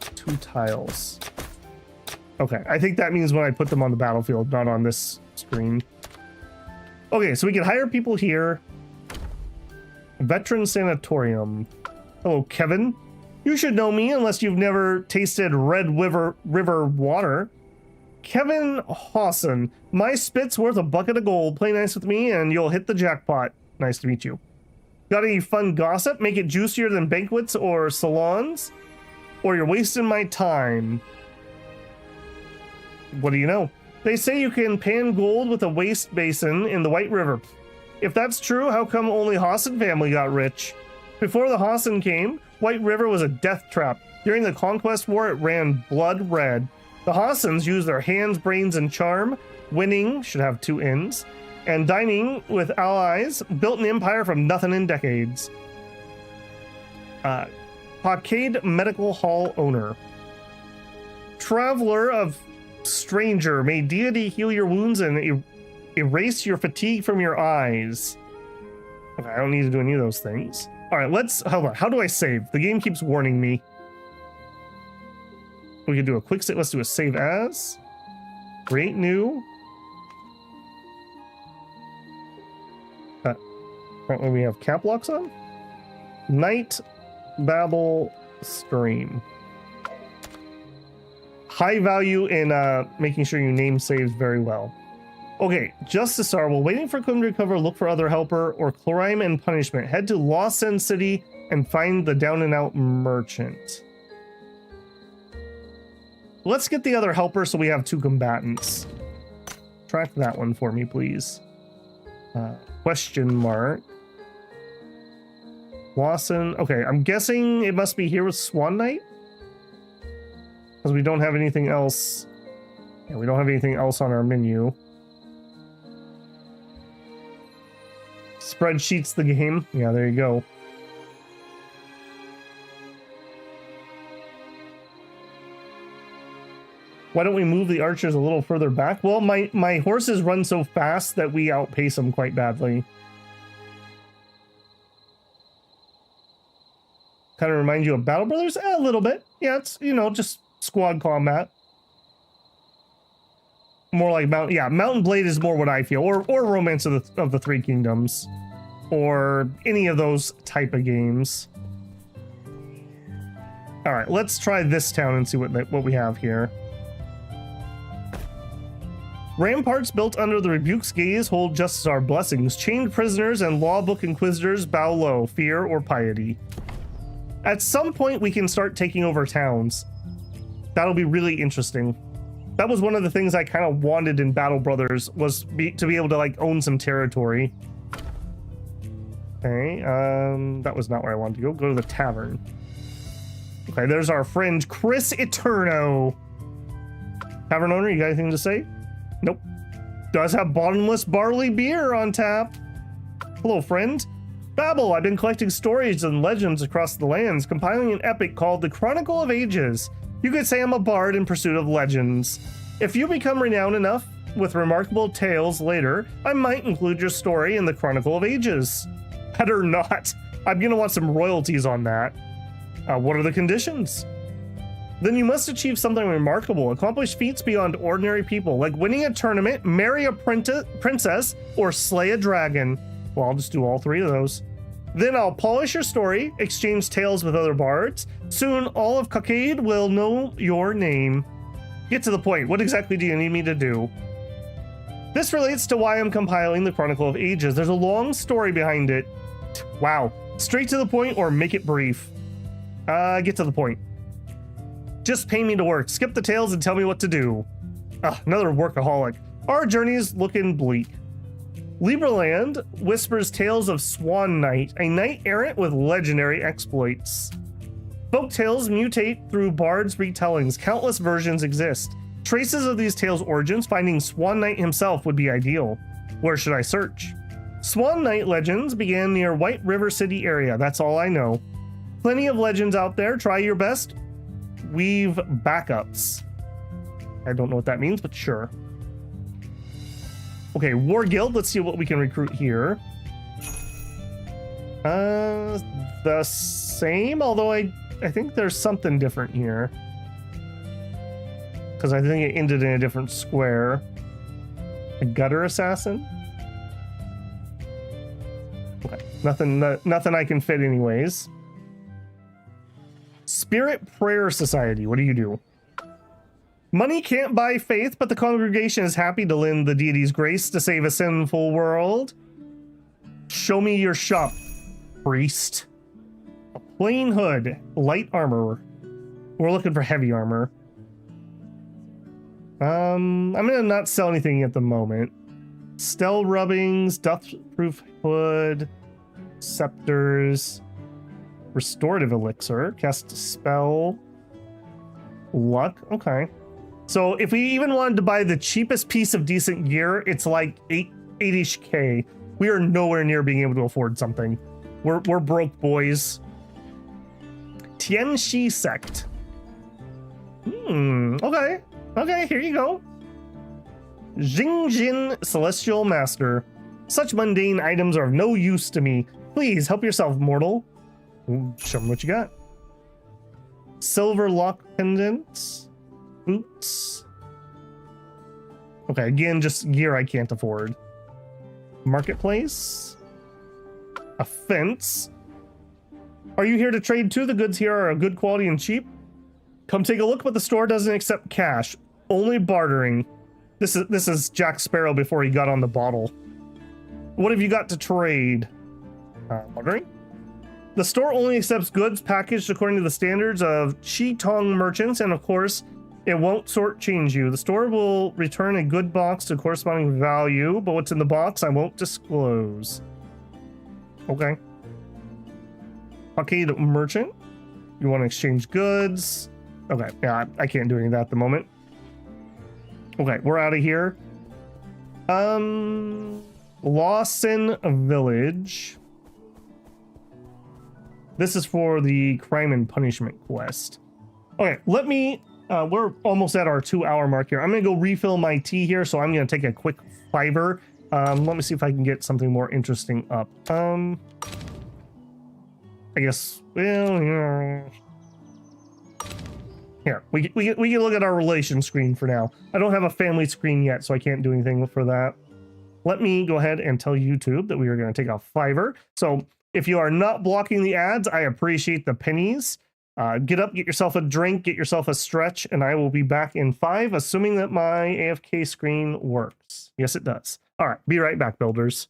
2 tiles. Okay, I think that means when I put them on the battlefield, not on this screen. Okay, so we can hire people here. Veteran Sanatorium. Hello, Kevin. You should know me unless you've never tasted Red River water. Kevin Hawson. My spit's worth a bucket of gold. Play nice with me and you'll hit the jackpot. Nice to meet you. Got any fun gossip? Make it juicier than banquets or salons? Or you're wasting my time. What do you know? They say you can pan gold with a waste basin in the White River. If that's true, how come only Hassan family got rich? Before the Hassan came, White River was a death trap. During the Conquest War, it ran blood red. The Hassans used their hands, brains, and charm, winning, should have two ends, and dining with allies, built an empire from nothing in decades. Pockade Medical Hall owner. Traveler of stranger, may deity heal your wounds and erase your fatigue from your eyes. Okay, I don't need to do any of those things. All right, hold on. How do I save? The game keeps warning me. We could do a quick save. Let's do a save as. Create new. Apparently we have cap locks on. Night Babel stream. High value in making sure you name saves very well. Okay, Justice are while waiting for Quinn to recover, look for other helper or crime and punishment. Head to Lost End City and find the down and out merchant. Let's get the other helper so we have two combatants. Track that one for me, please. Question mark. Lawson. Okay, I'm guessing it must be here with Swan Knight. Because we don't have anything else. Yeah, we don't have anything else on our menu. Spreadsheets the game. Yeah, there you go. Why don't we move the archers a little further back? Well, my horses run so fast that we outpace them quite badly. Kind of remind you of Battle Brothers? A little bit. Yeah, it's, you know, just squad combat. More like Mountain Blade is more what I feel. Or Romance of the Three Kingdoms. Or any of those type of games. Alright, let's try this town and see what we have here. Ramparts built under the Rebuke's gaze hold just as our blessings. Chained prisoners and law book inquisitors bow low, fear or piety. At some point, we can start taking over towns. That'll be really interesting. That was one of the things I kind of wanted in Battle Brothers, was to be able to like own some territory. Okay, that was not where I wanted to go. Go to the tavern. Okay, there's our friend Chris Eterno. Tavern owner, you got anything to say? Nope. Does have bottomless barley beer on tap. Hello, friend. Babel, I've been collecting stories and legends across the lands, compiling an epic called The Chronicle of Ages. You could say I'm a bard in pursuit of legends. If you become renowned enough with remarkable tales later, I might include your story in the Chronicle of Ages. Better not. I'm gonna want some royalties on that. What are the conditions? Then you must achieve something remarkable, accomplish feats beyond ordinary people, like winning a tournament, marry a princess, or slay a dragon. Well, I'll just do all three of those. Then I'll polish your story, exchange tales with other bards. Soon, all of Cockade will know your name. Get to the point. What exactly do you need me to do? This relates to why I'm compiling the Chronicle of Ages. There's a long story behind it. Wow. Straight to the point or make it brief. Get to the point. Just pay me to work. Skip the tales and tell me what to do. Another workaholic. Our journey is looking bleak. Libraland whispers tales of Swan Knight, a knight errant with legendary exploits. Folk tales mutate through bards' retellings. Countless versions exist. Traces of these tales' origins, finding Swan Knight himself would be ideal. Where should I search? Swan Knight legends began near White River City area. That's all I know. Plenty of legends out there. Try your best. Weave backups. I don't know what that means, but sure. Okay, War Guild. Let's see what we can recruit here. The same, although I think there's something different here. Because I think it ended in a different square. A gutter assassin? Okay, nothing I can fit anyways. Spirit Prayer Society. What do you do? Money can't buy faith, but the congregation is happy to lend the deity's grace to save a sinful world. Show me your shop, priest. A plain hood, light armor. We're looking for heavy armor. I'm gonna not sell anything at the moment. Stell rubbings, dustproof hood, scepters. Restorative elixir. Cast spell. Luck. Okay. So if we even wanted to buy the cheapest piece of decent gear, it's like 8-ish K. We are nowhere near being able to afford something. We're broke, boys. Tianxi sect. Okay. Okay, here you go. Jingjin Celestial Master. Such mundane items are of no use to me. Please help yourself, mortal. Show me what you got. Silver lock pendants. Boots. Okay, again, just gear I can't afford. Marketplace. A fence. Are you here to trade too? The goods here are of good quality and cheap. Come take a look, but the store doesn't accept cash. Only bartering. This is Jack Sparrow before he got on the bottle. What have you got to trade? Bartering? The store only accepts goods packaged according to the standards of Chitong merchants, and of course, it won't shortchange you. The store will return a good box to corresponding value, but what's in the box I won't disclose. Okay. Arcade merchant. You want to exchange goods? Okay, yeah, I can't do any of that at the moment. Okay, we're out of here. Lawson Village. This is for the crime and punishment quest. Okay, let me, we're almost at our 2-hour mark here. I'm gonna go refill my tea here, so I'm gonna take a quick fiver. Let me see if I can get something more interesting up. I guess, well, yeah. Here, we can look at our relation screen for now. I don't have a family screen yet, so I can't do anything for that. Let me go ahead and tell YouTube that we are going to take a fiver. So if you are not blocking the ads, I appreciate the pennies. Get up, get yourself a drink, get yourself a stretch, and I will be back in 5, assuming that my AFK screen works. Yes, it does. All right, be right back, builders.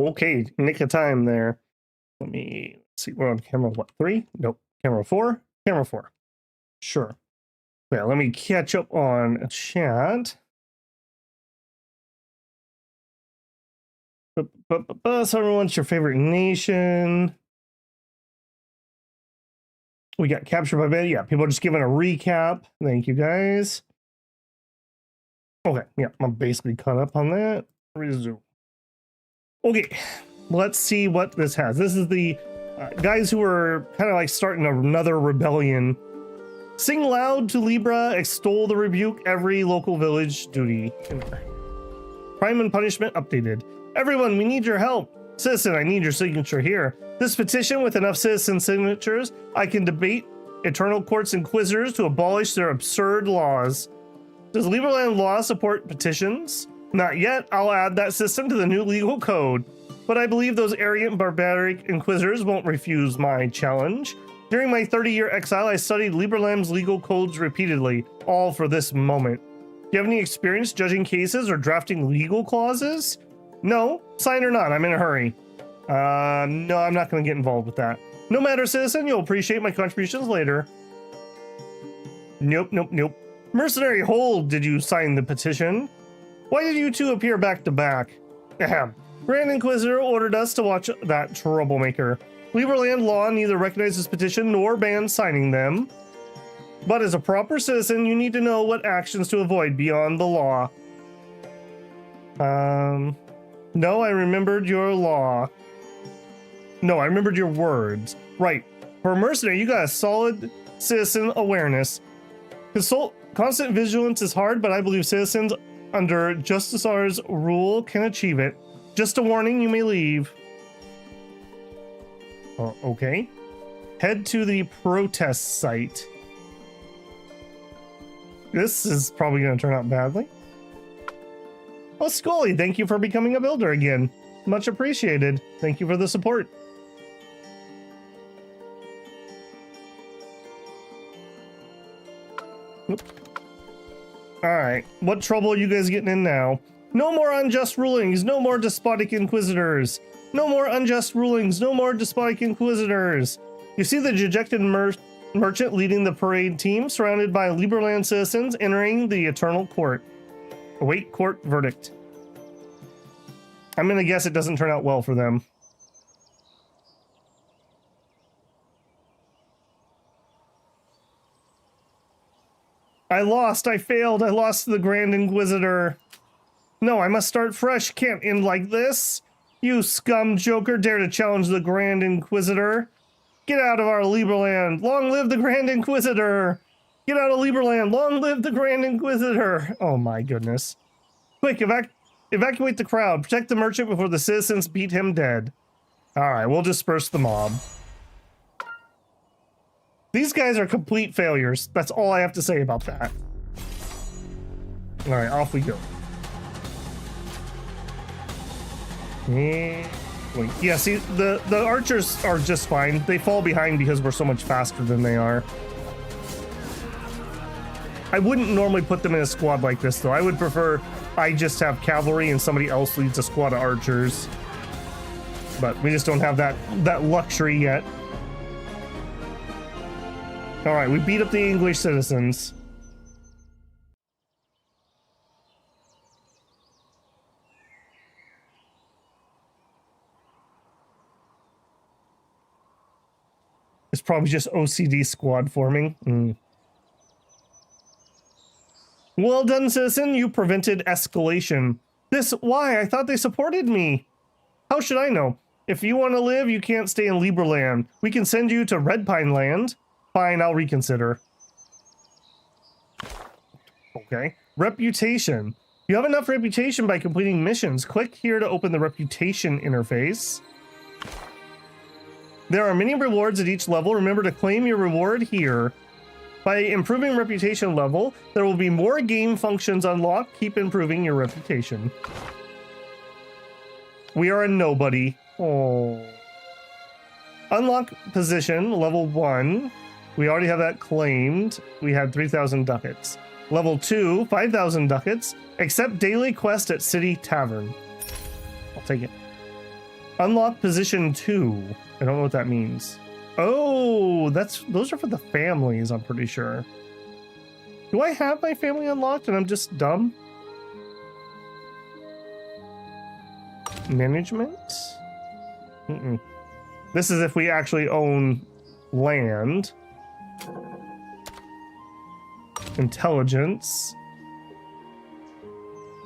Okay, nick of time there. Let me see. We're on camera, what, 3? Nope. Camera 4? Camera 4. Sure. Yeah, let me catch up on chat. So everyone's your favorite nation? We got captured by bed. Yeah, people are just giving a recap. Thank you, guys. Okay, yeah, I'm basically caught up on that. Resume. Okay, let's see what this has. This is the guys who are kind of like starting another rebellion. Sing loud to Libra, extol the rebuke, every local village duty. Crime and punishment updated. Everyone, we need your help. Citizen, I need your signature here. This petition with enough citizen signatures, I can debate Eternal Court's inquisitors to abolish their absurd laws. Does Libraland law support petitions? Not yet. I'll add that system to the new legal code. But I believe those arrogant, barbaric inquisitors won't refuse my challenge. During my 30-year exile, I studied Libraland's legal codes repeatedly, all for this moment. Do you have any experience judging cases or drafting legal clauses? No? Sign or not, I'm in a hurry. No, I'm not going to get involved with that. No matter, citizen, you'll appreciate my contributions later. Nope. Mercenary, hold, did you sign the petition? Why did you two appear back to back? Ahem. Grand Inquisitor ordered us to watch that troublemaker. Libraland law neither recognizes petition nor bans signing them. But as a proper citizen, you need to know what actions to avoid beyond the law. No, I remembered your law. No, I remembered your words. Right. For a mercenary, you got a solid citizen awareness. Constant vigilance is hard, but I believe citizens under Justicier's rule can achieve it. Just a warning, you may leave. Okay. Head to the protest site. This is probably going to turn out badly. Oh, Scully, thank you for becoming a builder again. Much appreciated. Thank you for the support. Alright, what trouble are you guys getting in now? No more unjust rulings, no more despotic inquisitors. No more unjust rulings, no more despotic inquisitors. You see the dejected merchant leading the parade team, surrounded by Libraland citizens entering the Eternal Court. Await court verdict. I'm gonna guess it doesn't turn out well for them. I lost, I failed, I lost to the Grand Inquisitor. No, I must start fresh, can't end like this. You scum joker dare to challenge the Grand Inquisitor. Get out of our Libraland, long live the Grand Inquisitor. Get out of Libraland, long live the Grand Inquisitor. Oh my goodness. Quick, evacuate the crowd, protect the merchant before the citizens beat him dead. Alright, we'll disperse the mob. These guys are complete failures. That's all I have to say about that. Alright, off we go. Yeah, see, the archers are just fine. They fall behind because we're so much faster than they are. I wouldn't normally put them in a squad like this, though. I would prefer I just have cavalry and somebody else leads a squad of archers. But we just don't have that luxury yet. Alright, we beat up the English citizens. It's probably just OCD squad forming. Well done, citizen. You prevented escalation. Why? I thought they supported me. How should I know? If you want to live, you can't stay in Libraland. We can send you to Red Pine Land. Fine, I'll reconsider. Okay. Reputation. You have enough reputation by completing missions. Click here to open the reputation interface. There are many rewards at each level. Remember to claim your reward here. By improving reputation level, there will be more game functions unlocked. Keep improving your reputation. We are a nobody. Oh. Unlock position, level 1. We already have that claimed. We had 3,000 ducats. Level 2, 5,000 ducats. Accept daily quest at City Tavern. I'll take it. Unlock position 2. I don't know what that means. Oh, those are for the families, I'm pretty sure. Do I have my family unlocked and I'm just dumb? Management? This is if we actually own land. Intelligence.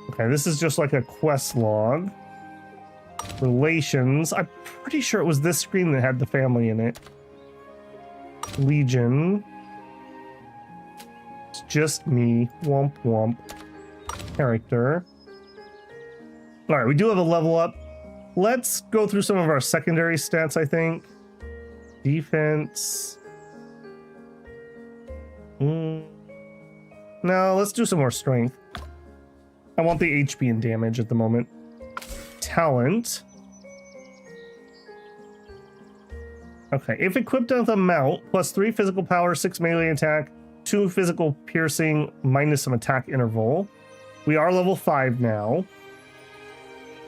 Okay, this is just like a quest log. Relations. I'm pretty sure it was this screen that had the family in it. Legion. It's just me. Womp womp. Character. Alright, we do have a level up. Let's go through some of our secondary stats, I think. Defense. No, let's do some more strength. I want the HP and damage at the moment. Talent. Okay, if equipped with a mount, plus 3 physical power, 6 melee attack, 2 physical piercing, minus some attack interval. We are level 5 now.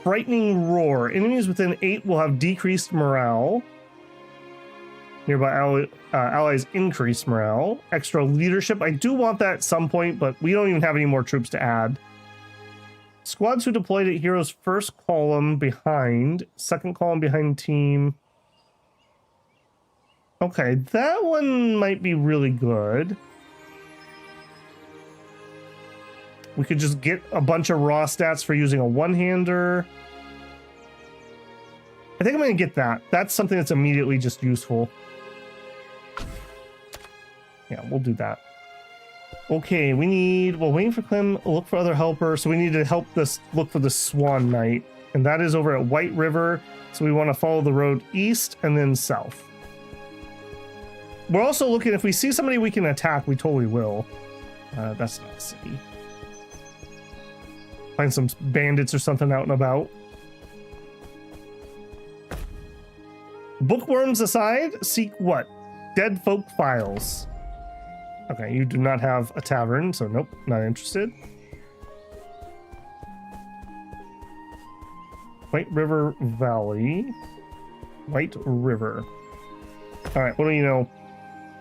Frightening Roar. Enemies within 8 will have decreased morale. Nearby allies increase morale. Extra leadership. I do want that at some point, but we don't even have any more troops to add. Squads who deployed at heroes first column behind. Second column behind team. Okay, that one might be really good. We could just get a bunch of raw stats for using a one-hander. I think I'm going to get that. That's something that's immediately just useful. Yeah, we'll do that. Okay, we need... Well, waiting for Clem, look for other helpers. So we need to help this look for the Swan Knight. And that is over at White River. So we want to follow the road east and then south. We're also looking... If we see somebody we can attack, we totally will. That's not a city. Find some bandits or something out and about. Bookworms aside, seek what? Dead folk files. Okay, you do not have a tavern, so nope, not interested. White River Valley. White River. Alright, what do you know?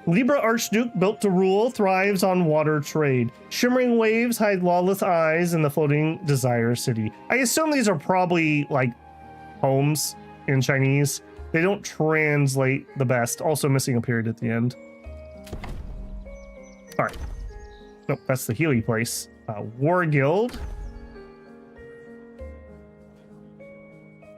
Libra Archduke, built to rule, thrives on water trade. Shimmering waves hide lawless eyes in the floating Desire City. I assume these are probably, like, homes in Chinese. They don't translate the best. Also missing a period at the end. Alright. Nope, that's the Healy place. War Guild.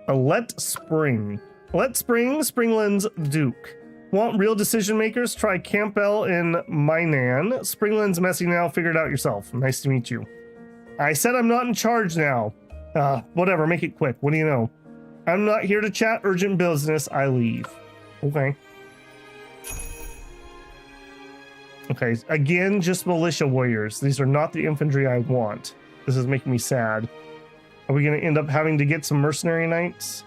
Alette Spring. Alette Spring, Springland's Duke. Want real decision makers? Try Campbell in Mainan. Springland's messy now. Figure it out yourself. Nice to meet you. I said I'm not in charge now. Whatever. Make it quick. What do you know? I'm not here to chat. Urgent business. I leave. Okay. Okay. Again, just militia warriors. These are not the infantry I want. This is making me sad. Are we going to end up having to get some mercenary knights?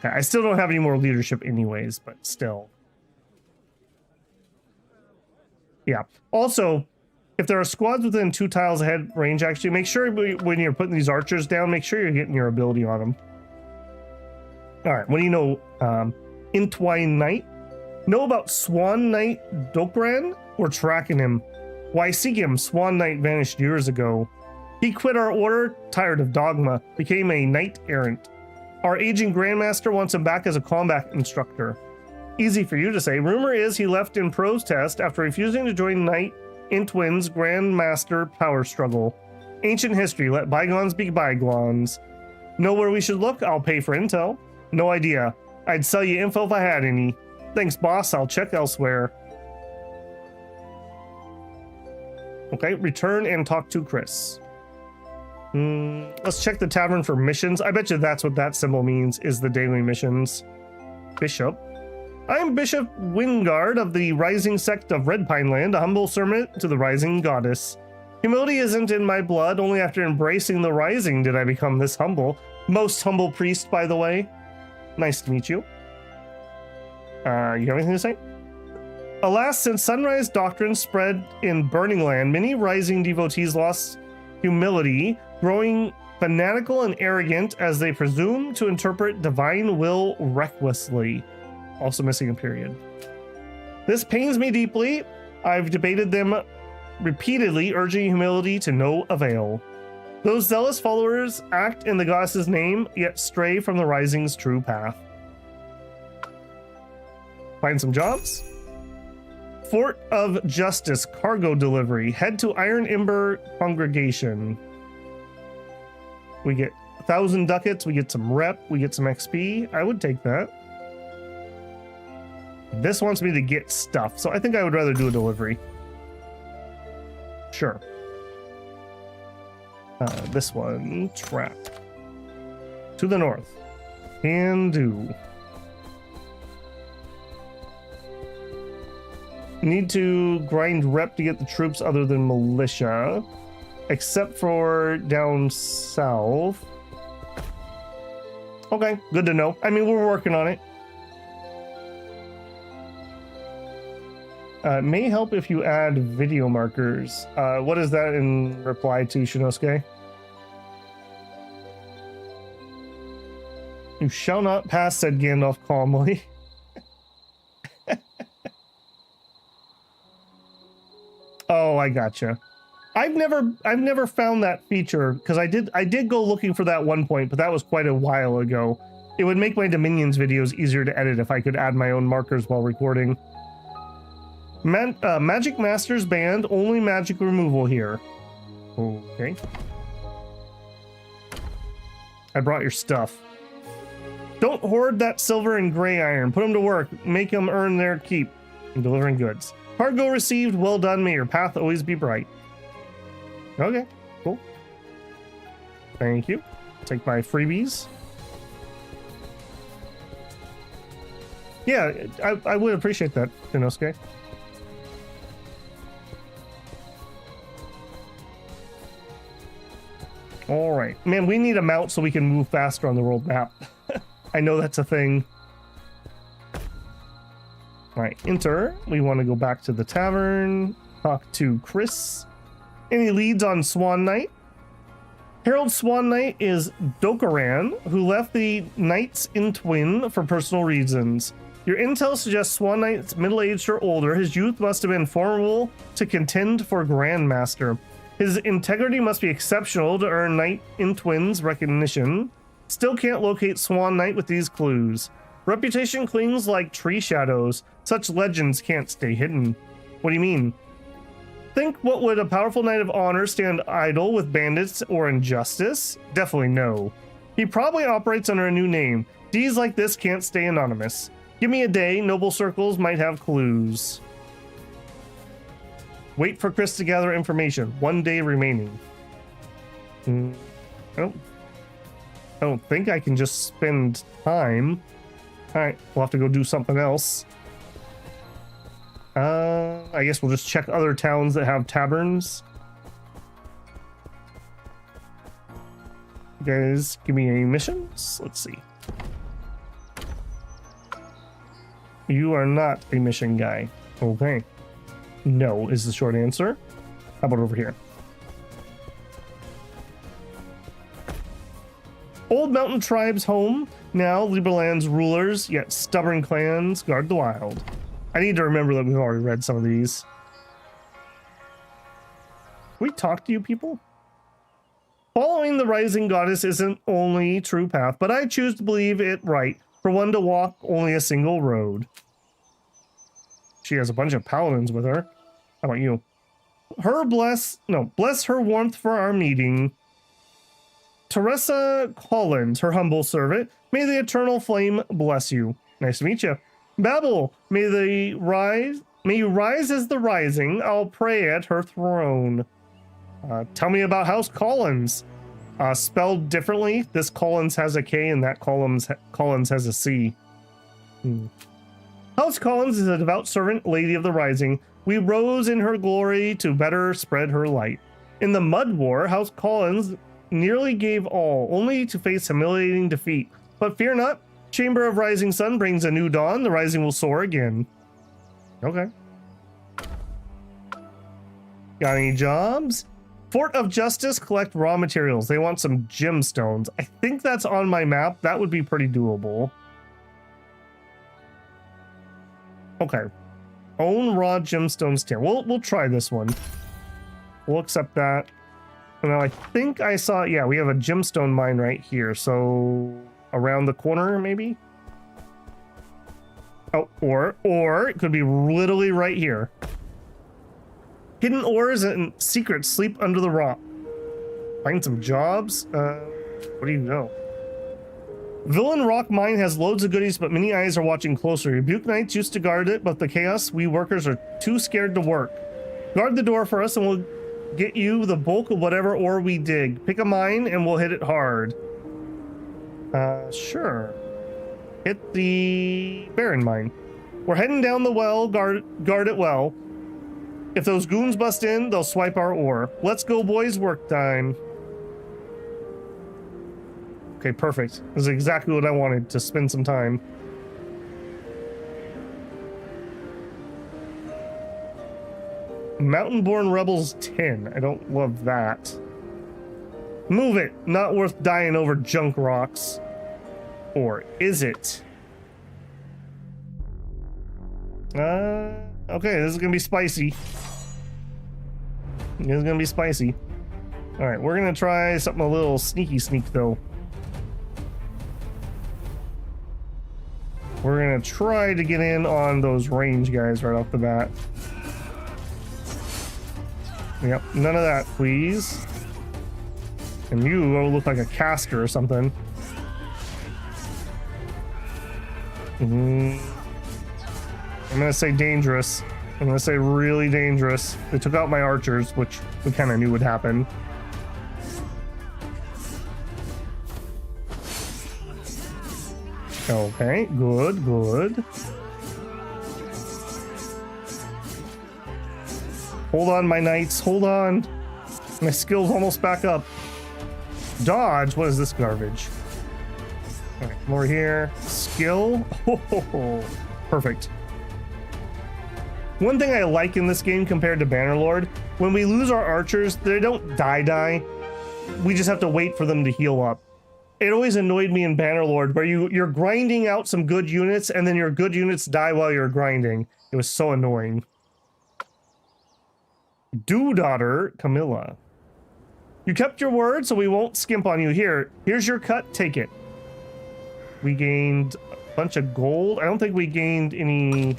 I still don't have any more leadership anyways, but still. Yeah. Also, if there are squads within 2 tiles ahead range, actually, make sure when you're putting these archers down, make sure you're getting your ability on them. All right. What do you know? Entwine Knight. Know about Swan Knight Dokran? We're tracking him. Why seek him? Swan Knight vanished years ago. He quit our order, tired of dogma, became a knight errant. Our aging Grandmaster wants him back as a combat instructor. Easy for you to say. Rumor is he left in protest after refusing to join Knight Entwin's Grandmaster power struggle. Ancient history, let bygones be bygones. Know where we should look? I'll pay for intel. No idea. I'd sell you info if I had any. Thanks, boss. I'll check elsewhere. Okay, return and talk to Chris. Let's check the tavern for missions. I bet you that's what that symbol means, is the daily missions. Bishop. I'm Bishop Wingard of the Rising Sect of Red Pine Land, a humble servant to the Rising Goddess. Humility isn't in my blood, only after embracing the Rising did I become this humble. Most humble priest, by the way. Nice to meet you. You have anything to say? Alas, since Sunrise Doctrine spread in Burning Land, many Rising devotees lost humility, growing fanatical and arrogant as they presume to interpret divine will recklessly. Also missing a period. This pains me deeply. I've debated them repeatedly, urging humility to no avail. Those zealous followers act in the goddess's name, yet stray from the rising's true path. Find some jobs. Fort of Justice cargo delivery. Head to Iron Ember Congregation. We get 1,000 ducats. We get some rep. We get some XP. I would take that. This wants me to get stuff, so I think I would rather do a delivery. Sure. This one, trap. To the north. Can do. Need to grind rep to get the troops other than militia. Except for down south. Okay, good to know. I mean, we're working on it. May help if you add video markers. What is that in reply to Shinosuke? You shall not pass, said Gandalf calmly. Oh, I gotcha. I've never found that feature because I did go looking for that one point, but that was quite a while ago. It would make my Dominions videos easier to edit if I could add my own markers while recording. Magic Masters banned, only magic removal here. Okay. I brought your stuff. Don't hoard that silver and gray iron. Put them to work. Make them earn their keep. I'm delivering goods. Cargo received. Well done. May your path always be bright. Okay, cool. Thank you. Take my freebies. Yeah, I would appreciate that, Shinosuke. All right, man, we need a mount so we can move faster on the world map. I know that's a thing. All right, enter. We want to go back to the tavern, talk to Chris. Any leads on Swan Knight? Herald Swan Knight is Dokaran, who left the Knights in Twin for personal reasons. Your intel suggests Swan Knight's middle-aged or older. His youth must have been formidable to contend for Grandmaster. His integrity must be exceptional to earn Knight in Twins recognition. Still can't locate Swan Knight with these clues. Reputation clings like tree shadows. Such legends can't stay hidden. What do you mean? Think what would a powerful Knight of Honor stand idle with bandits or injustice? Definitely no. He probably operates under a new name. Deeds like this can't stay anonymous. Give me a day, noble circles might have clues. Wait for Chris to gather information. 1 day remaining. I don't think I can just spend time. All right, we'll have to go do something else. I guess we'll just check other towns that have taverns. You guys, give me any missions. Let's see. You are not a mission guy. Okay. No is the short answer. How about over here? Old mountain tribes home. Now Libraland's rulers, yet stubborn clans guard the wild. I need to remember that we've already read some of these. Can we talk to you people? Following the rising goddess isn't only true path, but I choose to believe it right. For one to walk only a single road. She has a bunch of paladins with her. How about you? Bless her warmth for our meeting. Teresa Collins, her humble servant. May the eternal flame bless you. Nice to meet you. Babel, may you rise as the rising. I'll pray at her throne. Tell me about House Collins. Spelled differently. This Collins has a K and that Collins has a C. House Collins is a devout servant, lady of the rising. We rose in her glory to better spread her light. In the Mud War, House Collins nearly gave all, only to face humiliating defeat. But fear not, Chamber of Rising Sun brings a new dawn. The rising will soar again. Okay. Got any jobs? Fort of Justice, collect raw materials. They want some gemstones. I think that's on my map. That would be pretty doable. Okay. Own raw gemstones tier. We'll try this one. We'll accept that. Now I think I saw, yeah, we have a gemstone mine right here. So around the corner, maybe? Oh, or it could be literally right here. Hidden ores and secrets sleep under the rock. Find some jobs? What do you know? Villain Rock Mine has loads of goodies, but many eyes are watching closely. Rebuke Knights used to guard it, but the chaos, we workers are too scared to work. Guard the door for us and we'll get you the bulk of whatever ore we dig. Pick a mine and we'll hit it hard. Sure. Hit the Baron Mine. We're heading down the well, guard it well. If those goons bust in, they'll swipe our ore. Let's go, boys, work time. Okay, perfect. This is exactly what I wanted, to spend some time. Mountain-born Rebels 10. I don't love that. Move it. Not worth dying over junk rocks. Or is it? Okay, this is gonna be spicy. This is gonna be spicy. All right, we're gonna try something a little sneak though. We're gonna try to get in on those range guys right off the bat. Yep, none of that, please. And you look like a caster or something. I'm gonna say dangerous. I'm gonna say really dangerous. They took out my archers, which we kind of knew would happen. Okay, good. Hold on, my knights, hold on. My skill's almost back up. Dodge, what is this garbage? All right, more here. Skill, oh, perfect. One thing I like in this game compared to Bannerlord, when we lose our archers, they don't die. We just have to wait for them to heal up. It always annoyed me in Bannerlord where you're grinding out some good units and then your good units die while you're grinding. It was so annoying. Daughter Camilla. You kept your word, so we won't skimp on you. Here's your cut, take it. We gained a bunch of gold. I don't think we gained any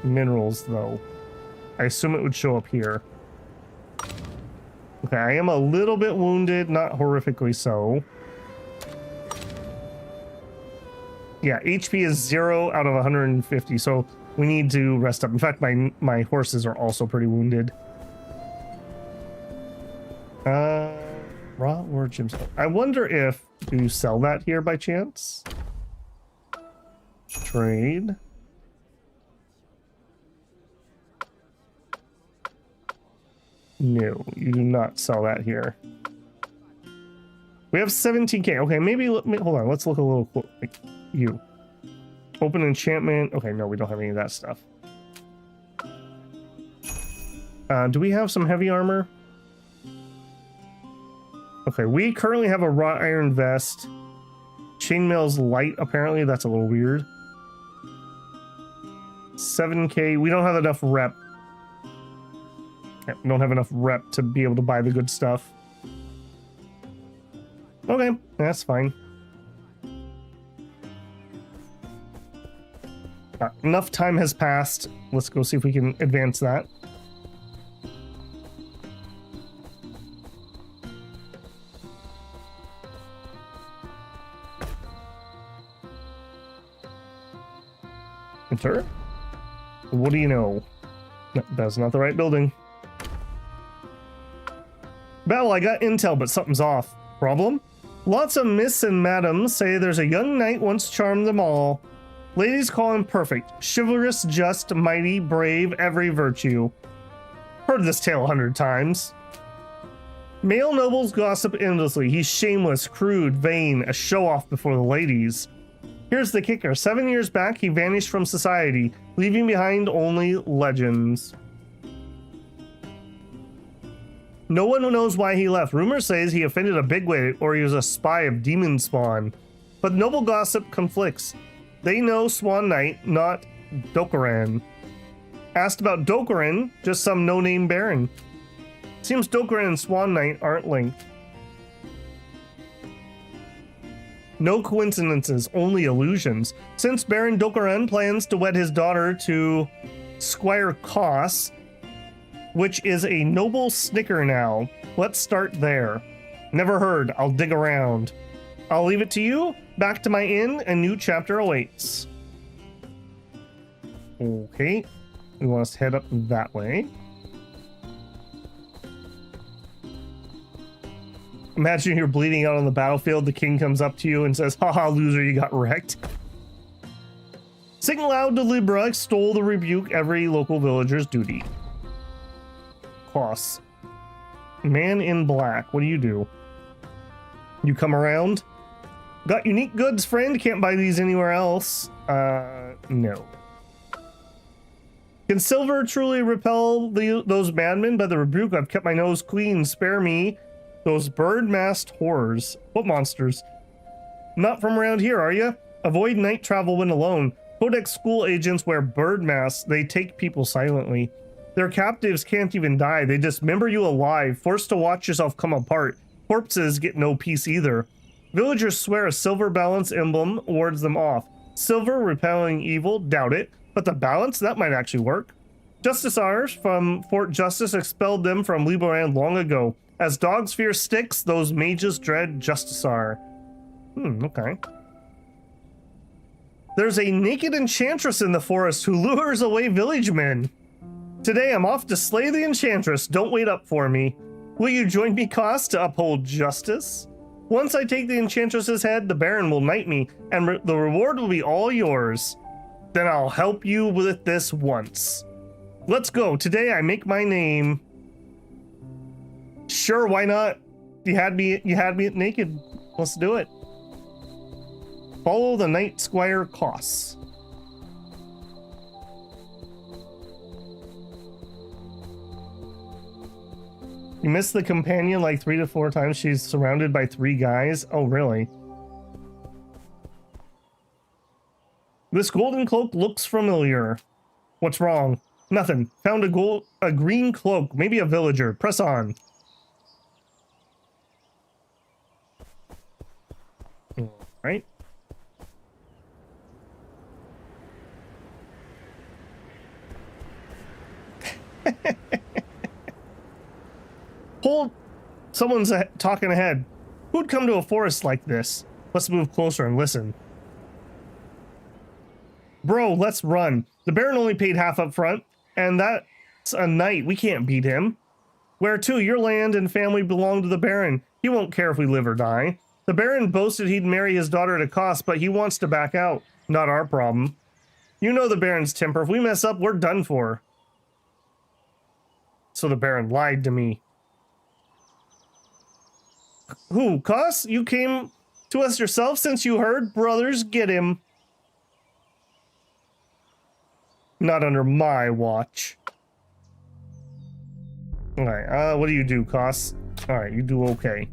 minerals though. I assume it would show up here. Okay, I am a little bit wounded, not horrifically so. Yeah, HP is 0 out of 150, so we need to rest up. In fact, my horses are also pretty wounded. Raw or gemstone. I wonder if, do you sell that here by chance? Trade. No, you do not sell that here. We have 17k. Okay, maybe hold on. Let's look a little like you. Open enchantment. Okay, no, we don't have any of that stuff. Do we have some heavy armor? Okay, we currently have a wrought iron vest. Chainmail's light, apparently. That's a little weird. 7k. We don't have enough rep. Yeah, we don't have enough rep to be able to buy the good stuff. Okay, that's fine. Enough time has passed. Let's go see if we can advance that. Enter. What do you know? No, that's not the right building. Battle, I got intel, but something's off. Problem? Lots of miss and madams say there's a young knight once charmed them all. Ladies call him perfect, chivalrous, just, mighty, brave, every virtue. Heard this tale 100 times. Male nobles gossip endlessly. He's shameless, crude, vain, a show-off before the ladies. Here's the kicker. 7 years back, he vanished from society, leaving behind only legends. No one knows why he left. Rumor says he offended a bigwig or he was a spy of demon spawn. But noble gossip conflicts. They know Swan Knight, not Dokaran. Asked about Dokaran, just some no-name baron. Seems Dokaran and Swan Knight aren't linked. No coincidences, only illusions. Since Baron Dokaran plans to wed his daughter to Squire Koss, which is a noble snicker now. Let's start there. Never heard. I'll dig around. I'll leave it to you. Back to my inn. A new chapter awaits. Okay. We want us to head up that way. Imagine you're bleeding out on the battlefield. The king comes up to you and says, haha, loser, you got wrecked. Sing loud to Libra, extol the rebuke every local villager's duty. Koss. Man in black. What do? You come around? Got unique goods, friend. Can't buy these anywhere else. No. Can silver truly repel those madmen? By the rebuke, I've kept my nose clean. Spare me those bird-masked horrors. What monsters? Not from around here, are you? Avoid night travel when alone. Codex school agents wear bird masks. They take people silently. Their captives can't even die. They dismember you alive, forced to watch yourself come apart. Corpses get no peace either. Villagers swear a silver balance emblem wards them off. Silver repelling evil? Doubt it. But the balance? That might actually work. Justiciars from Fort Justice expelled them from Libraland long ago. As dogs fear sticks, those mages dread Justiciar. Okay. There's a naked enchantress in the forest who lures away village men. Today I'm off to slay the enchantress. Don't wait up for me. Will you join me, Koss, to uphold justice? Once I take the enchantress's head, the Baron will knight me, and the reward will be all yours. Then I'll help you with this once. Let's go. Today I make my name. Sure, why not? You had me naked. Let's do it. Follow the Knight Squire Koss. You missed the companion like 3 to 4 times. She's surrounded by 3 guys. Oh, really? This golden cloak looks familiar. What's wrong? Nothing. Found a green cloak. Maybe a villager. Press on. All right. Hold! Someone's talking ahead. Who'd come to a forest like this? Let's move closer and listen. Bro, let's run. The Baron only paid half up front, and that's a knight. We can't beat him. Where to? Your land and family belong to the Baron. He won't care if we live or die. The Baron boasted he'd marry his daughter to Koss, but he wants to back out. Not our problem. You know the Baron's temper. If we mess up, we're done for. So the Baron lied to me. Who, Koss? You came to us yourself since you heard? Brothers, get him. Not under my watch. Alright, what do you do, Koss? Alright, you do okay.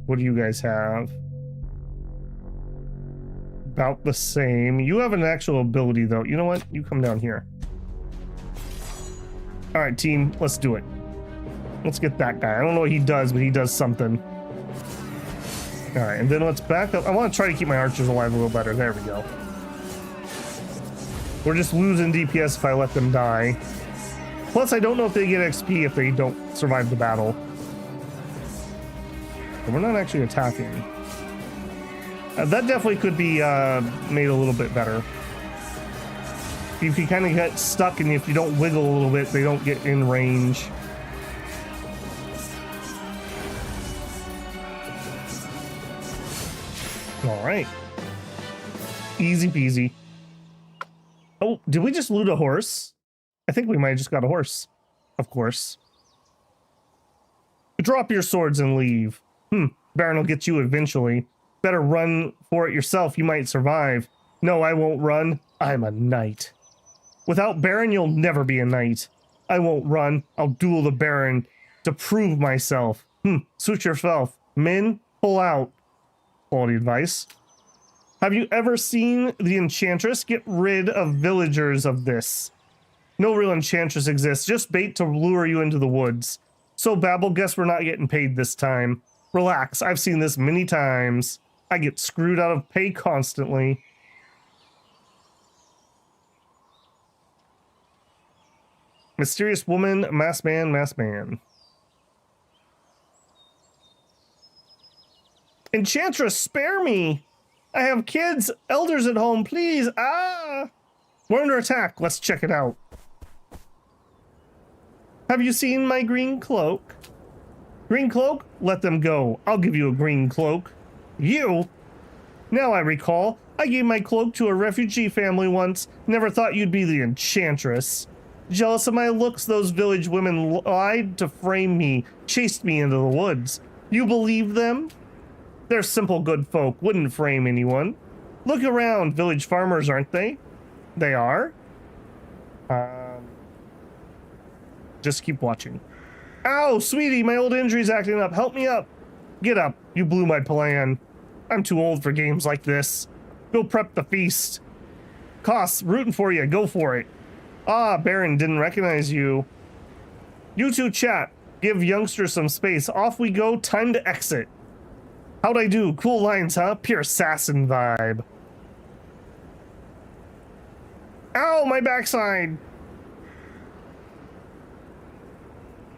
What do you guys have? About the same. You have an actual ability, though. You know what? You come down here. Alright, team, let's do it. Let's get that guy. I don't know what he does, but he does something. Alright, and then let's back up. I want to try to keep my archers alive a little better. There we go. We're just losing DPS if I let them die. Plus, I don't know if they get XP if they don't survive the battle. But we're not actually attacking. That definitely could be made a little bit better. If you kind of get stuck and if you don't wiggle a little bit, they don't get in range. All right. Easy peasy. Oh, did we just loot a horse? I think we might have just got a horse. Of course. Drop your swords and leave. Baron will get you eventually. Better run for it yourself. You might survive. No, I won't run. I'm a knight. Without Baron, you'll never be a knight. I won't run. I'll duel the Baron. to prove myself. Suit yourself. Men, pull out. Quality advice. Have you ever seen the Enchantress? Get rid of villagers of this. No real Enchantress exists, just bait to lure you into the woods. So Babel, guess we're not getting paid this time. Relax, I've seen this many times. I get screwed out of pay constantly. Mysterious woman, masked man, masked man. Enchantress, spare me! I have kids, elders at home, please! Ah! We're under attack, let's check it out. Have you seen my green cloak? Green cloak? Let them go. I'll give you a green cloak. You? Now I recall, I gave my cloak to a refugee family once. Never thought you'd be the Enchantress. Jealous of my looks, those village women lied to frame me, chased me into the woods. You believe them? They're simple good folk, wouldn't frame anyone. Look around, village farmers, aren't they? They are? Just keep watching. Ow, sweetie, my old injury's acting up. Help me up. Get up, you blew my plan. I'm too old for games like this. Go prep the feast. Koss, rooting for you, go for it. Ah, Baron, didn't recognize you. You two chat. Give youngsters some space. Off we go, time to exit. How'd I do? Cool lines, huh? Pure assassin vibe. Ow, my backside.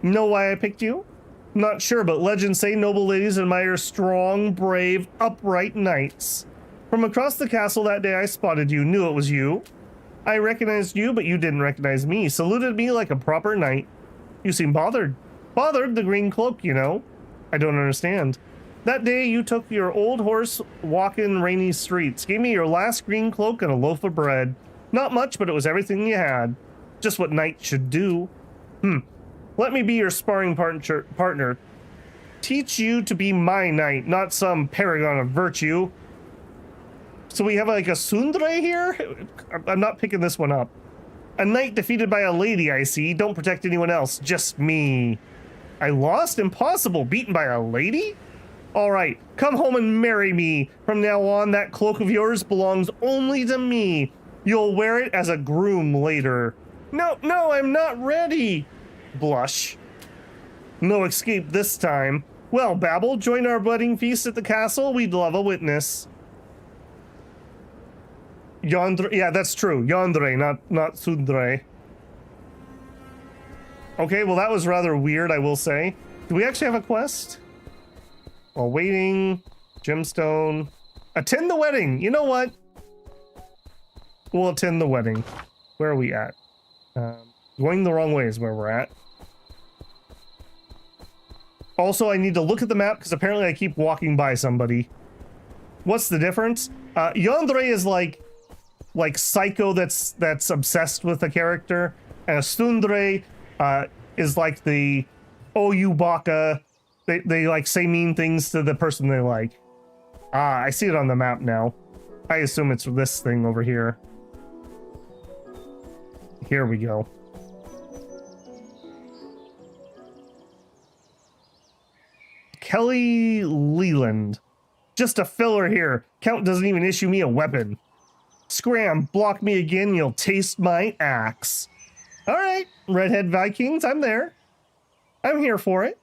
Know why I picked you? Not sure, but legends say noble ladies admire strong, brave, upright knights. From across the castle that day I spotted you, knew it was you. I recognized you, but you didn't recognize me. Saluted me like a proper knight. You seem bothered. Bothered, the green cloak, you know. I don't understand. That day you took your old horse walking rainy streets. Gave me your last green cloak and a loaf of bread. Not much, but it was everything you had. Just what knights should do. Let me be your sparring partner. Teach you to be my knight, not some paragon of virtue. So we have like a tsundere here? I'm not picking this one up. A knight defeated by a lady, I see. Don't protect anyone else, just me. I lost? Impossible. Beaten by a lady? All right, come home and marry me. From now on, that cloak of yours belongs only to me. You'll wear it as a groom later. No, I'm not ready. Blush. No escape this time. Well, Babel, join our wedding feast at the castle. We'd love a witness. Yandere, yeah, that's true. Yandere, not tsundere. Okay, well that was rather weird, I will say. Do we actually have a quest? While waiting, gemstone. Attend the wedding. You know what? We'll attend the wedding. Where are we at? Going the wrong way is where we're at. Also, I need to look at the map because apparently I keep walking by somebody. What's the difference? Yandere is like Psycho that's obsessed with a character, and a tsundere is like the Oyubaka. They like say mean things to the person they like. Ah, I see it on the map now. I assume it's this thing over here. Here we go. Kelly Leland. Just a filler here. Count doesn't even issue me a weapon. Scram, block me again, you'll taste my axe. All right, Redhead Vikings, I'm there. I'm here for it.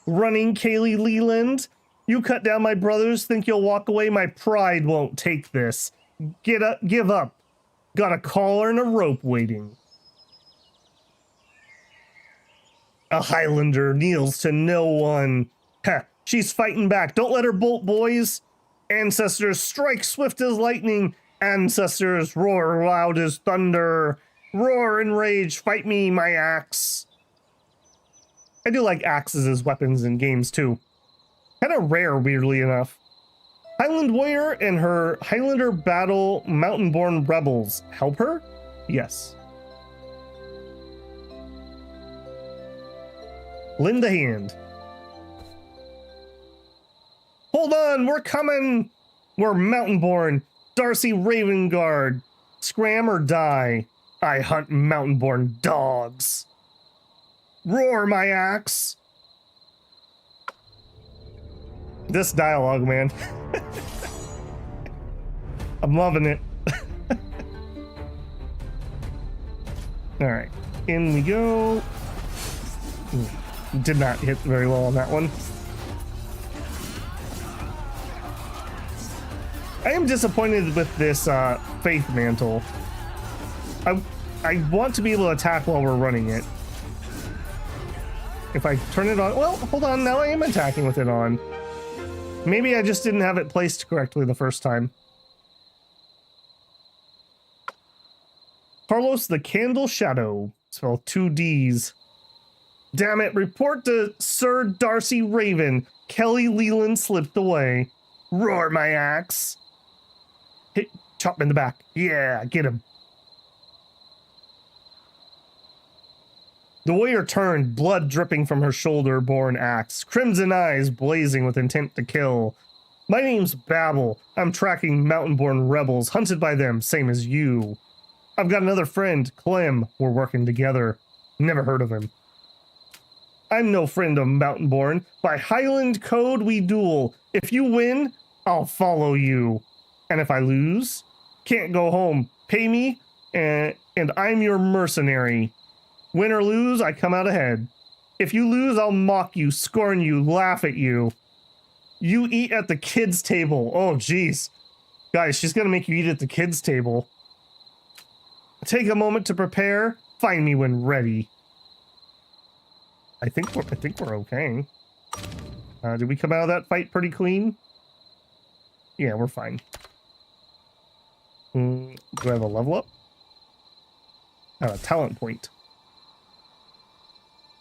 Running Kaylee Leland. You cut down my brothers, think you'll walk away? My pride won't take this. Get up, give up. Got a collar and a rope waiting. A Highlander kneels to no one. Heh, she's fighting back. Don't let her bolt, boys. Ancestors, strike swift as lightning. Ancestors, roar loud as thunder. Roar in rage, fight me, my axe. I do like axes as weapons in games too. Kind of rare, weirdly enough. Highland Warrior and her Highlander battle mountain-born rebels. Help her? Yes. Lend a hand. Hold on, we're coming! We're Mountain-born, Darcy Ravengard. Scram or die. I hunt Mountain-born dogs. Roar, my axe. This dialogue, man. I'm loving it. All right, in we go. Did not hit very well on that one. I am disappointed with this Faith Mantle. I want to be able to attack while we're running it. If I turn it on, well, hold on, now I am attacking with it on. Maybe I just didn't have it placed correctly the first time. Carlos the Candle Shadow. Spell 2 Ds. Damn it, report to Sir Darcy Raven. Kelly Leland slipped away. Roar, my axe. Hit, chop in the back. Yeah, get him. The warrior turned, blood dripping from her shoulder-borne axe, crimson eyes blazing with intent to kill. My name's Babel. I'm tracking mountain-born rebels, hunted by them, same as you. I've got another friend, Clem. We're working together. Never heard of him. I'm no friend of Mountain-born. By Highland code, we duel. If you win, I'll follow you. And if I lose, can't go home. Pay me, and I'm your mercenary. Win or lose, I come out ahead. If you lose, I'll mock you, scorn you, laugh at you. You eat at the kids' table. Oh, jeez. Guys, she's gonna make you eat at the kids' table. Take a moment to prepare. Find me when ready. I think we're okay. Did we come out of that fight pretty clean? Yeah, we're fine. Do I have a level up? A talent point.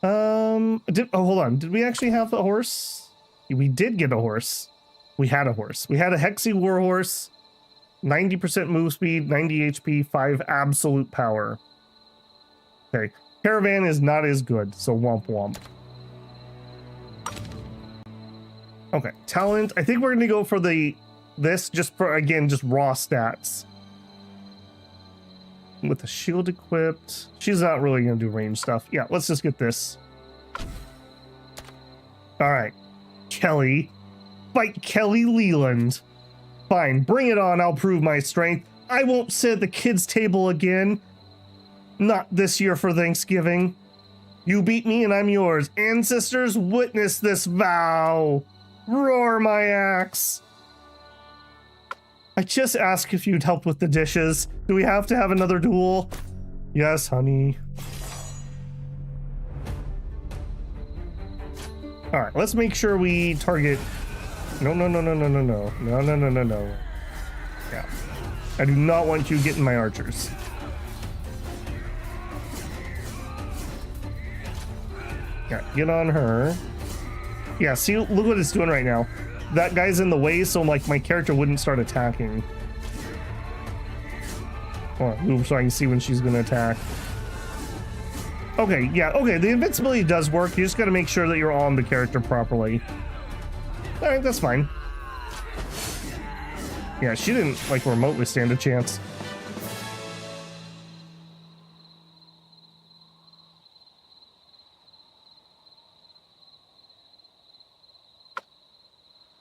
Hold on. Did we actually have a horse? We did get a horse. We had a horse. We had a Hexy Warhorse. 90% move speed, 90 HP, 5 absolute power. Okay. Caravan is not as good, so womp womp. Okay. Talent. I think we're going to go for this just for, again, just raw stats. With the shield equipped. She's not really going to do range stuff. Yeah, let's just get this. Alright. Kelly. Fight Kelly Leland. Fine, bring it on. I'll prove my strength. I won't sit at the kids' table again. Not this year for Thanksgiving. You beat me and I'm yours. Ancestors, witness this vow. Roar, my axe. I just asked if you'd help with the dishes. Do we have to have another duel? Yes, honey. All right, let's make sure we target. No. Yeah. I do not want you getting my archers. Yeah, get on her. Yeah, see, look what it's doing right now. That guy's in the way, so like my character wouldn't start attacking. Hold on, move so I can see when she's gonna attack. Okay, yeah, okay, the invincibility does work. You just gotta make sure that you're on the character properly. Alright, that's fine. Yeah, she didn't like remotely stand a chance.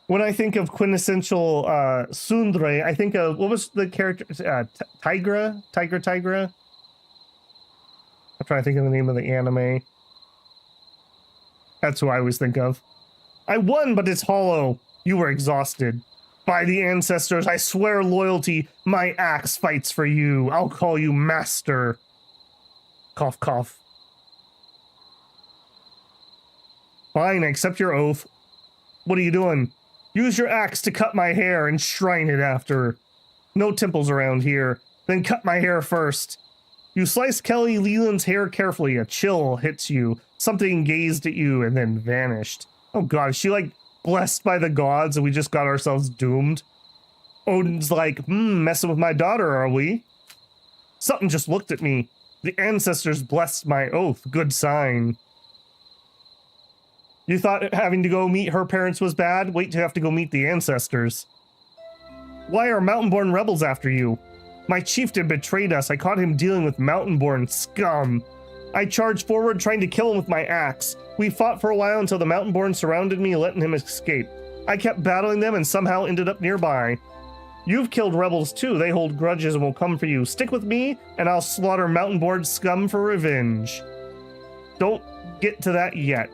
When I think of quintessential tsundere, I think of, what was the character? Tigra? Tigra? I'm trying to think of the name of the anime. That's who I always think of. I won, but it's hollow. You were exhausted. By the ancestors, I swear loyalty. My axe fights for you. I'll call you master. Cough, cough. Fine, I accept your oath. What are you doing? Use your axe to cut my hair and shrine it after. No temples around here. Then cut my hair first. You slice Kelly Leland's hair carefully. A chill hits you. Something gazed at you and then vanished. Oh god, is she like blessed by the gods and we just got ourselves doomed? Odin's like, messing with my daughter, are we? Something just looked at me. The ancestors blessed my oath. Good sign. You thought having to go meet her parents was bad? Wait till you have to go meet the ancestors. Why are mountain-born rebels after you? My chieftain betrayed us. I caught him dealing with mountain-born scum. I charged forward trying to kill him with my axe. We fought for a while until the mountain-born surrounded me, letting him escape. I kept battling them and somehow ended up nearby. You've killed rebels too. They hold grudges and will come for you. Stick with me and I'll slaughter mountain-born scum for revenge. Don't get to that yet.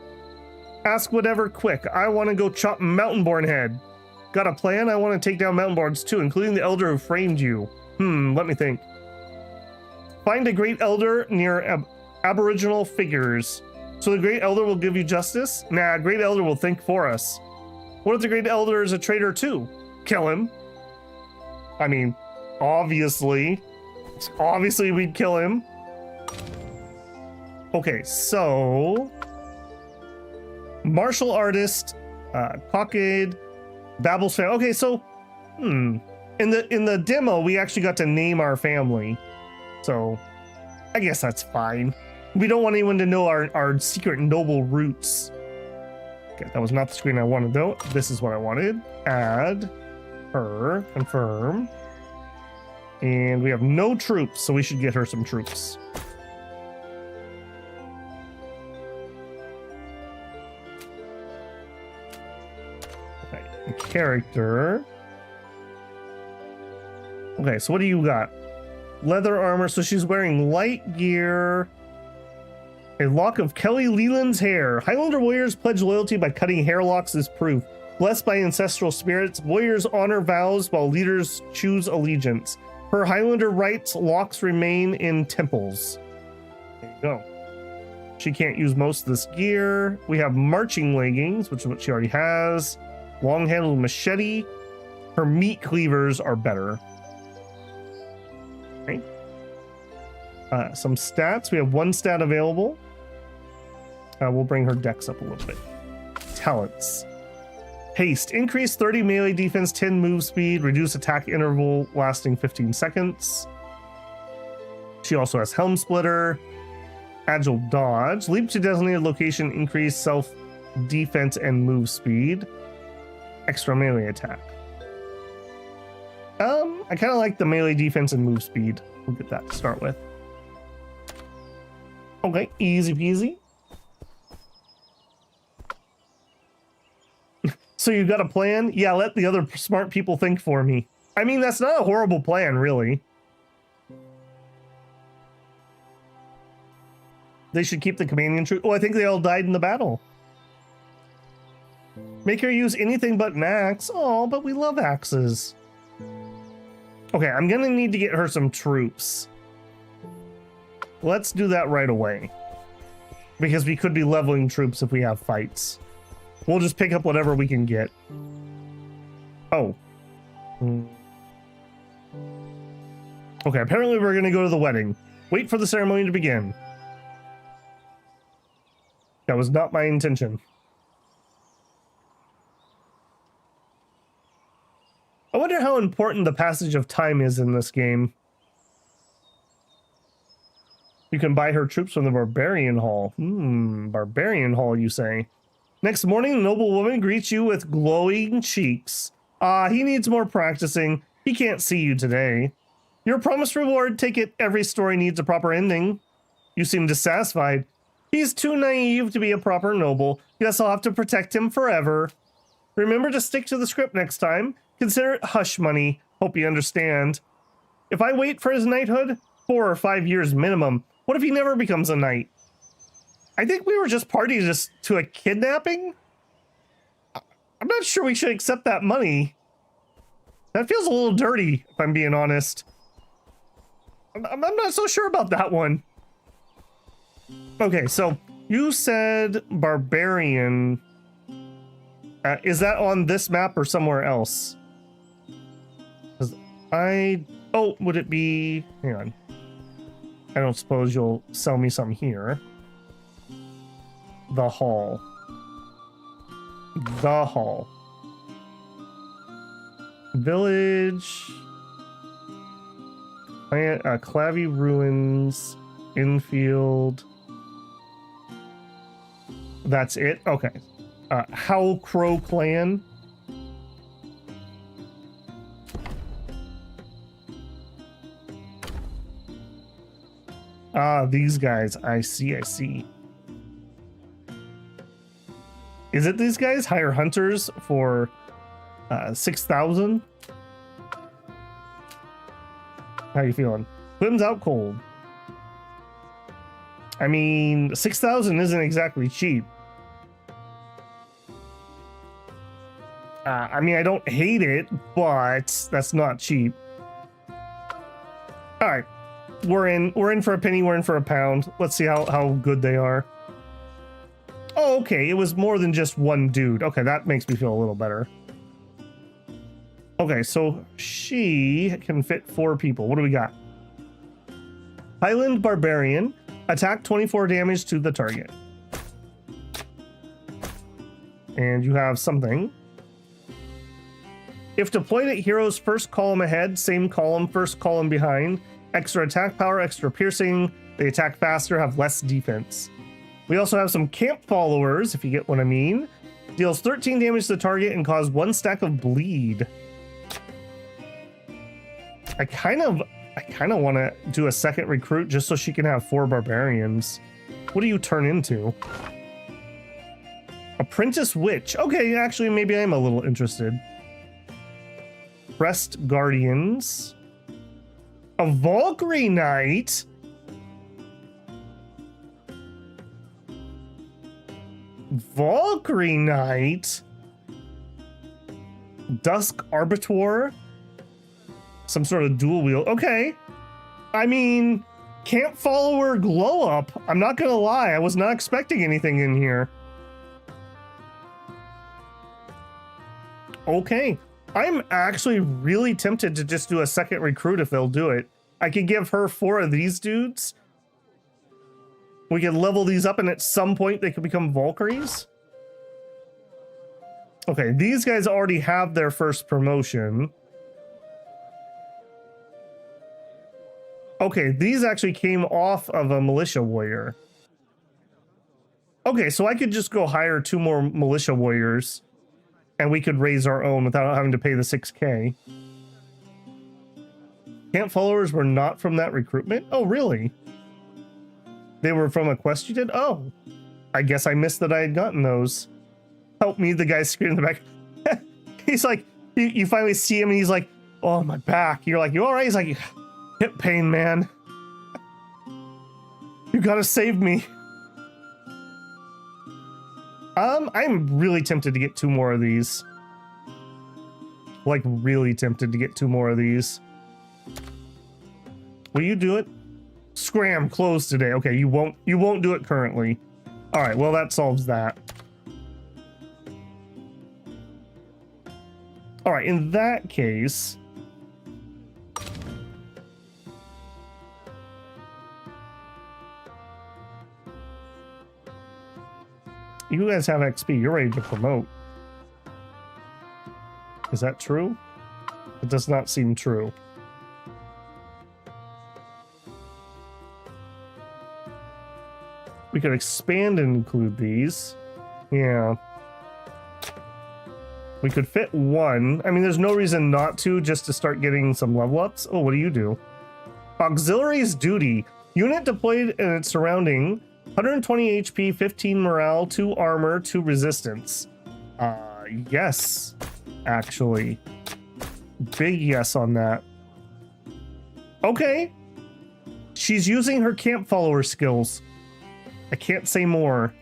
Ask whatever quick. I want to go chop mountain-born head. Got a plan? I want to take down mountain-borns too, including the elder who framed you. Let me think. Find a great elder near aboriginal figures. So the great elder will give you justice? Nah, great elder will think for us. What if the great elder is a traitor too? Kill him. I mean, obviously we'd kill him. Okay, so martial artist, cockade, Babel's family. Okay, so in the demo we actually got to name our family, so I guess that's fine. We don't want anyone to know our secret noble roots. Okay, that was not the screen I wanted though. This is what I wanted. Add her, confirm, and we have no troops, so we should get her some troops. Okay, character. Okay, so what do you got? Leather armor, so she's wearing light gear. A lock of Kelly Leland's hair. Highlander warriors pledge loyalty by cutting hair locks as proof. Blessed by ancestral spirits, warriors honor vows while leaders choose allegiance. Per Highlander rights, locks remain in temples. There you go. She can't use most of this gear. We have marching leggings, which is what she already has. Long-handled machete. Her meat cleavers are better. Okay. Some stats. We have one stat available. We'll bring her dex up a little bit. Talents. Haste. Increase 30 melee defense, 10 move speed, reduce attack interval lasting 15 seconds. She also has Helm Splitter. Agile dodge. Leap to designated location, increase self defense and move speed. Extra melee attack. I kind of like the melee defense and move speed. We'll get that to start with. Okay, easy peasy. So you got a plan? Yeah, let the other smart people think for me. I mean, that's not a horrible plan, really. They should keep the companion troop. Oh, I think they all died in the battle. Make her use anything but an axe. Oh, but we love axes. Okay, I'm gonna need to get her some troops. Let's do that right away. Because we could be leveling troops if we have fights. We'll just pick up whatever we can get. Oh. Okay, apparently we're gonna go to the wedding. Wait for the ceremony to begin. That was not my intention. I wonder how important the passage of time is in this game. You can buy her troops from the Barbarian Hall. Barbarian Hall, you say? Next morning, the noble woman greets you with glowing cheeks. He needs more practicing. He can't see you today. Your promised reward, take it. Every story needs a proper ending. You seem dissatisfied. He's too naive to be a proper noble. Guess I'll have to protect him forever. Remember to stick to the script next time. Consider it hush money. Hope you understand. If I wait for his knighthood, 4 or 5 years minimum. What if he never becomes a knight? I think we were just party to a kidnapping. I'm not sure we should accept that money. That feels a little dirty, if I'm being honest. I'm not so sure about that one. Okay, so you said Barbarian. Is that on this map or somewhere else? Oh, would it be... Hang on. I don't suppose you'll sell me some here. The Hall. The Hall. Village. Clavy Ruins. Infield. That's it? Okay. Howl Crow Clan. Ah, these guys. I see, I see. Is it these guys? Hire hunters for 6,000? How you feeling? Swim's out cold. I mean, 6,000 isn't exactly cheap. I mean, I don't hate it, but that's not cheap. All right, we're in for a penny. We're in for a pound. Let's see how good they are. Oh, okay. It was more than just one dude. Okay, that makes me feel a little better. Okay, so she can fit 4 people. What do we got? Highland Barbarian. Attack 24 damage to the target. And you have something. If deployed at heroes first column ahead, same column, first column behind. Extra attack power, extra piercing. They attack faster, have less defense. We also have some camp followers, if you get what I mean. Deals 13 damage to the target and cause 1 stack of bleed. I kind of want to do a second recruit just so she can have 4 barbarians. What do you turn into? Apprentice Witch. Okay, actually, maybe I'm a little interested. Breast Guardians. A Valkyrie Knight. Valkyrie Knight. Dusk Arbiter. Some sort of dual wield. Okay. I mean, camp follower glow up. I'm not gonna lie. I was not expecting anything in here. Okay. I'm actually really tempted to just do a second recruit if they'll do it. I could give her 4 of these dudes. We could level these up and at some point they could become Valkyries. Okay, these guys already have their first promotion. Okay, these actually came off of a militia warrior. Okay, so I could just go hire 2 more militia warriors and we could raise our own without having to pay the 6K. Camp followers were not from that recruitment? Oh, really? They were from a quest you did? Oh, I guess I missed that I had gotten those. Help me, the guy screaming in the back. He's like, you finally see him and he's like, oh, my back. You're like, you all right? He's like, hip pain, man. You gotta save me. I'm really tempted to get 2 more of these. Like, really tempted to get 2 more of these. Will you do it? Scram closed today. Okay, you won't do it currently. All right, well, that solves that. All right, in that case, you guys have XP. You're ready to promote. Is that true? It does not seem true. We could expand and include these. Yeah. We could fit 1. I mean, there's no reason not to, just to start getting some level ups. Oh, what do you do? Auxiliary's Duty. Unit deployed in its surrounding. 120 HP, 15 morale, 2 armor, 2 resistance. Yes, actually. Big yes on that. Okay. She's using her camp follower skills. I can't say more.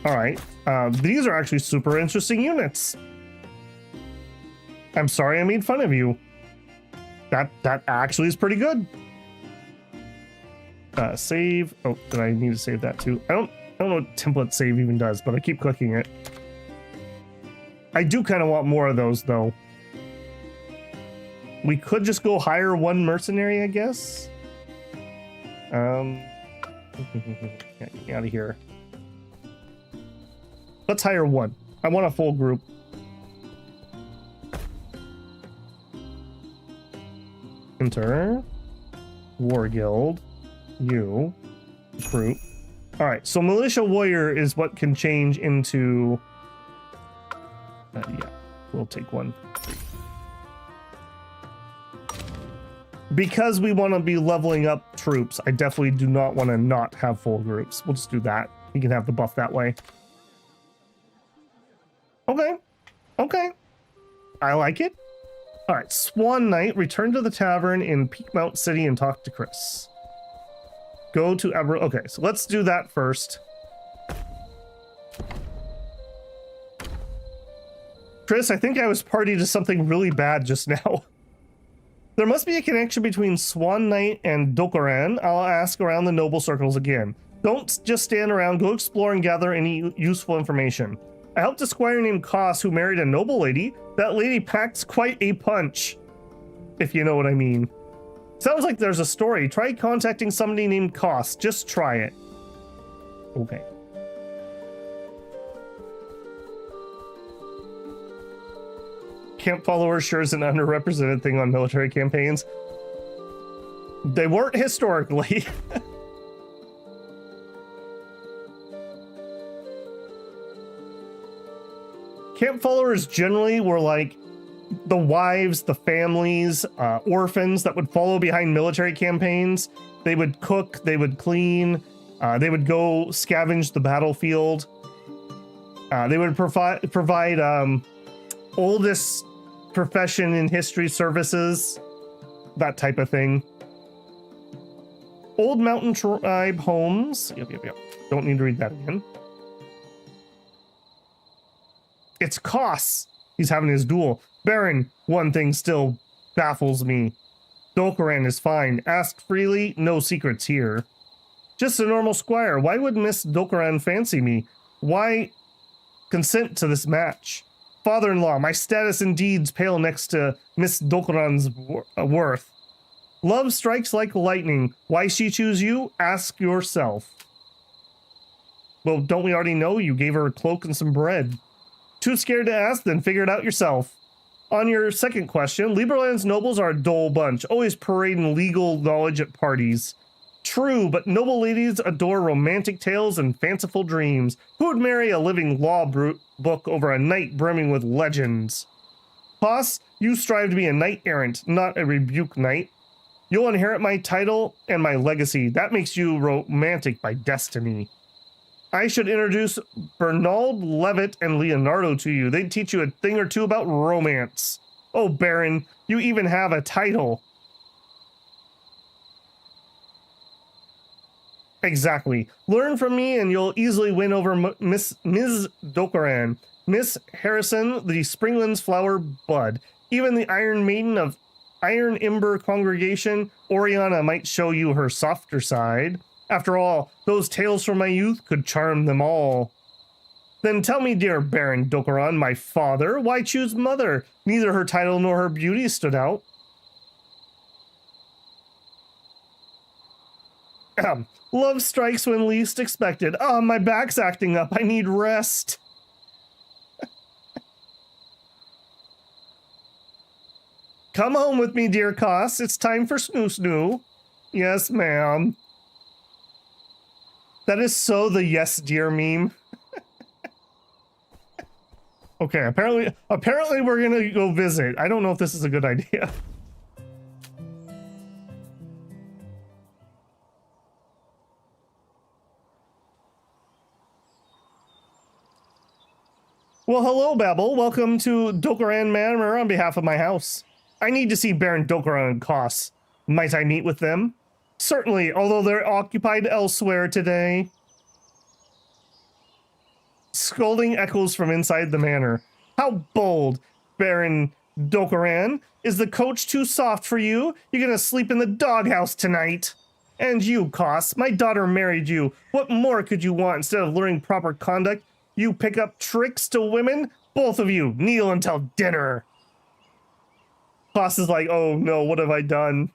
All right. These are actually super interesting units. I'm sorry I made fun of you. That actually is pretty good. Save. Oh, did I need to save that too? I don't know what template save even does, but I keep clicking it. I do kind of want more of those though. We could just go hire 1 mercenary, I guess. Get me out of here. Let's hire 1. I want a full group. Enter. War Guild. You. Recruit. Alright, so Militia Warrior is what can change into... yeah, we'll take 1. because we want to be leveling up troops, I definitely do not want to not have full groups. We'll just do that. You can have the buff that way. Okay. Okay. I like it. All right. Swan Knight, return to the tavern in Peakmount City and talk to Chris. Go to Ever. Okay, so let's do that first. Chris, I think I was party to something really bad just now. There must be a connection between Swan Knight and Dokkaeran. I'll ask around the noble circles again. Don't just stand around, go explore and gather any useful information. I helped a squire named Koss who married a noble lady. That lady packs quite a punch, if you know what I mean. Sounds like there's a story. Try contacting somebody named Koss. Just try it. Okay. Camp followers sure is an underrepresented thing on military campaigns. They weren't historically. Camp followers generally were like the wives, the families, orphans that would follow behind military campaigns. They would cook, they would clean, they would go scavenge the battlefield. They would provide oldest profession in history services, that type of thing. Old mountain tribe homes. Yep. Don't need to read that again. It's Koss. He's having his duel. Baron, one thing still baffles me. Dokkaeran is fine. Ask freely, no secrets here. Just a normal squire. Why would Miss Dokkaeran fancy me? Why consent to this match? Father-in-law, my status and deeds pale next to Miss Dokkaeran's worth. Love strikes like lightning. Why she choose you? Ask yourself. Well, don't we already know? You gave her a cloak and some bread. Too scared to ask? Then figure it out yourself. On your second question, Libraland's nobles are a dull bunch, always parading legal knowledge at parties. True, but noble ladies adore romantic tales and fanciful dreams. Who would marry a living law book over a knight brimming with legends? Koss, you strive to be a knight-errant, not a rebuke knight. You'll inherit my title and my legacy. That makes you romantic by destiny. I should introduce Bernald, Levitt, and Leonardo to you. They'd teach you a thing or two about romance. Oh, Baron, you even have a title. Exactly. Learn from me and you'll easily win over Ms. Dokkaeran. Miss Harrison, the Springlands flower bud. Even the Iron Maiden of Iron Ember congregation, Oriana, might show you her softer side. After all, those tales from my youth could charm them all. Then tell me, dear Baron Dokkaeran, my father, why choose mother? Neither her title nor her beauty stood out. Love strikes when least expected. Ah, my back's acting up. I need rest. Come home with me, dear Koss. It's time for snoo-snoo. Yes, ma'am. That is so the yes, dear meme. Okay, apparently we're gonna go visit. I don't know if this is a good idea. Well, hello, Babel. Welcome to Dokkaeran Manor on behalf of my house. I need to see Baron Dokkaeran and Koss. Might I meet with them? Certainly, although they're occupied elsewhere today. Scolding echoes from inside the manor. How bold, Baron Dokkaeran. Is the coach too soft for you? You're gonna sleep in the doghouse tonight. And you, Koss, my daughter married you. What more could you want instead of learning proper conduct? You pick up tricks to women? Both of you, kneel until dinner. Koss is like, oh no, what have I done?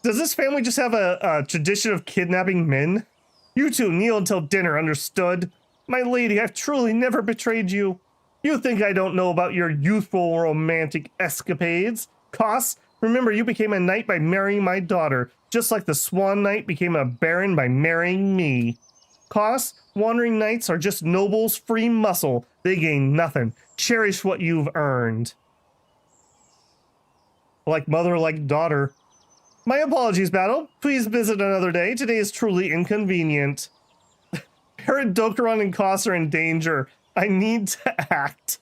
Does this family just have a tradition of kidnapping men? You two kneel until dinner, understood? My lady, I've truly never betrayed you. You think I don't know about your youthful romantic escapades? Koss, remember you became a knight by marrying my daughter, just like the Swan Knight became a baron by marrying me. Koss, wandering knights are just nobles' free muscle. They gain nothing. Cherish what you've earned. Like mother, like daughter. My apologies, Battle. Please visit another day. Today is truly inconvenient. Parrot, Dokkaron, and Koss are in danger. I need to act.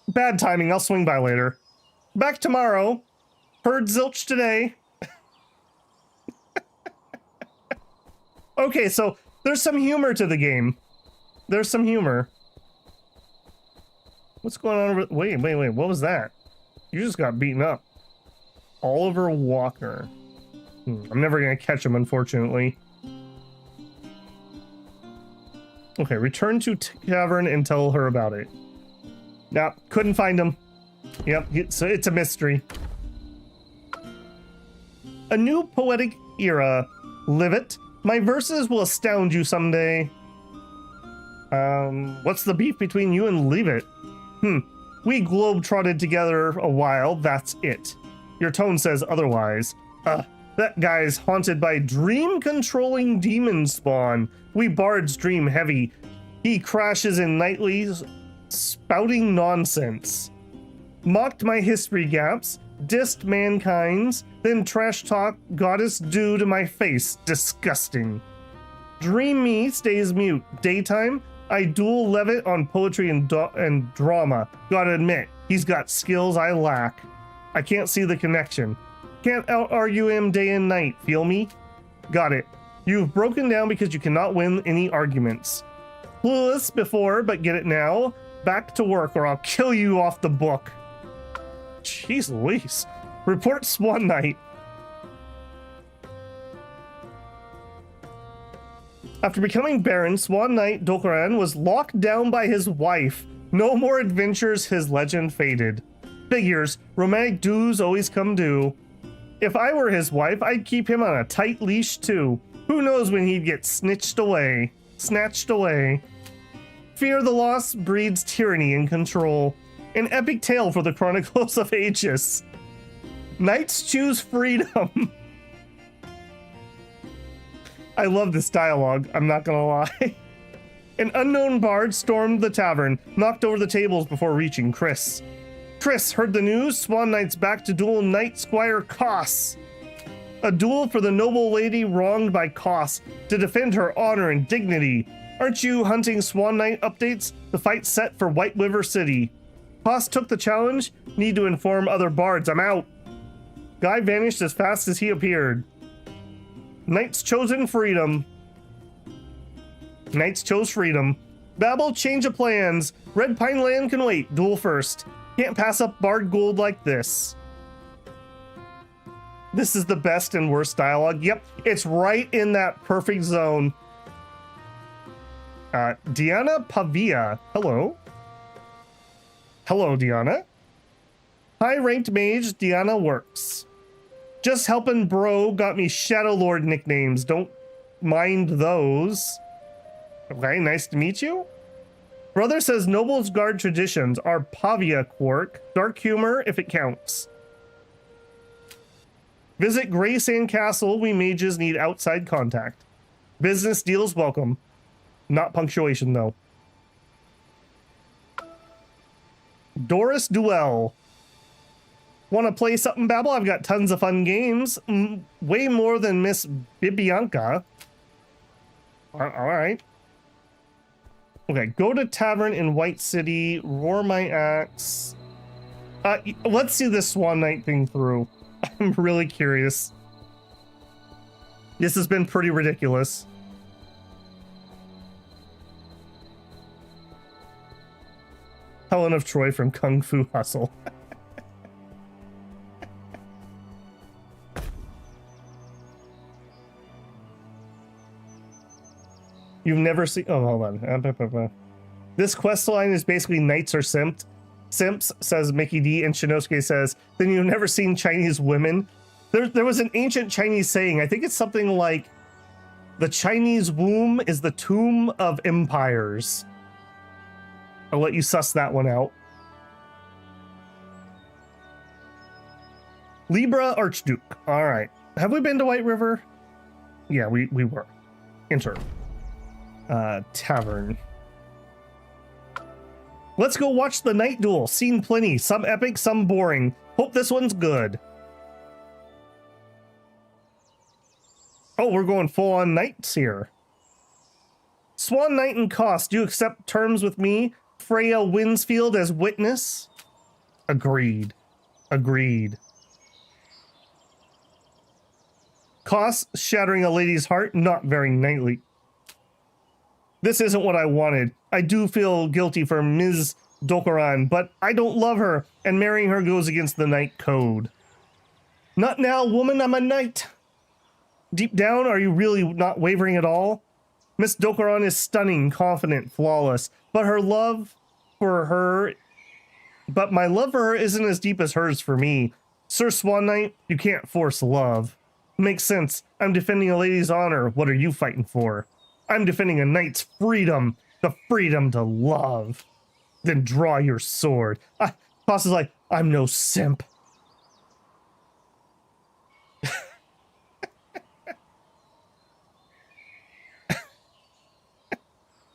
Bad timing. I'll swing by later. Back tomorrow. Heard zilch today. Okay, so there's some humor to the game. There's some humor. What's going on over... Wait. What was that? You just got beaten up. Oliver Walker. I'm never going to catch him, unfortunately. Okay, return to Tavern and tell her about it. Nah, couldn't find him. Yep, it's a mystery. A new poetic era. Live it. My verses will astound you someday. What's the beef between you and Leave It? We globe-trotted together a while, that's it. Your tone says otherwise. That guy's haunted by dream-controlling demon spawn. We bards dream heavy. He crashes in nightly, spouting nonsense. Mocked my history gaps, dissed mankind's, then trash talk goddess due to my face. Disgusting. Dream me stays mute. Daytime, I duel Levitt on poetry and drama. Gotta admit, he's got skills I lack. I can't see the connection. Can't out-argue him day and night, feel me? Got it. You've broken down because you cannot win any arguments. Clueless before, but get it now. Back to work or I'll kill you off the book. Jeez Louise. Report Swan Knight. After becoming Baron, Swan Knight Dokkaron was locked down by his wife. No more adventures, his legend faded. Figures, romantic dues always come due. If I were his wife, I'd keep him on a tight leash too. Who knows when he'd get snatched away. Fear the loss breeds tyranny and control. An epic tale for the Chronicles of Aegis. Knights choose freedom. I love this dialogue, I'm not gonna lie. An unknown bard stormed the tavern, knocked over the tables before reaching Chris. Chris heard the news, Swan Knight's back to duel Knight Squire Koss. A duel for the noble lady wronged by Koss to defend her honor and dignity. Aren't you hunting Swan Knight updates? The fight set for White River City. Koss took the challenge, need to inform other bards, I'm out. Guy vanished as fast as he appeared. Knights chosen freedom. Knights chose freedom. Babel, change of plans. Red Pine Land can wait, duel first. Can't pass up bard gold like this. This is the best and worst dialogue. Yep, it's right in that perfect zone. Diana Pavia, hello. Hello, Diana. High-ranked mage, Diana works. Just helping bro got me Shadow Lord nicknames. Don't mind those. Okay, nice to meet you. Brother says Noble's Guard traditions are Pavia quirk. Dark humor if it counts. Visit Grey Sand Castle. We mages need outside contact. Business deals welcome. Not punctuation though. Doris Duel. Want to play something, Babel? I've got tons of fun games. Way more than Miss Bibianca. All right. Okay, go to Tavern in White City. Roar my axe. Let's see this Swan Knight thing through. I'm really curious. This has been pretty ridiculous. Helen of Troy from Kung Fu Hustle. You've never seen... Oh, hold on. This quest line is basically knights are simps, says Mickey D, and Shinosuke says, then you've never seen Chinese women? There was an ancient Chinese saying, I think it's something like, the Chinese womb is the tomb of empires. I'll let you suss that one out. Libra Archduke. All right. Have we been to White River? Yeah, we were. Enter. Tavern. Let's go watch the night duel. Seen plenty. Some epic, some boring. Hope this one's good. Oh, we're going full on knights here. Swan Knight and Cost. Do you accept terms with me? Freya Winsfield as witness? Agreed. Agreed. Cost, shattering a lady's heart, not very knightly. This isn't what I wanted. I do feel guilty for Ms. Dokaran, but I don't love her, and marrying her goes against the knight code. Not now, woman, I'm a knight. Deep down, are you really not wavering at all? Miss Dokaran is stunning, confident, flawless, but my love for her isn't as deep as hers for me. Sir Swan Knight, you can't force love. Makes sense. I'm defending a lady's honor. What are you fighting for? I'm defending a knight's freedom. The freedom to love. Then draw your sword. Boss is like, I'm no simp.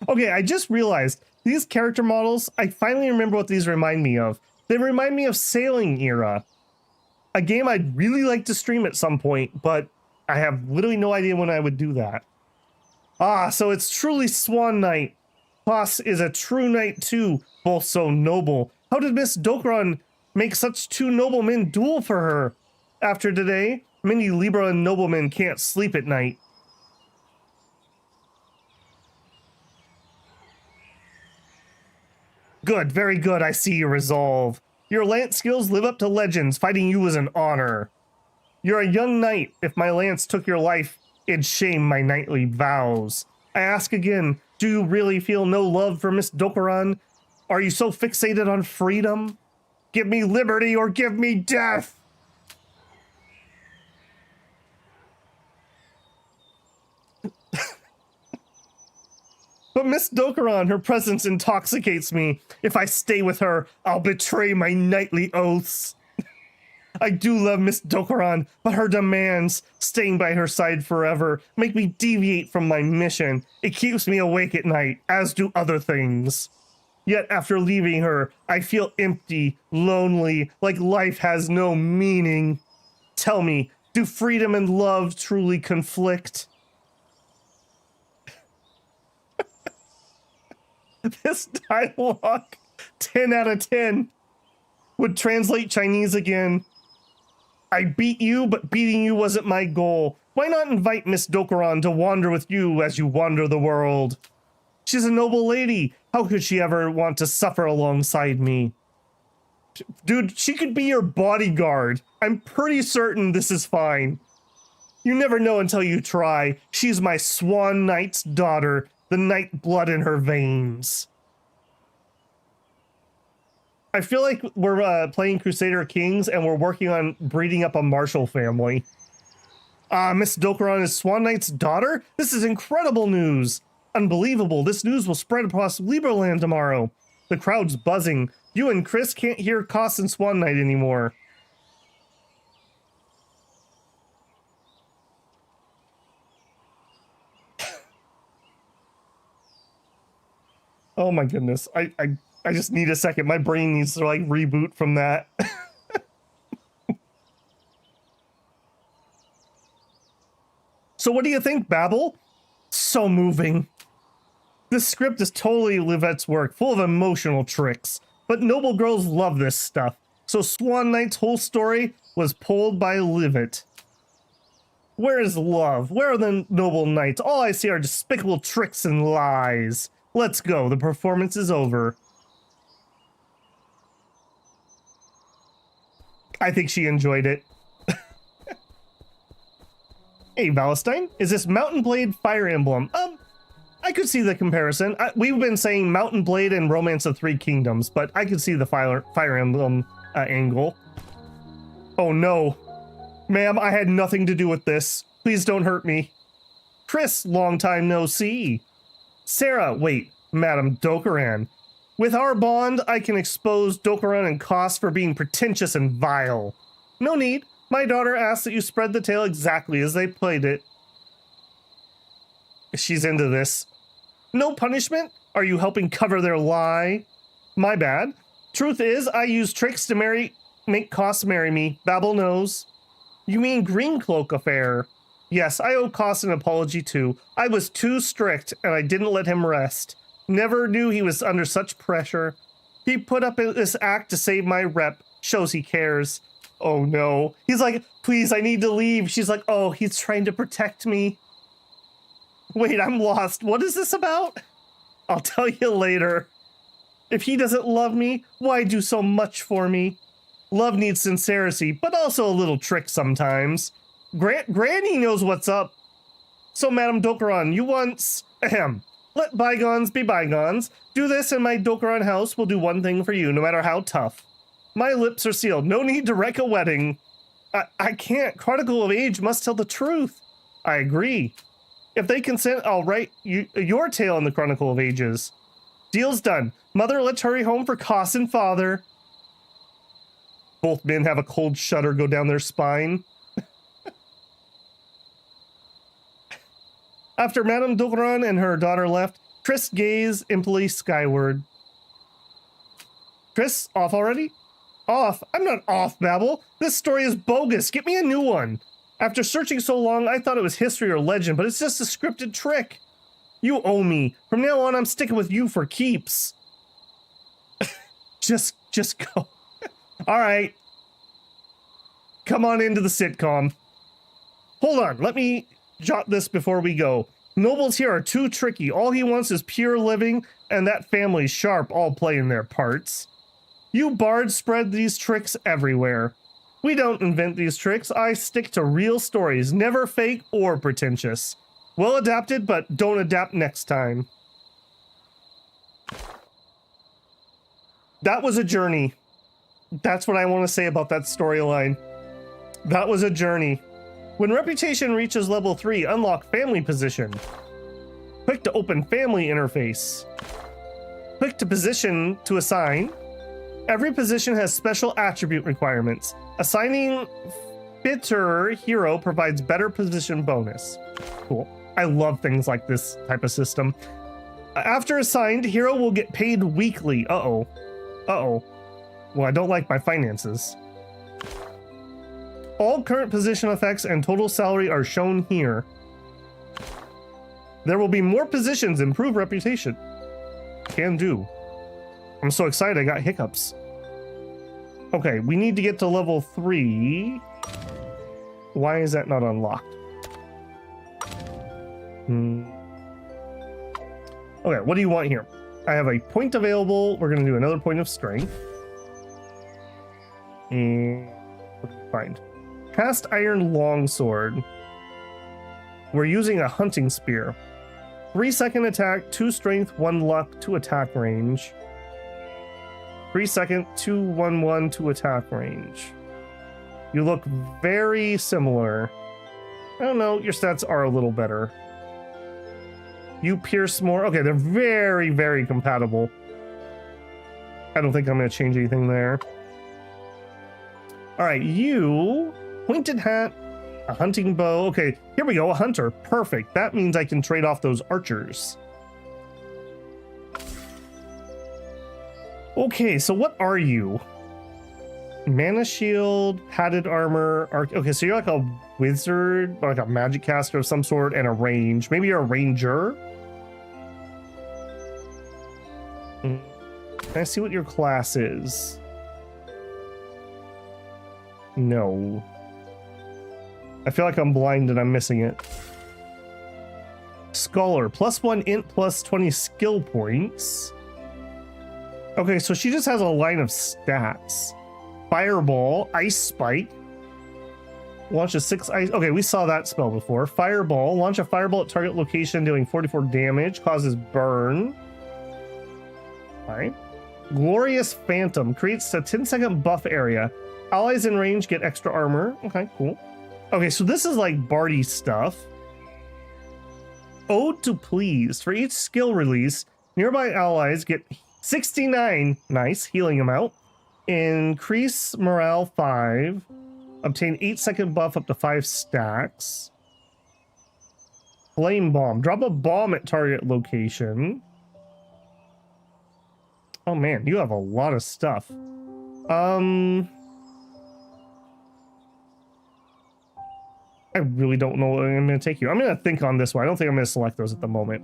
Okay, I just realized these character models, I finally remember what these remind me of. They remind me of Sailing Era. A game I'd really like to stream at some point, but I have literally no idea when I would do that. Ah, so it's truly Swan Knight. Boss is a true knight too, both so noble. How did Miss Dokaran make such two noblemen duel for her? After today, many Libraland noblemen can't sleep at night. Good, very good, I see your resolve. Your lance skills live up to legends, fighting you is an honor. You're a young knight. If my lance took your life, it'd shame my knightly vows. I ask again, do you really feel no love for Miss Dokaran? Are you so fixated on freedom? Give me liberty or give me death! But Miss Dokaran, her presence intoxicates me. If I stay with her, I'll betray my knightly oaths. I do love Miss Dokaran, but her demands, staying by her side forever, make me deviate from my mission. It keeps me awake at night, as do other things. Yet after leaving her, I feel empty, lonely, like life has no meaning. Tell me, do freedom and love truly conflict? This dialogue, 10 out of 10, would translate Chinese again. I beat you, but beating you wasn't my goal. Why not invite Miss Dokaran to wander with you as you wander the world? She's a noble lady. How could she ever want to suffer alongside me? Dude, she could be your bodyguard. I'm pretty certain this is fine. You never know until you try. She's my Swan Knight's daughter. The night blood in her veins. I feel like we're playing Crusader Kings and we're working on breeding up a martial family. Miss Dokaran is Swan Knight's daughter? This is incredible news. Unbelievable. This news will spread across Libraland tomorrow. The crowd's buzzing. You and Chris can't hear Koss and Swan Knight anymore. Oh my goodness. I just need a second. My brain needs to like reboot from that. So what do you think, Babel? So moving. This script is totally Livette's work, full of emotional tricks. But noble girls love this stuff. So Swan Knight's whole story was pulled by Livette. Where is love? Where are the noble knights? All I see are despicable tricks and lies. Let's go. The performance is over. I think she enjoyed it. Hey, Valentine, is this Mountain Blade Fire Emblem? I could see the comparison. We've been saying Mountain Blade and Romance of Three Kingdoms, but I could see the Fire Emblem angle. Oh no. Ma'am, I had nothing to do with this. Please don't hurt me. Chris, long time no see. Sarah, wait, Madam Dokaran. With our bond, I can expose Dokaran and Koss for being pretentious and vile. No need. My daughter asks that you spread the tale exactly as they played it. She's into this. No punishment? Are you helping cover their lie? My bad. Truth is, I use tricks to make Koss marry me. Babel knows. You mean Green Cloak affair? Yes, I owe Koss an apology too. I was too strict and I didn't let him rest. Never knew he was under such pressure. He put up this act to save my rep. Shows he cares. Oh no. He's like, please, I need to leave. She's like, oh, he's trying to protect me. Wait, I'm lost. What is this about? I'll tell you later. If he doesn't love me, why do so much for me? Love needs sincerity, but also a little trick sometimes. Granny knows what's up. So, Madame Dokkaeron, you once... Ahem. Let bygones be bygones. Do this and my Dokkaeron house will do one thing for you, no matter how tough. My lips are sealed. No need to wreck a wedding. I can't. Chronicle of Age must tell the truth. I agree. If they consent, I'll write your tale in the Chronicle of Ages. Deal's done. Mother, let's hurry home for Koss and father. Both men have a cold shudder go down their spine. After Madame Dokkaeron and her daughter left, Triss gazed imply skyward. Triss, off already? Off? I'm not off, Babel. This story is bogus. Get me a new one. After searching so long, I thought it was history or legend, but it's just a scripted trick. You owe me. From now on, I'm sticking with you for keeps. just go. All right. Come on into the sitcom. Hold on. Let me jot this before we go. Nobles here are too tricky. All he wants is pure living, and that family's sharp, all playing their parts. You bards spread these tricks everywhere. We don't invent these tricks. I stick to real stories, never fake or pretentious. Well adapted, but don't adapt next time. That was a journey. That's what I want to say about that storyline. That was a journey. When reputation reaches level 3, unlock family position. Click to open family interface. Click to position to assign. Every position has special attribute requirements. Assigning fitter hero provides better position bonus. Cool. I love things like this type of system. After assigned, hero will get paid weekly. Uh-oh. Uh-oh. Well, I don't like my finances. All current position effects and total salary are shown here. There will be more positions, improve reputation. Can do. I'm so excited, I got hiccups. Okay, we need to get to level 3. Why is that not unlocked? Okay, what do you want here? I have a point available. We're going to do another point of strength. And what do we find? Cast Iron Longsword. We're using a hunting spear. 3-second attack, 2 strength, 1 luck, 2 attack range. 3-second, 2-1-1, 2 attack range. You look very similar. I don't know, your stats are a little better. You pierce more. Okay, they're very, very compatible. I don't think I'm going to change anything there. All right, you... Pointed hat, a hunting bow. Okay, here we go, a hunter. Perfect. That means I can trade off those archers. Okay, so what are you? Mana shield, padded armor. Okay, so you're like a wizard, like a magic caster of some sort, and a range. Maybe you're a ranger? Can I see what your class is? No. I feel like I'm blind and I'm missing it. Scholar, +1 int, +20 skill points. Okay, so she just has a line of stats. Fireball, Ice Spike. Launches 6 ice. Okay, we saw that spell before. Fireball, launch a fireball at target location dealing 44 damage, causes burn. Alright. Glorious Phantom, creates a 10-second buff area. Allies in range get extra armor. Okay, cool. Okay, so this is like Barty stuff. Ode to Please. For each skill release, nearby allies get 69, nice, healing amount. Increase morale 5. Obtain 8-second buff up to 5 stacks. Flame Bomb. Drop a bomb at target location. Oh man, you have a lot of stuff. I really don't know where I'm going to take you. I'm going to think on this one. I don't think I'm going to select those at the moment.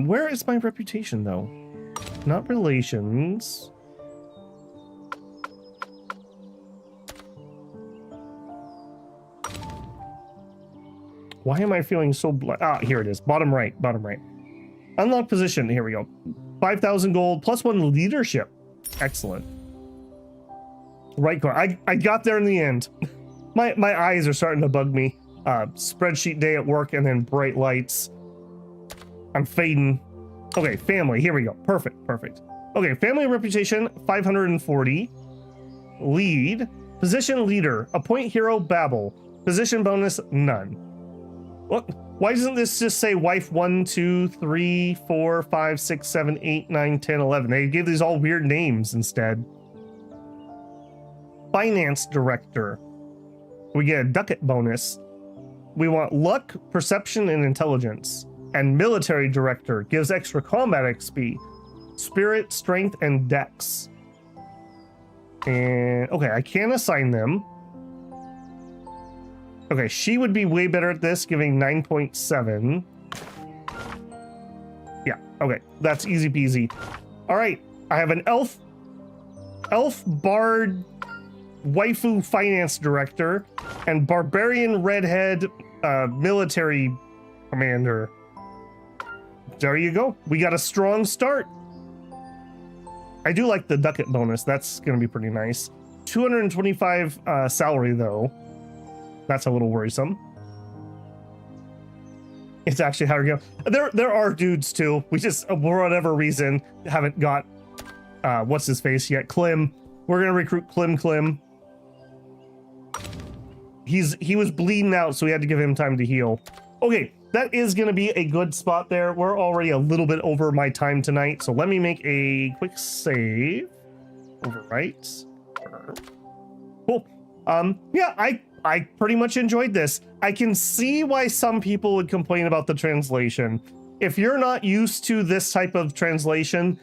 Where is my reputation, though? Not relations. Why am I feeling so here it is. Bottom right, bottom right. Unlock position. Here we go. 5,000 gold, +1 leadership. Excellent. Right corner. I got there in the end. My eyes are starting to bug me. Spreadsheet day at work and then bright lights. I'm fading. Okay, family. Here we go. Perfect, perfect. Okay, family reputation, 540. Lead. Position leader. Appoint hero, Babel. Position bonus, none. What? Why doesn't this just say wife 1, 2, 3, 4, 5, 6, 7, 8, 9, 10, 11? They gave these all weird names instead. Finance director. We get a ducat bonus. We want luck, perception, and intelligence. And military director gives extra combat XP, spirit, strength, and dex. And okay, I can assign them. Okay, she would be way better at this, giving 9.7. Yeah, okay, that's easy peasy. All right, I have an elf bard waifu finance director and barbarian redhead military commander. There you go. We got a strong start. I do like the ducat bonus. That's going to be pretty nice. 225 salary though. That's a little worrisome. It's actually how we're going. There are dudes too. We just, for whatever reason, haven't got what's his face yet. Klim. We're gonna recruit Klim. He was bleeding out, so we had to give him time to heal. Okay, that is gonna be a good spot there. We're already a little bit over my time tonight, so let me make a quick save. Overwrite. Cool. Yeah, I pretty much enjoyed this. I can see why some people would complain about the translation. If you're not used to this type of translation,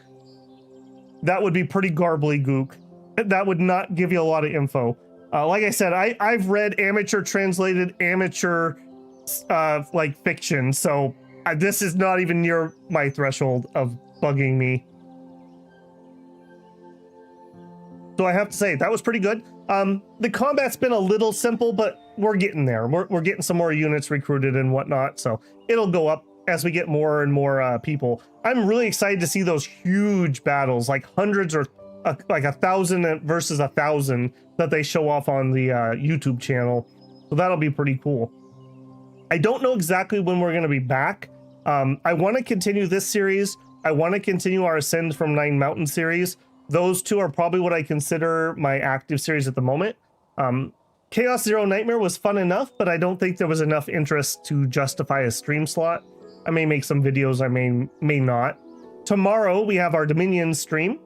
that would be pretty garbly gook. That would not give you a lot of info. Like I said, I've read amateur translated amateur like fiction, so this is not even near my threshold of bugging me. So I have to say, that was pretty good. The combat's been a little simple, but we're getting there. We're getting some more units recruited and whatnot, so it'll go up as we get more and more people. I'm really excited to see those huge battles, like hundreds or like 1,000 versus 1,000 that they show off on the YouTube channel. So that'll be pretty cool. I don't know exactly when we're going to be back. I want to continue this series. I want to continue our Ascend from Nine Mountain series. Those two are probably what I consider my active series at the moment. Chaos Zero Nightmare was fun enough, but I don't think there was enough interest to justify a stream slot. I may make some videos, I may not. Tomorrow we have our Dominion stream,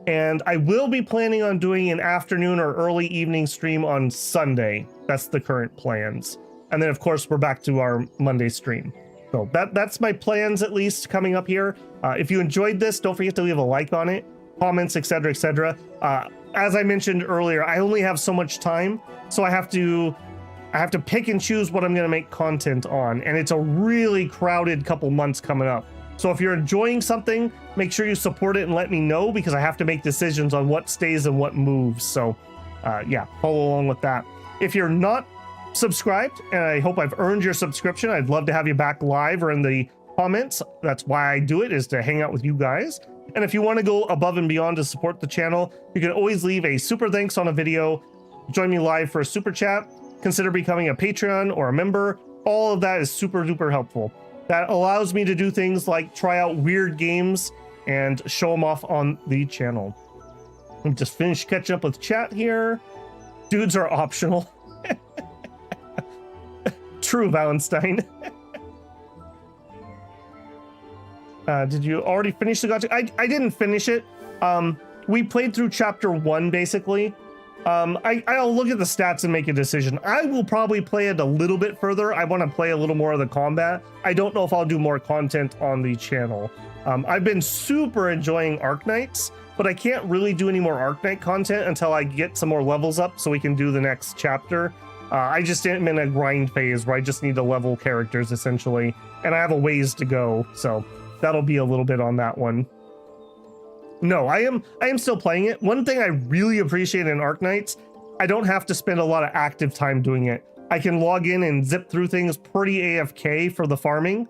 and I will be planning on doing an afternoon or early evening stream on Sunday. That's the current plans. And then of course we're back to our Monday stream. So that's my plans, at least coming up here. If you enjoyed this, don't forget to leave a like on it, comments, etc., etc. As I mentioned earlier, I only have so much time, so I have to pick and choose what I'm going to make content on, and it's a really crowded couple months coming up. So if you're enjoying something, make sure you support it and let me know, because I have to make decisions on what stays and what moves. So yeah, follow along with that. If you're not subscribed, and I hope I've earned your subscription, I'd love to have you back live or in the comments. That's why I do it, is to hang out with you guys. And if you want to go above and beyond to support the channel, you can always leave a super thanks on a video, join me live for a super chat, consider becoming a Patreon or a member. All of that is super duper helpful. That allows me to do things like try out weird games and show them off on the channel. Let me just finish catching up with chat here. Dudes are optional. True, Valenstein. Did you already finish the gacha? I didn't finish it. We played through chapter 1 basically. I'll look at the stats and make a decision. I will probably play it a little bit further. I want to play a little more of the combat. I don't know if I'll do more content on the channel. I've been super enjoying Arknights, but I can't really do any more Arknight content until I get some more levels up so we can do the next chapter. I just am in a grind phase where I just need to level characters essentially, and I have a ways to go, so that'll be a little bit on that one. No, I am still playing it. One thing I really appreciate in Arknights, I don't have to spend a lot of active time doing it. I can log in and zip through things pretty AFK for the farming,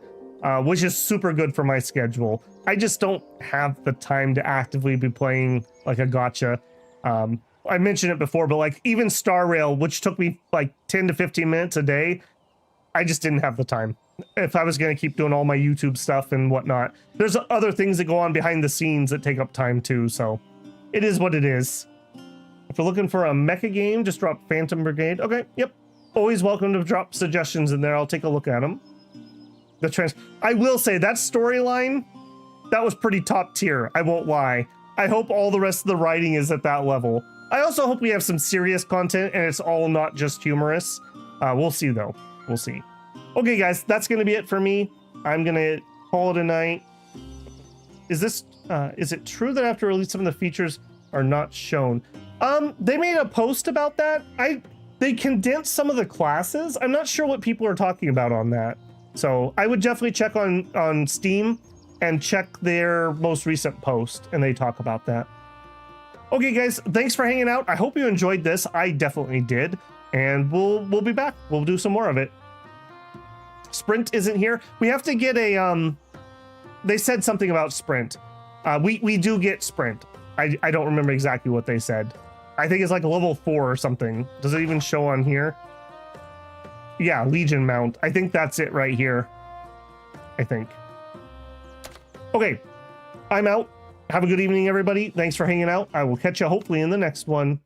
which is super good for my schedule. I just don't have the time to actively be playing like a gacha. I mentioned it before, but like even Star Rail, which took me like 10 to 15 minutes a day, I just didn't have the time. If I was going to keep doing all my YouTube stuff and whatnot. There's other things that go on behind the scenes that take up time too, so it is what it is. If you're looking for a mecha game, just drop Phantom Brigade. Okay, yep. Always welcome to drop suggestions in there. I'll take a look at them. I will say that storyline, that was pretty top tier. I won't lie. I hope all the rest of the writing is at that level. I also hope we have some serious content and it's all not just humorous. We'll see though. We'll see. Okay, guys, that's going to be it for me. I'm going to call it a night. Is it true that after release some of the features are not shown? They made a post about that. They condensed some of the classes. I'm not sure what people are talking about on that. So I would definitely check on Steam and check their most recent post, and they talk about that. Okay, guys, thanks for hanging out. I hope you enjoyed this. I definitely did, and we'll be back. We'll do some more of it. Sprint isn't here. We have to get a they said something about sprint. We do get sprint. I don't remember exactly what they said. I think it's like level 4 or something. Does it even show on here? Yeah, Legion mount. I think that's it right here. I think. Okay, I'm out. Have a good evening, everybody. Thanks for hanging out. I will catch you hopefully in the next one.